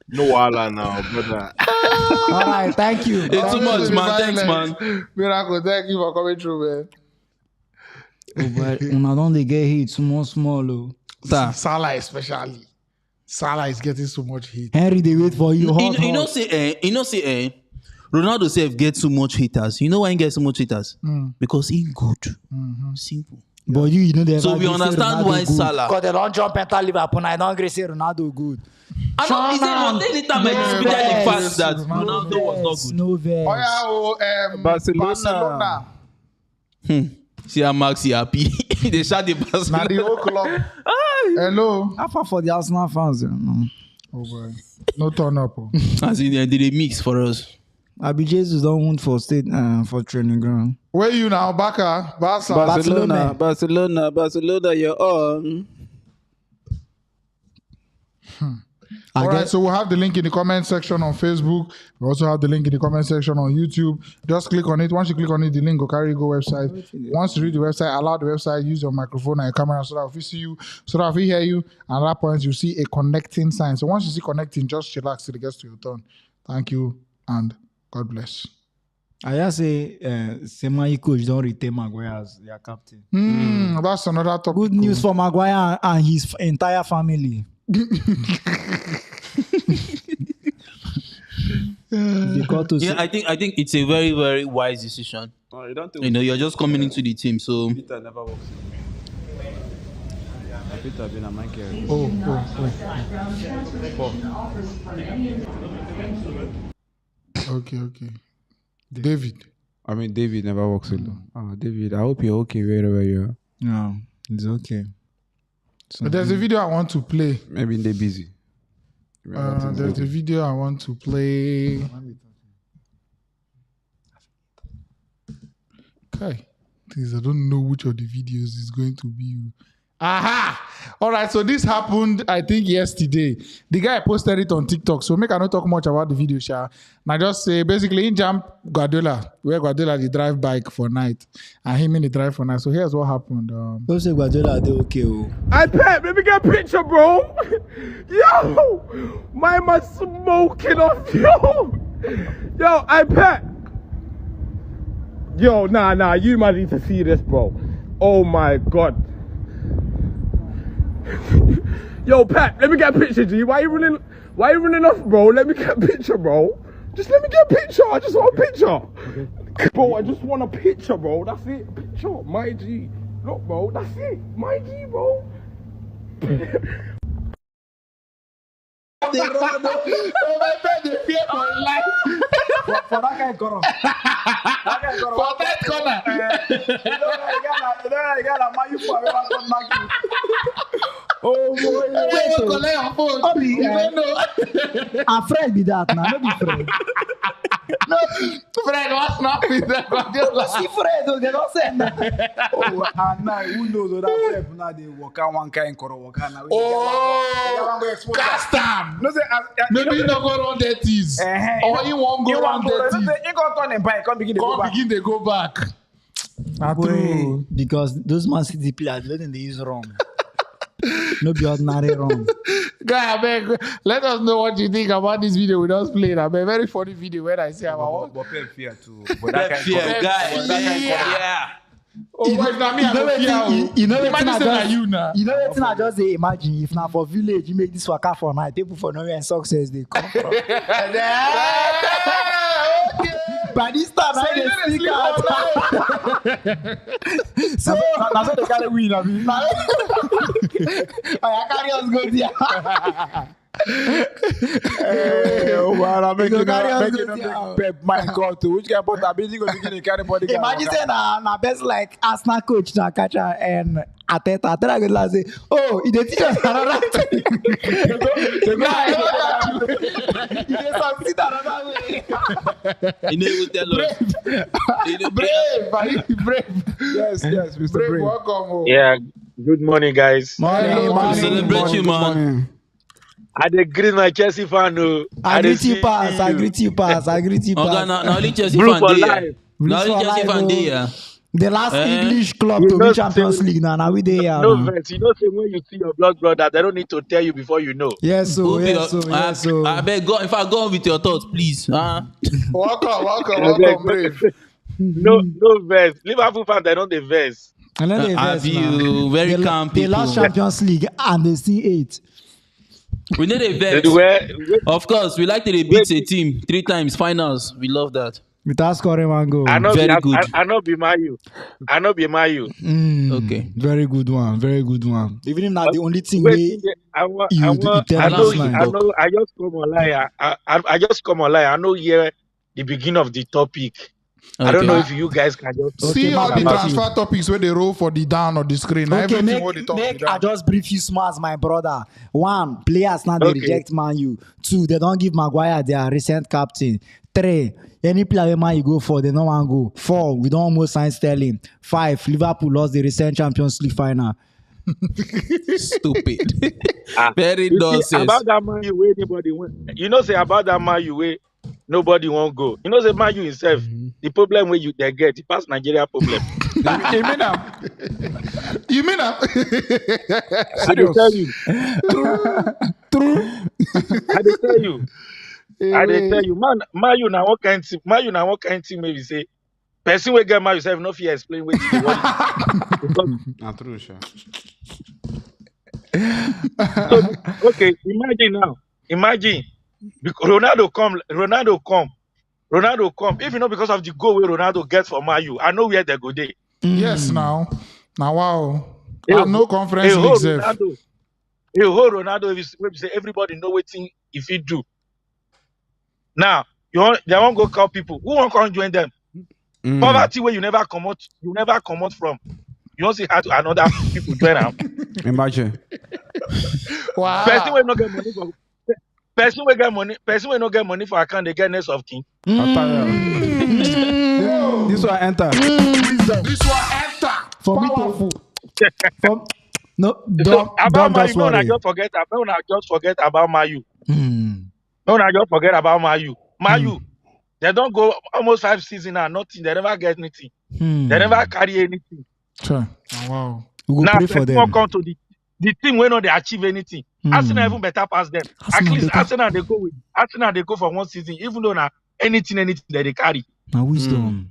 No wahala now, brother. All right, thank you. It's too much, man. Thanks, man. Miracle, thank you for coming through, man. Oh, but una don dey get hit small. Oh. Salah especially. Salah is getting so much hit. Henry, they wait for you. You know, say, Ronaldo self gets so much haters. You know why he gets so much haters? Because he good. Simple. But you know they. So we understand why Salah. Because they don't jump enter Liverpool. I don't agree say Ronaldo good. I know he said anytime I disputed the fact that Ronaldo was not good. No vex. Barcelona. See how Maxi happy. They shot the Barcelona. Now the whole club. Hello. How far for the Arsenal fans? No. Oh boy. No turn up. Oh. As in, they did a mix for us. Abi Jesus don't want for state for training ground. Where you now, Barca? Barcelona, you're on. All right, so we'll have the link in the comment section on Facebook. We also have the link in the comment section on YouTube. Just click on it. Once you click on it, the link will carry you go website. Once you read the website, allow the website, use your microphone and your camera so that if we see you, so that if we hear you, and at that point you see a connecting sign. So once you see connecting, just relax till it gets to your turn. Thank you and God bless. I just say, Sema coach don't retain Maguire as their captain. That's another topic. Good news for Maguire and his entire family. I think it's a very, very wise decision. You know, you're just coming into the team, so. Peter never works. Peter been a man care. Okay. David. I mean, David never works alone. David, I hope you're okay wherever you are. No, it's okay. But there's a video I want to play. Maybe they're busy. There's a video I want to play. Okay. Please, I don't know which of the videos is going to be. Aha! All right, so this happened, I think, yesterday. The guy posted it on TikTok, so make I not talk much about the video, Sha. And I just say, basically, in jump Guardiola, where Guardiola the drive bike for night, and him in the drive for night. So here's what happened. Don't say Guardiola, they okay. Hey, Pep, let me get a picture, bro. Yo, my man smoking off, yo. Yo, hey, Pep. Yo, nah, you man need to see this, bro. Oh my God. Yo, Pep, let me get a picture, G. Why you running off, bro? Let me get a picture, bro. Just let me get a picture. I just want a picture. Okay. Bro, I just want a picture, bro. That's it. A picture. My G. Look, bro. That's it. My G, bro. For that guy, Goro. For that corner. Oh boy. I'm Fred be that now. Not be Fred. No, Fred was not be that. See Fred, they don't say that. Oh, and now who knows that Fred now they work out one kind Koro work now. Oh, cast them. No say maybe you not go around that is. Or you won't go around that is. You go turn and buy. Come begin to go back. True. Because those Man City players, let them use wrong. No be ordinary wrong. Guy, let us know what you think about this video we just played. A very funny video where I say about but Pep fear too. But that kind of guy. Yeah. Oh, but now me, I go fear. You know what I just say, imagine if now for village you make this work out for night, people for nowhere and success they come from. By this time, I dey speak out. So that's what they carry win. I mean, I carry us go there. Oh man, I'm making carry us making go a there. big pep. My God, too. Which guy put a busy going to carry body? Imagine say na best like Arsenal coach na catch her and Ateta. Ateta go like say, oh, he dey teach us another thing. Nah, he dey succeed another way. You know, he will tell us. Brave. Yes, Mr. Brave, Brave. welcome. Oh. Yeah, good morning, guys. We celebrate you, man. I dey greet my Chelsea fan. I greet you, pass. I greet you, pass. Okay, now only Chelsea Blue fan for dey. life. Now only Chelsea fan dey. The last English club You to know, win Champions League now we there. No vex. You know, say when you see your blood brother, they don't need to tell you before you know. Yes, so I beg go. If I go on with your thoughts, please. Welcome, Brave. No vex. Liverpool fans, they don't dey vex. And then they Have you very calm people? They lost Champions League and they see 8. We need a vex. Of course, we like to beat a team 3 times finals. We love that. Without scoring one goal. Very good. I know be Mayu. Okay. Very good one. Even if not the only thing I just come online. I just come online. I know here the beginning of the topic. I don't know if you guys can just see all the transfer topics where they roll for the down or the screen. Okay, make I just brief you smart, my brother. 1, players now they reject Man U. 2, they don't give Maguire their recent captain. 3, any player Man U go for, they don't want to go. 4, we don't almost sign Sterling. 5, Liverpool lost the recent Champions League final. Stupid. Very nonsense. About that Man U way anybody win. You know say about that Man U way nobody won't go. You know say Man U himself. The problem where they get, the past Nigeria problem. You mean that? I dey tell you. True. I dey tell you. Man you now what kind team? Man you now what kind team maybe say person will get Man yourself no fear explain what you want. Not true, sure. So, okay, imagine because Ronaldo come. If you know because of the goal where Ronaldo gets for Man U, I know where they go there. Yes, now wow. No conference league safe. Ronaldo, if say everybody know what thing if he do. Now they won't go call people. Who won't come join them? Poverty where you never come out from. You don't see how to another people join them. Imagine. Wow. Person will not get money for. Person will not get money for account. They get next of king. This one enter. This one enter. For me powerful. No, about don't just worry. I just forget about Mayu. No, I just forget about Mayu. They don't go almost 5 seasons and nothing. They never get anything. They never carry anything. Sure. Oh, wow. We now, pray for them. Come to the team when they achieve anything. Arsenal even better pass them. At least Arsenal they go for 1 season, even though now anything that they carry. Now wisdom.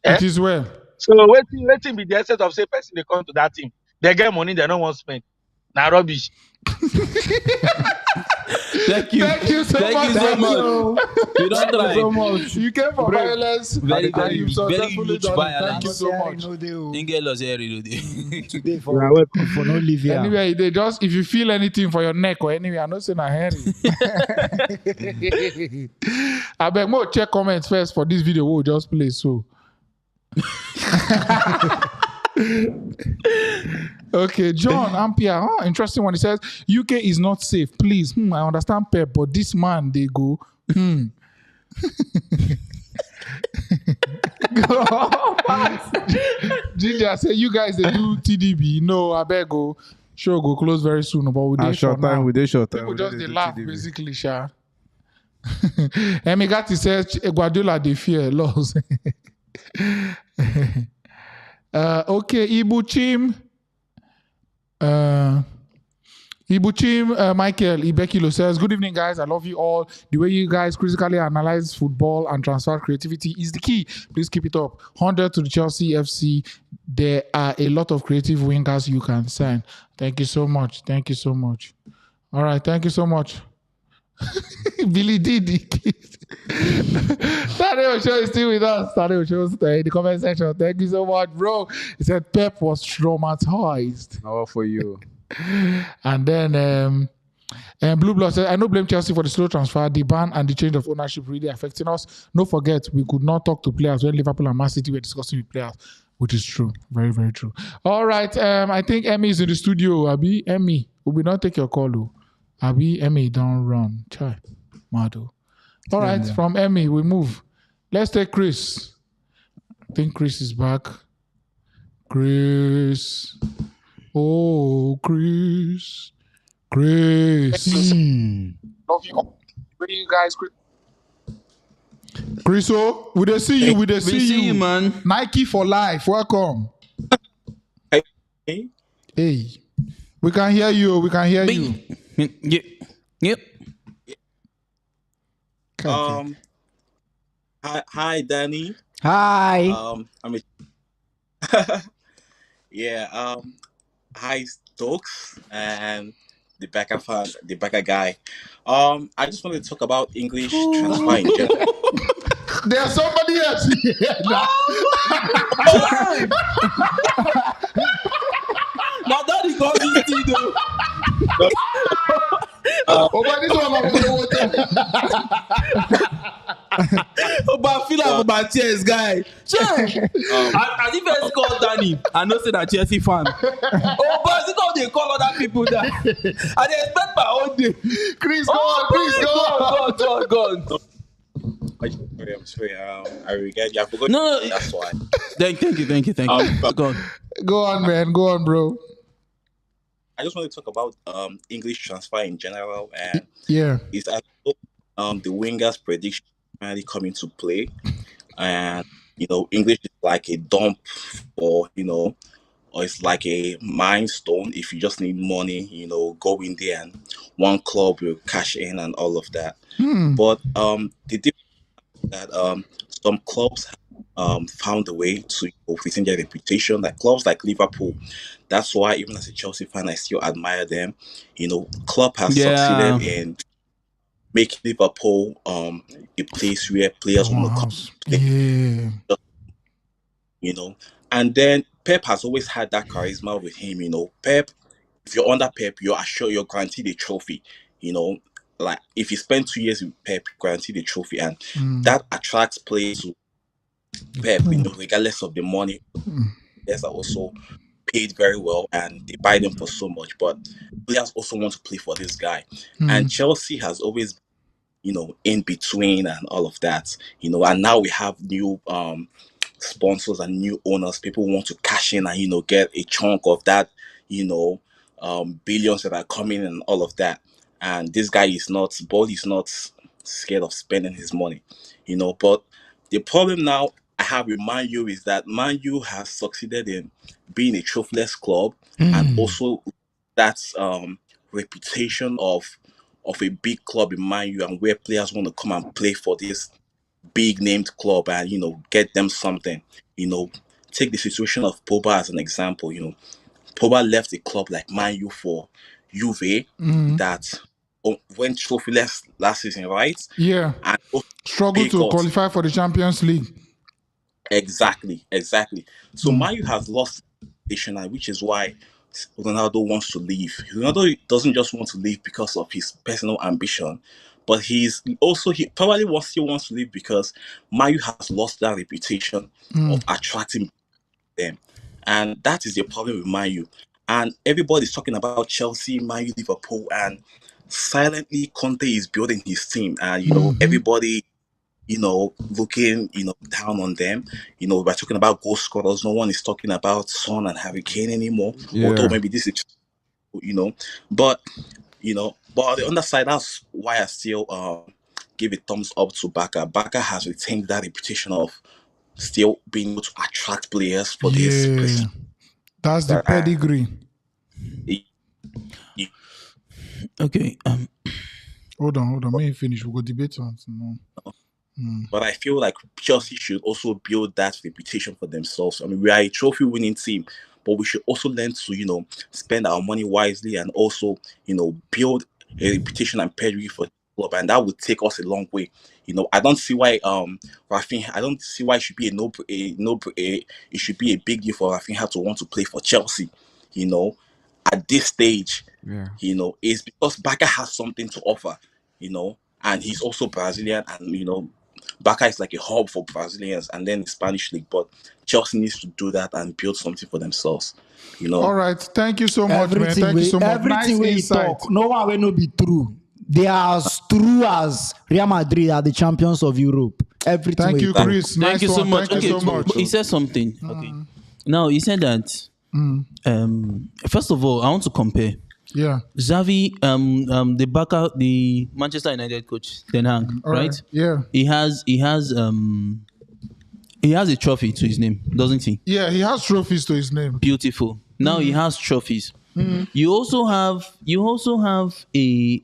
It is well. So waiting be the essence of say person they come to that team. They get money they don't want to spend. Now rubbish. Thank you so much. You don't try. So much. You came for violence. Very huge Thank you so much. Today for no leave here. Anyway, they just if you feel anything for your neck or anyway, I'm not saying I hear it. I beg more check comments first for this video. We'll just play so. Okay, John Ampere. Interesting one. He says UK is not safe. Please, I understand Pep, but this man they go. Ginger say you guys they do TDB. No, I beg go. Show go close very soon. But we did short time. We did short time. People just they laugh TDB. Basically, Sha. Emigati says Guardiola they fear loss. Okay, Ibuchim. Michael Ibekilo says, good evening, guys. I love you all. The way you guys critically analyze football and transfer creativity is the key. Please keep it up. 100 to the Chelsea FC. There are a lot of creative wingers you can sign. Thank you so much. All right, thank you so much. Billy Didi. Tade Ocho is still with us. Tade Ocho in the comment section. Thank you so much, bro. He said Pep was traumatized. Oh, for you. And then And Blue Blood says, I don't blame Chelsea for the slow transfer. The ban and the change of ownership really affecting us. Don't forget, we could not talk to players when Liverpool and Man City were discussing with players, which is true. Very, very true. All right. I think Emmy is in the studio. Abi, Emmy, we will not take your call. Though. Abi, Emmy, don't run. Chai. Mado. All right. From Emmy, we move. Let's take Chris. I think Chris is back. Chris. Oh, Chris. Chris. Love you all. Where you guys, Chris? Oh, we they see you. We they see you, man. Nike for life. Welcome. Hey. Hey. We can hear you. We can hear you. Yep. Hi, Dani. Hi. Hi, Stokes and the Becca guy. I just wanted to talk about English transfer in general. There's somebody else here now. Now Dani got this thing though. But this one but I feel like about Chelsea guy. Sure. As if I call Dani, I know say that Chelsea fan. But is it how they call other people that? I they expect my own day. Chris, go on. Go on. I'm sorry. I regret you. I forgot. No, that's why. Thank you. Go on, man. Go on, bro. I just want to talk about English transfer in general, and it's the wingers prediction finally coming to play, and English is like a dump, or it's like a milestone. If you just need money, go in there and one club will cash in and all of that. But the difference is that some clubs found a way to retain their reputation, like clubs like Liverpool. That's why even as a Chelsea fan, I still admire them. Klopp has succeeded in making Liverpool a place where players want to come play. And then Pep has always had that charisma with him. Pep, if you're under Pep, you're guaranteed a trophy. Like if you spend 2 years with Pep, guaranteed a trophy, and that attracts players to Pep. Regardless of the money, players are also paid very well, and they buy them for so much. But players also want to play for this guy, and Chelsea has always, in between and all of that. And now we have new sponsors and new owners. People want to cash in and get a chunk of that, billions that are coming and all of that. And this guy is not scared of spending his money, But the problem now I have with Man U is that Man U has succeeded in being a trophyless club, and also that's reputation of a big club in Man U, and where players want to come and play for this big named club and get them something. Take the situation of Pogba as an example. Pogba left a club like Man U for Juve that went trophyless last season, right? Yeah. And struggled to qualify for the Champions League. Exactly. So Man U has lost reputation, which is why Ronaldo wants to leave. Ronaldo doesn't just want to leave because of his personal ambition, but he probably still wants to leave because Man U has lost that reputation of attracting them, and that is the problem with Man U. And everybody's talking about Chelsea, Man U, Liverpool, and silently Conte is building his team, and everybody looking, down on them. We're talking about goal scorers. No one is talking about Son and Harry Kane anymore. Yeah. Although maybe this is, but on the underside, that's why I still give a thumbs up to Barca. Barca has retained that reputation of still being able to attract players for this. That's the pedigree. Okay. Hold on. Let me finish. We'll go debate on. But I feel like Chelsea should also build that reputation for themselves. I mean, we are a trophy-winning team, but we should also learn to, spend our money wisely and also, build a reputation and pedigree for the club, and that would take us a long way. I don't see why Rafinha. I don't see why it should be it should be a big deal for Rafinha to want to play for Chelsea. at this stage, Yeah. you know, is because Barca has something to offer, you know, and he's also Brazilian, and you know, Barca is like a hub for Brazilians, and then the Spanish league. But Chelsea needs to do that and build something for themselves, you know. All right, thank you so much, man. Thank you so much. Everything Nice we insight. talk, no one will not be true. They are as true as Real Madrid are the champions of Europe. Everything. Thank we you, talk. Chris. Thank Nice you so one. much. Thank you so much. He said something. Okay. Now he said that. First of all, I want to compare. Yeah. Xavi, the Manchester United coach, Ten Hag, All right? Yeah. He has a trophy to his name, doesn't he? Yeah, he has trophies to his name. Beautiful. Now he has trophies. You also have a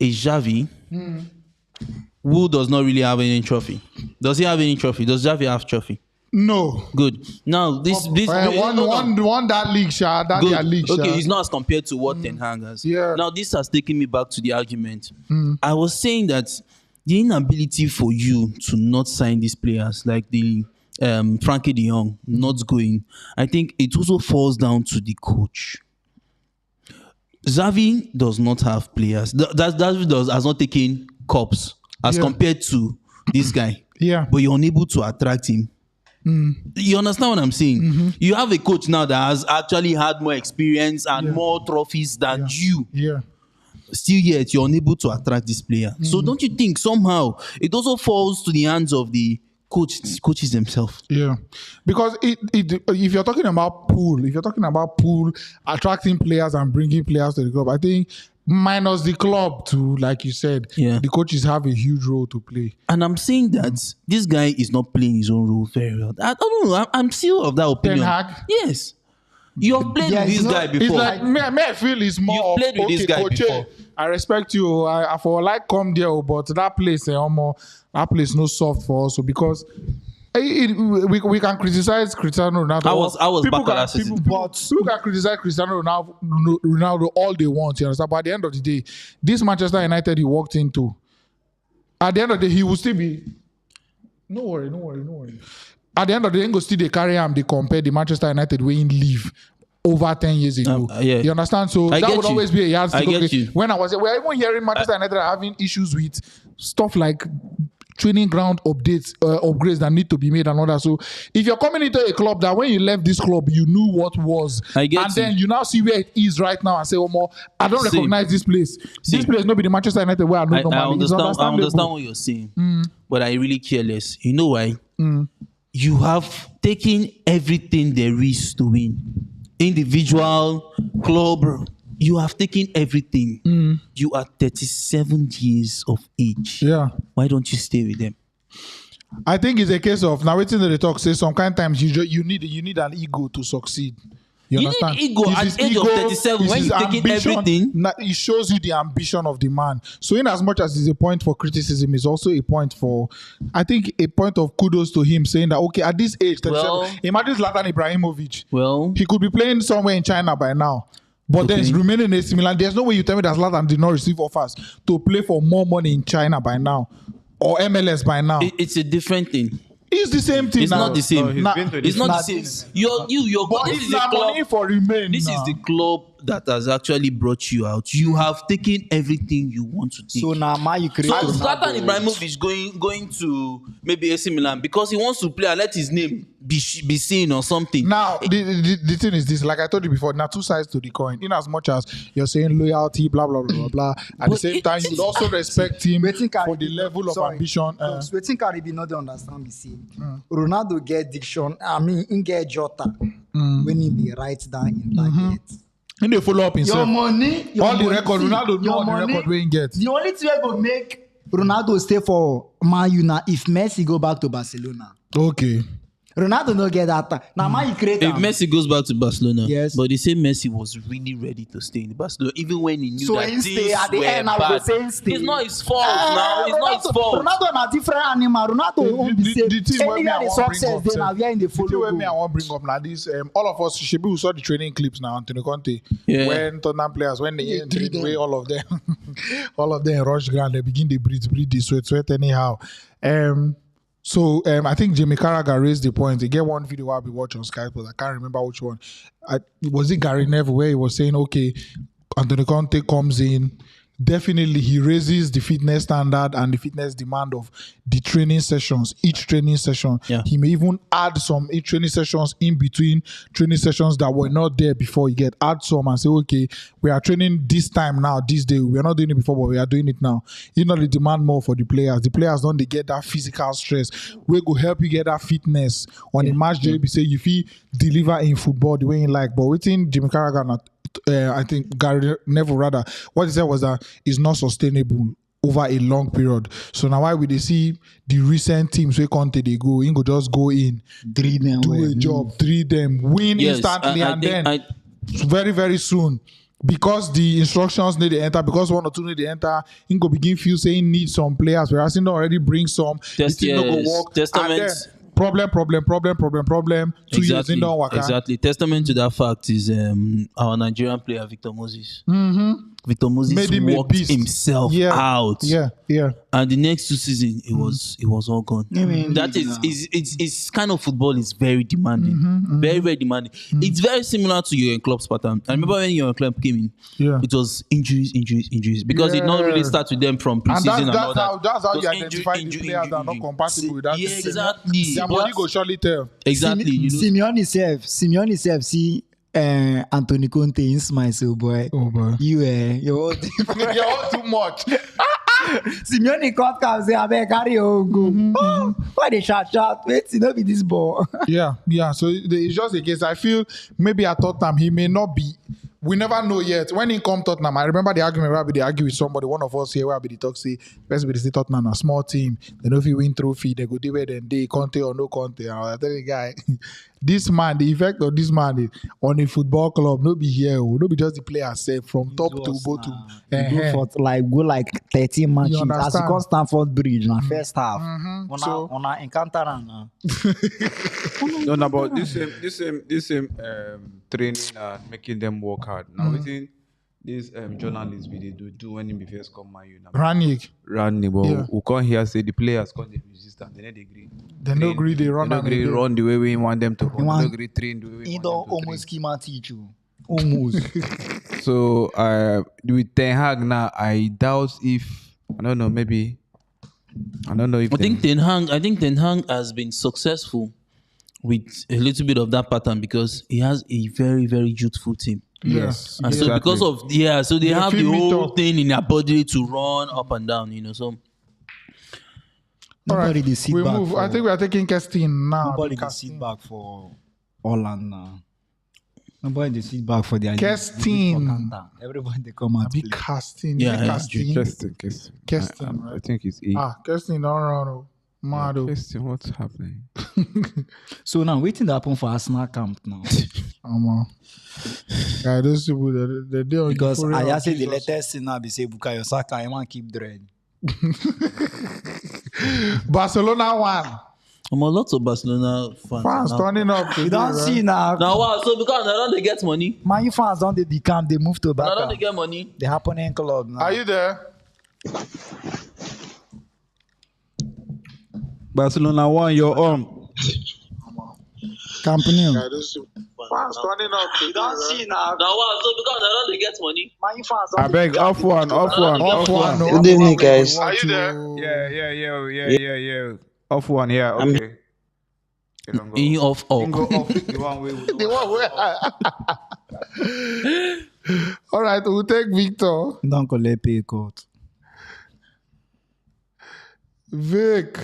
Xavi who does not really have any trophy. Does he have any trophy? Does Xavi have trophy? No. Good. Now this one that league, Sha. That good. their league, Sha. Okay, it's not as compared to what Ten Hag has. Yeah. Now this has taken me back to the argument. I was saying that the inability for you to not sign these players, like the Frankie de Jong not going, I think it also falls down to the coach. Xavi does not have players. Xavi has not taken cups as compared to this guy. Yeah. But you're unable to attract him. You understand what I'm saying? You have a coach now that has actually had more experience and more trophies than you. Yeah. Still yet, you're unable to attract this player. So don't you think somehow it also falls to the hands of the coaches themselves? Yeah, because if you're talking about pool, attracting players and bringing players to the club, I think minus the club too, like you said, the coaches have a huge role to play. And I'm saying that this guy is not playing his own role very well. I don't know. I'm still of that opinion. Ten Hag? Yes. You have played with this guy before. It's like me I feel it's more played with this guy coach, before. I respect you. I for like come there, but that place, that place no soft for us. So because we can criticize Cristiano Ronaldo. I was people back last season. people can criticize Cristiano Ronaldo all they want. You understand? But at the end of the day, this Manchester United he walked into, at the end of the day, he will still be. No worry. At the end of the day, they go still they carry him. They compare the Manchester United way in leave over 10 years ago. You understand? So that would always be a yardstick. When I was there, we're even hearing Manchester United are having issues with stuff like training ground upgrades that need to be made and all that. So if you're coming into a club that when you left this club, you knew what was, then you now see where it is right now and say, I don't recognize this place. This place not be the Manchester United where I know normally. I understand what you're saying, but I really care less. You know why? You have taken everything there is to win. Individual, club, you have taken everything. You are 37 years of age. Yeah. Why don't you stay with them? I think it's a case of now waiting to the talk say some kind of times you need an ego to succeed. You understand? Need ego at the age of 37 when you're taking everything. It shows you the ambition of the man. So in as much as it's a point for criticism, it's also a point for, I think, a point of kudos to him saying that, okay, at this age, 37, imagine Zlatan Ibrahimovic. He could be playing somewhere in China by now. But then he's remaining in AC Milan. There's no way you tell me that Zlatan did not receive offers to play for more money in China by now or MLS by now. It's a different thing. It's the same thing. It's not the same. No, it's not the same. This is the club for remain. This is the club that has actually brought you out. You have taken everything you want to take. So now you create. So Zlatan Ibrahimovic is going to maybe AC Milan because he wants to play and let his name be seen or something. Now the thing is this, like I told you before, now two sides to the coin. In as much as you're saying loyalty, blah blah blah blah blah, at the same time you would also respect him for the level of ambition. Waiting Karibi not understand the same. Ronaldo get diction. I mean, he get Jota when he be right down in target. And they follow up himself. Your money, the record. Ronaldo know all the record where he gets. The only thing that will make Ronaldo stay for Man U now if Messi go back to Barcelona. Okay. Ronaldo no get that. Now Man U create. If Messi goes back to Barcelona, yes. But they say Messi was really ready to stay in Barcelona, even when he knew so that things stay at the end, bad. It's not his fault now. It's not his fault. Ronaldo na different animal. Ronaldo won't be safe. The thing where the success then now we are in the follow. The thing where me I want bring up now this all of us should be saw the training clips now Antonio Conte when Tottenham players when they enter the way all of them rush ground they begin to breathe the sweat anyhow. So I think Jimmy Carragher raised the point. They get one video I'll be watching on Sky Sports. I can't remember which one. Was it Gary Neville where he was saying, okay, Antonio Conte comes in. Definitely, he raises the fitness standard and the fitness demand of the training sessions, each training session. Yeah. He may even add some training sessions in between training sessions that were not there before. You get add some and say, okay, we are training this time now, this day. We are not doing it before, but we are doing it now. You know, they demand more for the players. The players don't they get that physical stress. We go help you get that fitness on a match day. Say you feel deliver in football the way you like, but within Jimmy Carragher not. I think Gary Neville rather what he said was that it's not sustainable over a long period. So now why would they see the recent teams where Conte they go in, go just go in, drill them, do a job, drill them, win instantly, and then very very soon. Because the instructions need to enter, because one or two need to enter, in go begin feel saying need some players, whereas he already bring some, Testament. Problem. 2 years in don't work. Exactly. Testament to that fact is our Nigerian player Victor Moses. Victor Moses worked himself out. Yeah. And the next 2 seasons, it was all gone. That is kind of football is very demanding, very very demanding. It's very similar to your club's pattern. I remember when your club came in, it was injuries, because it not really start with them from preseason and all that. That's how you identify the players that are not compatible with that. Yeah, exactly. Their body go surely tell. Exactly. Simeone self, see. Anthony Conte in smile, so boy. Oh boy. You're all you're all too much. Simeone can't come say, I beg carry on go. Why they shout? Wait, it not be this ball. Yeah. So it's just a case. I feel maybe at Tottenham he may not be. We never know yet. When he come Tottenham, I remember the argument where they argue with somebody. One of us here where they talk say, let's be the Tottenham a small team. They know if you win trophy, they go do it then they Conte or no Conte. And I tell the guy, this man, the effect of this man on a football club, no be here, no be just the player say from top to bottom. Go like 13 matches as you come Stamford Bridge na first half. On a encounter now. No, but this same training and making them work hard. Now within this journalists they do when him first come man you now. Ranick, but we can't hear say the players can't they resist they agree. They no agree they run. They no agree run the way we want them to run. They no agree train the way we want them to almost schema teach you. Almost. So with Ten Hag now, I doubt if I don't know if I think Ten Hag has been successful with a little bit of that pattern because he has a very very youthful team. Yes. And so because of so they have the whole thing in their body to run up and down, so. All right, we move. I think we are taking Kestin now. Nobody can sit back for Holland now. Nobody they sit back for their Kestin. Everybody they come out. Big casting. Kestin. I think it's E. Kestin don't run. Mado. Kestin, what's happening? So now waiting to happen for Arsenal camp now. Yeah, those people they do because I say the latest thing now be say Bukayo Saka I want keep dread. Barcelona won. I'm a lot of Barcelona fans turning up. You don't see now. Now what? So because they don't get money. Man, you fans don't they camp, they move to Barca. Now don't they get money. They happening club now. Are you there? Barcelona won your own. Company. Fans turning up. You don't see now. Now what? So because they don't they get money. Man, you fans I beg off one. Good evening, guys. Are you there? Yeah. Off one, yeah, okay. In off. The one way. All right, we'll take Victor. Don't collect pay court. Vic.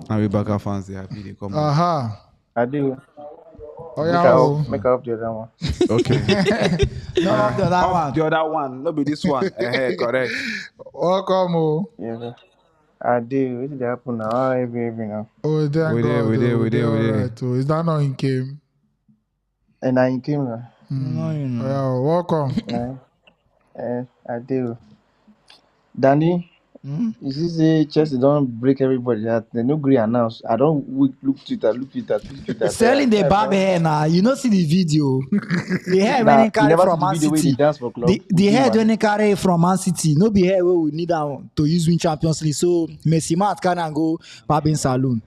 I'll be back at fans. They happy they come. I do. Oh yeah. Make up the other one. Okay. No, the other one. The other one. No be this one. Correct. Welcome. Yeah. I do. What did happen now? Every now. Oh, thank God. We there. Right. So is that not in game? And I came now. Yeah, welcome. I do. Dani, You see, say Chelsea don't break everybody. That they no agree announce. I don't look Twitter. Selling the barb hair now. You know see the video. The hair when Nah, he you carry never from see the Man video where they City. dance for club. The hair when he carry from Man City. No be hair where we need to use win Champions League. So Messi Mat can and go barbing saloon.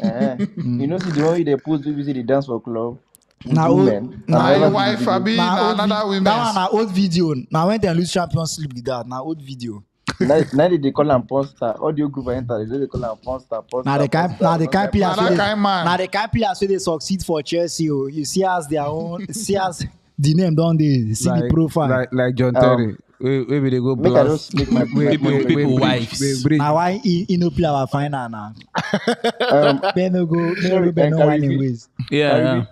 You know, see the one they post we see the dance for club. Now Women. Now your I never see the wife video. Fabi, now another women. That one na old video. Now when they lose Champions League with that, now old video. Now they call them porn star. Audio group I enter. They call them porn star. Now they can't players. Now they can't players so they succeed for Chelsea. Oh. You see as their own. See as the name don't they see the profile. Like John Terry. Maybe they go make blast. I just make my people wives. Now why he no play our final now? Ben no go no winning ways. Yeah.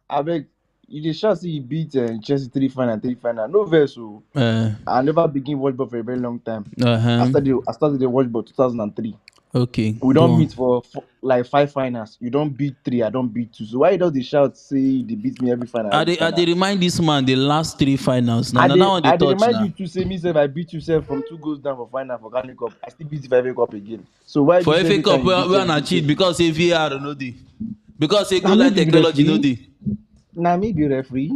I beg you. The shot see you beat Chelsea 3-final. No verse. I never begin watch ball for a very long time. I started the watch ball 2003. Okay. We don't meet for like 5 finals. You don't beat 3, I don't beat 2. So why does the shout say they beat me every final? I they remind this man the last 3 finals. Now I remind you to say me if I beat yourself from 2 goals down for final for Ghana Cup. I still beat the FA Cup again. So why for FA Cup we are not cheat because AVR no dey. Because a goal line technology no dey. Now maybe referee.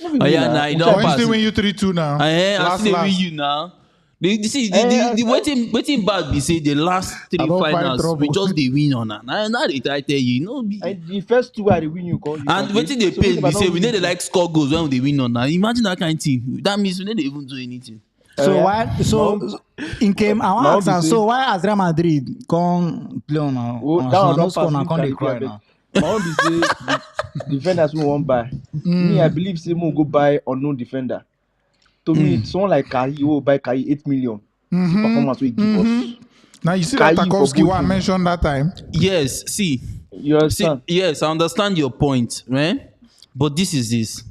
Oh yeah, now it don't pass. Wednesday win you 3-2 now. I still win you now. The waiting bad be say the last 3 finals we just dey win on now they try tell you no be. And the first 2 I win you call. And waiting they pay be say we need to like score goals when they win on now. Imagine that kind of thing. That means we need to even do anything. So why? So in game I want to ask. So why as Real Madrid come play on now? No score now, come they cry now. My own be say defenders who won't buy. Me I believe say we go buy unknown defender. To me, someone like Karibi will buy Karibi 8 million. Performance will give us. Now you see that Tarkowski one I mentioned that time. Yes, see. You understand? Yes, I understand your point, right? But this is this.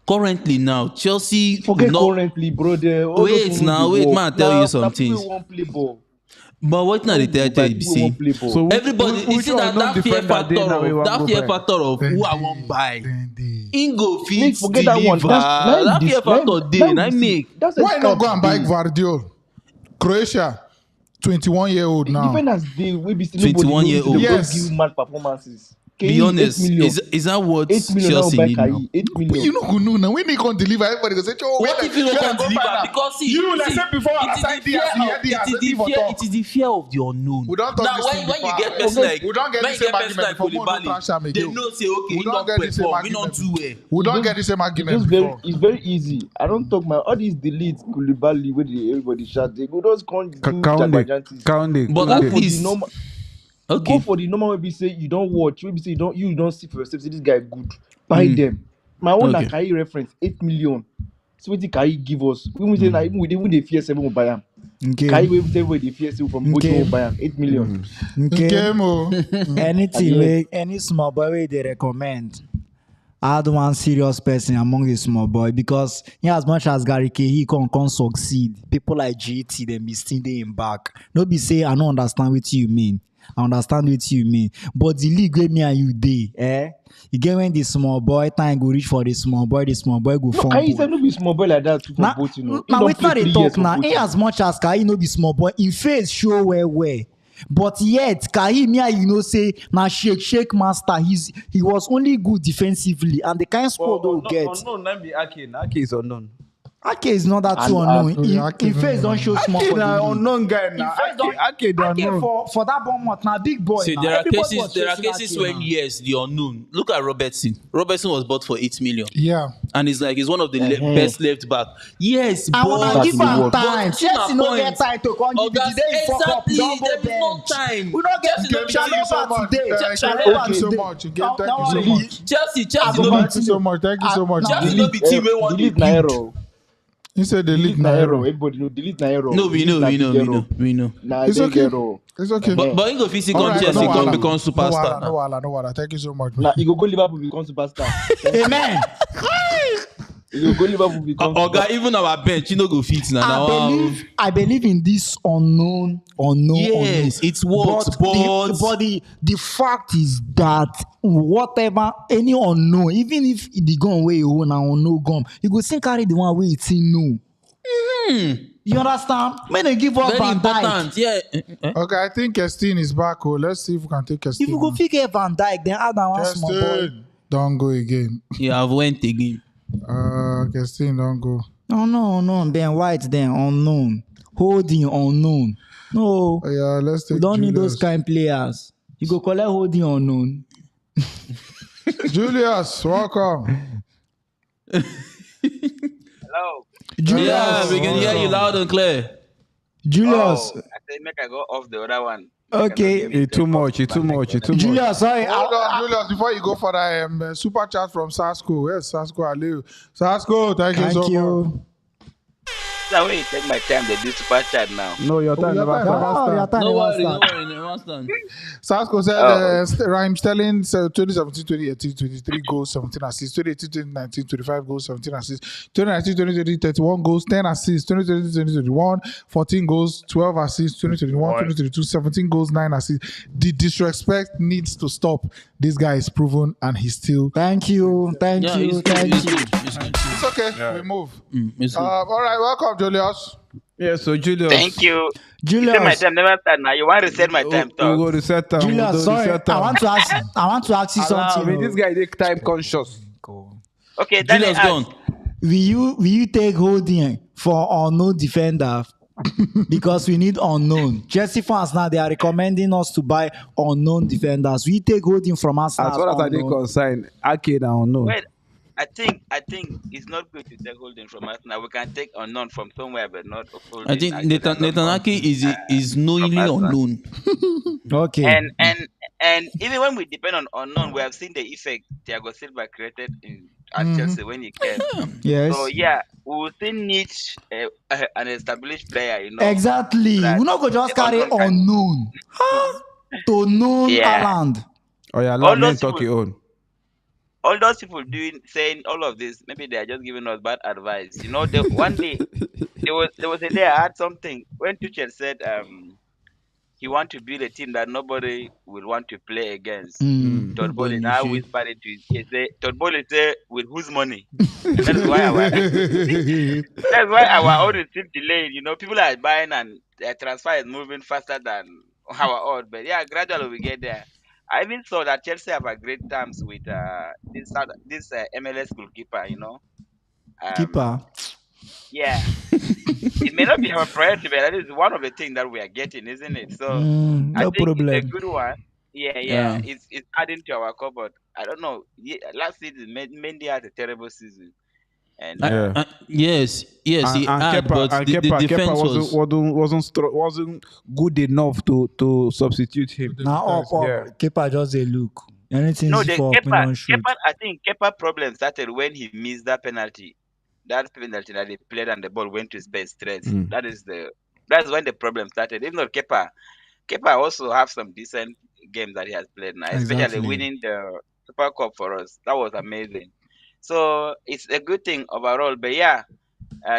Currently now, Chelsea. Forget currently, brother. Wait, man, I tell you some things. Won't play ball. But what now they tell you, see, so everybody, you see that fear factor of who I won't buy. Ingo feeds deliver. That fear factor day, I make. Why not go and buy Gvardiol? Croatia, 21-year-old now. Defenders they will be still 21-year-old. Yes. Give mad performances. Be honest, is that what Chelsea need now? 8 million. You know now when they can't deliver, everybody go say, "Oh, what if you don't can deliver?" Because see, you like said before, it is the fear of the unknown. We don't talk now this when you get person like we don't get the same argument for Koulibaly, they know say okay, we don't perform, we don't do well. We don't get the same argument before. It's very easy. I don't talk my all these delete Koulibaly where everybody shout. They go just can't do Jaxmaxy. But at least. Okay. Go for the normal way we say you don't watch. Maybe say you don't see for yourself. Say this guy good. Buy them. My own like Kai reference 8 million. So what the Kai give us? We say now even with the fear 7 will buy him. Kai we say where the fear 7 from both will buy him 8 million. Anything any small boy they recommend. I don't want serious person among the small boy because as much as Gary K he can succeed. People like GT they be still in back. No be say I don't understand what you mean. I understand what you mean. But the league where me and you dey, you get when the small boy time go reach for the small boy go fumble. Kai said no be small boy like that for both, you know. Now wait not they talk now. As much as Kai no be small boy, in face show where. But yet, Kai me and you know say now shake master. He was only good defensively and the kind of score they get. Unknown, not be Ake is unknown. Ake is not that too unknown. In face don't show small for the unknown guy now. Ake don't know. For that Bournemouth now big boy. See, there are cases when yes, the unknown. Look at Robertson. Robertson was bought for 8 million. Yeah. And he's one of the best left back. Yes, I wanna give him time. Chelsea no get time to come give it today. Exactly, there is no time. We don't get Chalobah today. Thank you so much. Thank you so much. Chelsea Thank you so much. Thank you so much. Chelsea no be team we want to beat. You said delete Nairo. Everybody know delete Nairo. No, we know. Nah, it's okay. It's okay. But you go physically come Chelsea come become superstar. No wala. Thank you so much. Nah, you go Liverpool become superstar. Amen. You go Liverpool become. Oga, even our bench, you know go fit now. I believe in this unknown. Yes, it works, but the fact is that whatever any unknown, even if the gun way you want unknown gun, you go still carry the one way it's in no. You understand? When they give us Very Van important. Dijk. Yeah. Okay, I think Kestin is back. Oh, let's see if we can take Kestin. If you go figure Van Dijk, then add that one small boy. Kestin, don't go again. Yeah, I've went again. Kestin, don't go. No. Ben White, then unknown. Holding unknown. No. Yeah, let's take We don't need Julius. those kind of players. You go collect holding unknown. Julius, welcome. Hello. Julius. Yeah, we can hear you loud and clear. Julius. Oh, I said make I go off the other one. Okay. It's too much. Julius, sorry. Hold on, Julius, before you go for that super chat from Sasko. Yes, Sasko Aliu. Sasko, thank you so much. So wait, take my time. They do super chat now. No, your time never your time No worry, never never stand. Sasko said, Rhyme Sterling 2017, 2018, 23 goals, 17 assists, 2018, 2019, 25 goals, 17 assists, 2019, 2020, 31 goals, 10 assists, 2020, 2021, 14 goals, 12 assists, 2021, 2022, 17 goals, 9 assists. The disrespect needs to stop. This guy is proven and he's still. Thank you. It's okay. Yeah. We move. All right, welcome, Julius. Yeah, so Julius. Thank you. Julius. You say my time never start now. You want to reset my time, We talk. go reset time. Julius, sorry. I want to ask you something. This guy take time conscious. Okay, Dani, Julius, go on. Will you take holding for unknown defender? Because we need unknown. Chelsea fans now, they are recommending us to buy unknown defenders. We take holding from us. As far as I did consign, Ake now unknown. Wait, I think it's not good to take holding from us now. We can take unknown from somewhere, but not holding. I think Nathan Ake is knowingly unknown. Okay. And even when we depend on unknown, we have seen the effect Thiago Silva created at Chelsea when he came. Yes. So yeah, we will still need an established player, you know. Exactly. We're not going to just carry unknown to known talent. Oh yeah, let me talk your own. All those people saying all of this, maybe they are just giving us bad advice. You know, one day there was a day I had something when Tuchel said he want to build a team that nobody will want to play against. Todd Bowley now whispered it to his ear. Todd Bowley say, with whose money? And that's why our own is still delayed. You know, people are buying and their transfer is moving faster than our own. But yeah, gradually we get there. I even saw that Chelsea have a great terms with this MLS goalkeeper, you know. Keeper. Yeah. It may not be our priority, but that is one of the things that we are getting, isn't it? So I think problem. it's a good one. Yeah. It's adding to our cupboard. I don't know. Last season, Mendy had a terrible season. And yes, he had, but the defense wasn't good enough to substitute him. Now Kepa just a look. Anything for Kepa, I think Kepa problem started when he missed that penalty. That penalty that he played and the ball went to his base straight. That's when the problem started. Even though Kepa also have some decent games that he has played now, especially winning the Super Cup for us. That was amazing. So it's a good thing overall. But yeah,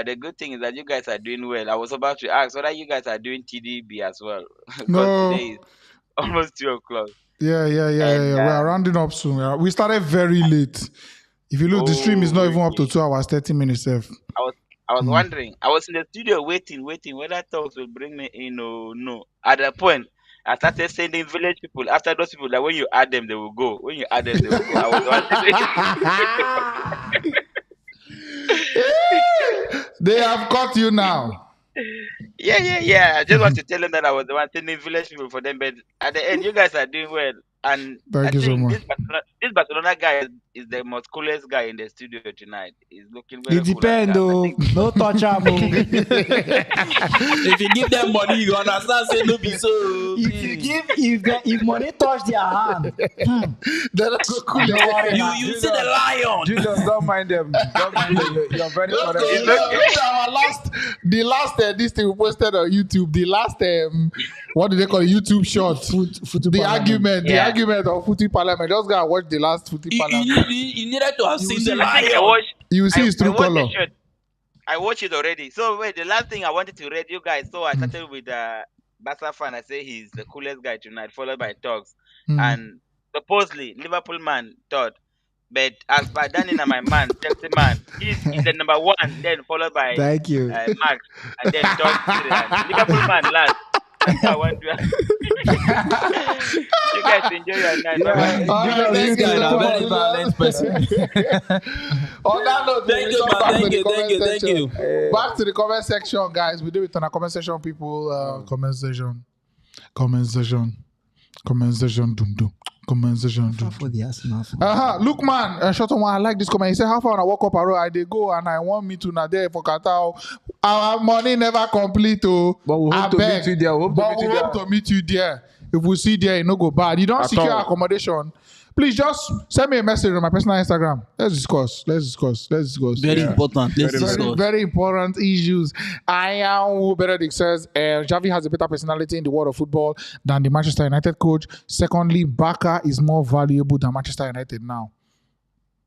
the good thing is that you guys are doing well. I was about to ask whether you guys are doing TDB as well. No. Today is almost 2 o'clock. Yeah. We are rounding up soon. We started very late. If you look, the stream is not even up to 2 hours, 30 minutes. I was wondering. I was in the studio waiting whether Talks will bring me in or no. At that point, I started sending village people. After those people, like when you add them, they will go. When you add them, they will go. I was wondering. They have caught you now. Yeah. I just want to tell them that I was the one sending village people for them. But at the end, you guys are doing well. And Thank you so much. This Barcelona guy is the most coolest guy in the studio tonight. He's looking very cool. It depends though. No touch up. If you give them money, you understand say no be so. If money touch their hand, they're not go cool. You see the lion. Julius, don't mind them. You're very correct. The last this thing we posted on YouTube. The last what do they call it? YouTube short. The argument of Footy Parliament. Just go and watch the last Footy Parliament. You needed to have seen the lion. You see his true color. I watched it already. So wait, the last thing I wanted to read you guys. So I started with Barca fan. I say he's the coolest guy tonight, followed by Togs. And supposedly Liverpool man thought But as per Dani and my man, Chelsea man, he's the number one, then followed by Thank you. Max, and then top three, and Liverpool man last. That's how I want to. You guys enjoy your night. This guy is a very violent person. On that note, Thank you, man. Thank you. Back to the comment section, guys. We do it on our comment section, people. Comment section. Look, man, short one. I like this comment. He said, "How far I walk up a road, I dey go and I want me to na there for Qatar. Our money never complete, oh. But we hope to meet you there. We hope to meet you there. If we see there, it no go bad. You don't secure accommodation. Please just send me a message on my personal Instagram. Let's discuss. Very important. Very important issues. Benedict says Xavi has a better personality in the world of football than the Manchester United coach. Secondly, Barca is more valuable than Manchester United now.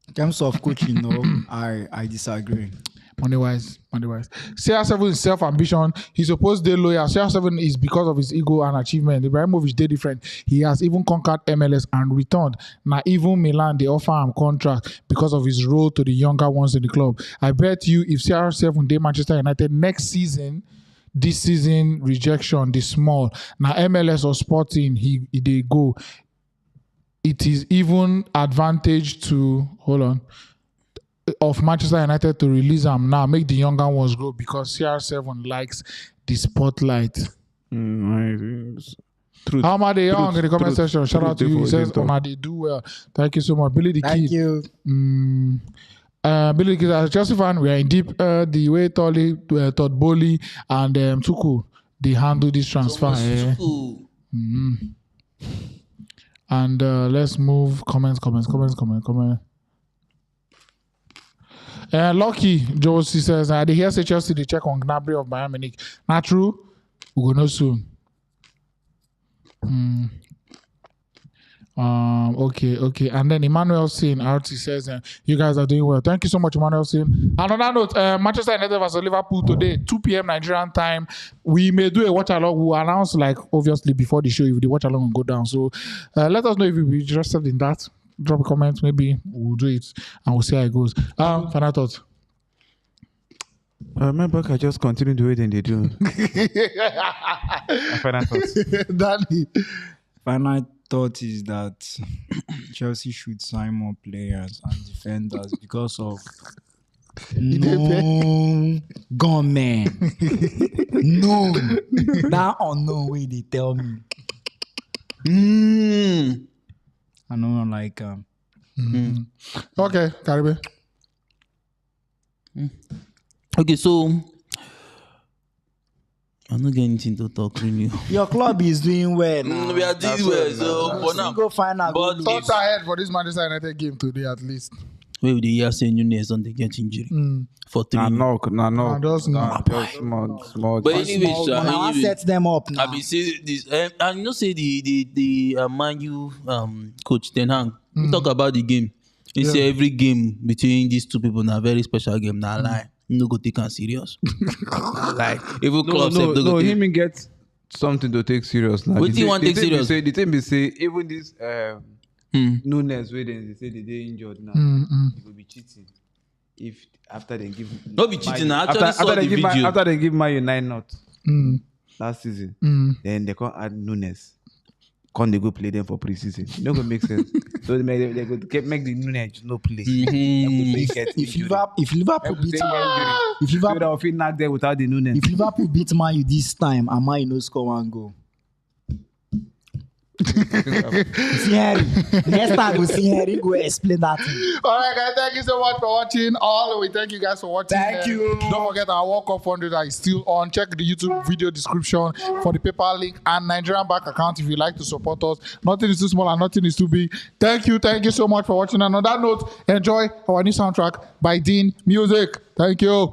In terms of coaching, no, I disagree. Money-wise. CR7 is self-ambition. He's supposed to be loyal. CR7 is because of his ego and achievement. Ibrahimovic did different. He has even conquered MLS and returned. Now, even Milan, they offer him contract because of his role to the younger ones in the club. I bet you if CR7 did Manchester United next season, this season, rejection, the small. Now, MLS or Sporting, they go. It is even advantage to, of Manchester United to release them now, make the younger ones grow because CR7 likes the spotlight. How am I the young in the comment section? Shout out to you. He says, they do well. Thank you so much. Billy the Kid. Thank you. Billy the Kid, as a Chelsea fan, we are in deep. The way Todd Bowley and Tuchel, they handle this transfer. And let's move. Comments. Lucky Josie says, I hear say Chelsea they check on Gnabry of Bayern Munich. Not true? We go know soon. Okay. And then Emmanuel Sin RT says, you guys are doing well. Thank you so much, Emmanuel Sin. And on that note, Manchester United versus Liverpool today, 2 p.m. Nigerian time. We may do a watch along. We'll announce obviously before the show if the watch along will go down. So let us know if you'll be interested in that. Drop a comment, maybe we'll do it and we'll see how it goes. Final thoughts. My Barca just continue the way they do. Final thoughts. Dani. Final thought is that Chelsea should sign more players and defenders because of no gunmen. No. That unknown way they tell me. I don't like Okay, Karibi. Okay, so I'm not getting anything to talk really. Your club is doing well now. We are doing well, so for now. Go find out. Thoughts ahead for this Manchester United game today at least. Where the year saying Nunes don't get injury for 3. No. Small. But anyway, I set them up now. I mean, say this, and you know, say the Man U coach Ten Hag. We talk about the game. He say every game between these two people na very special game. Nah, lie. No go take am serious. Like even clubs no, him get something to take serious. What do you want to take serious? The thing be say even this Nunes where they say they injured now, he will be cheating. If after they give no be cheating now. Actually saw the video. After they give Man U 9-0 last season, then they can't add Nunes. Can't they go play them for preseason? It don't make sense. So they go make the Nunes no play. If Liverpool beat not there without the Nunes. If Liverpool beat Man U this time, and Man U no score 1 goal. See Harry. Next time we see Harry, go explain that to me. Alright guys, thank you so much for watching. All the way, thank you guys for watching. Thank you. Don't forget our World Cup fundraiser is still on. Check the YouTube video description for the PayPal link and Nigerian bank account if you like to support us. Nothing is too small and nothing is too big. Thank you so much for watching. And on that note, enjoy our new soundtrack by Dean Music. Thank you.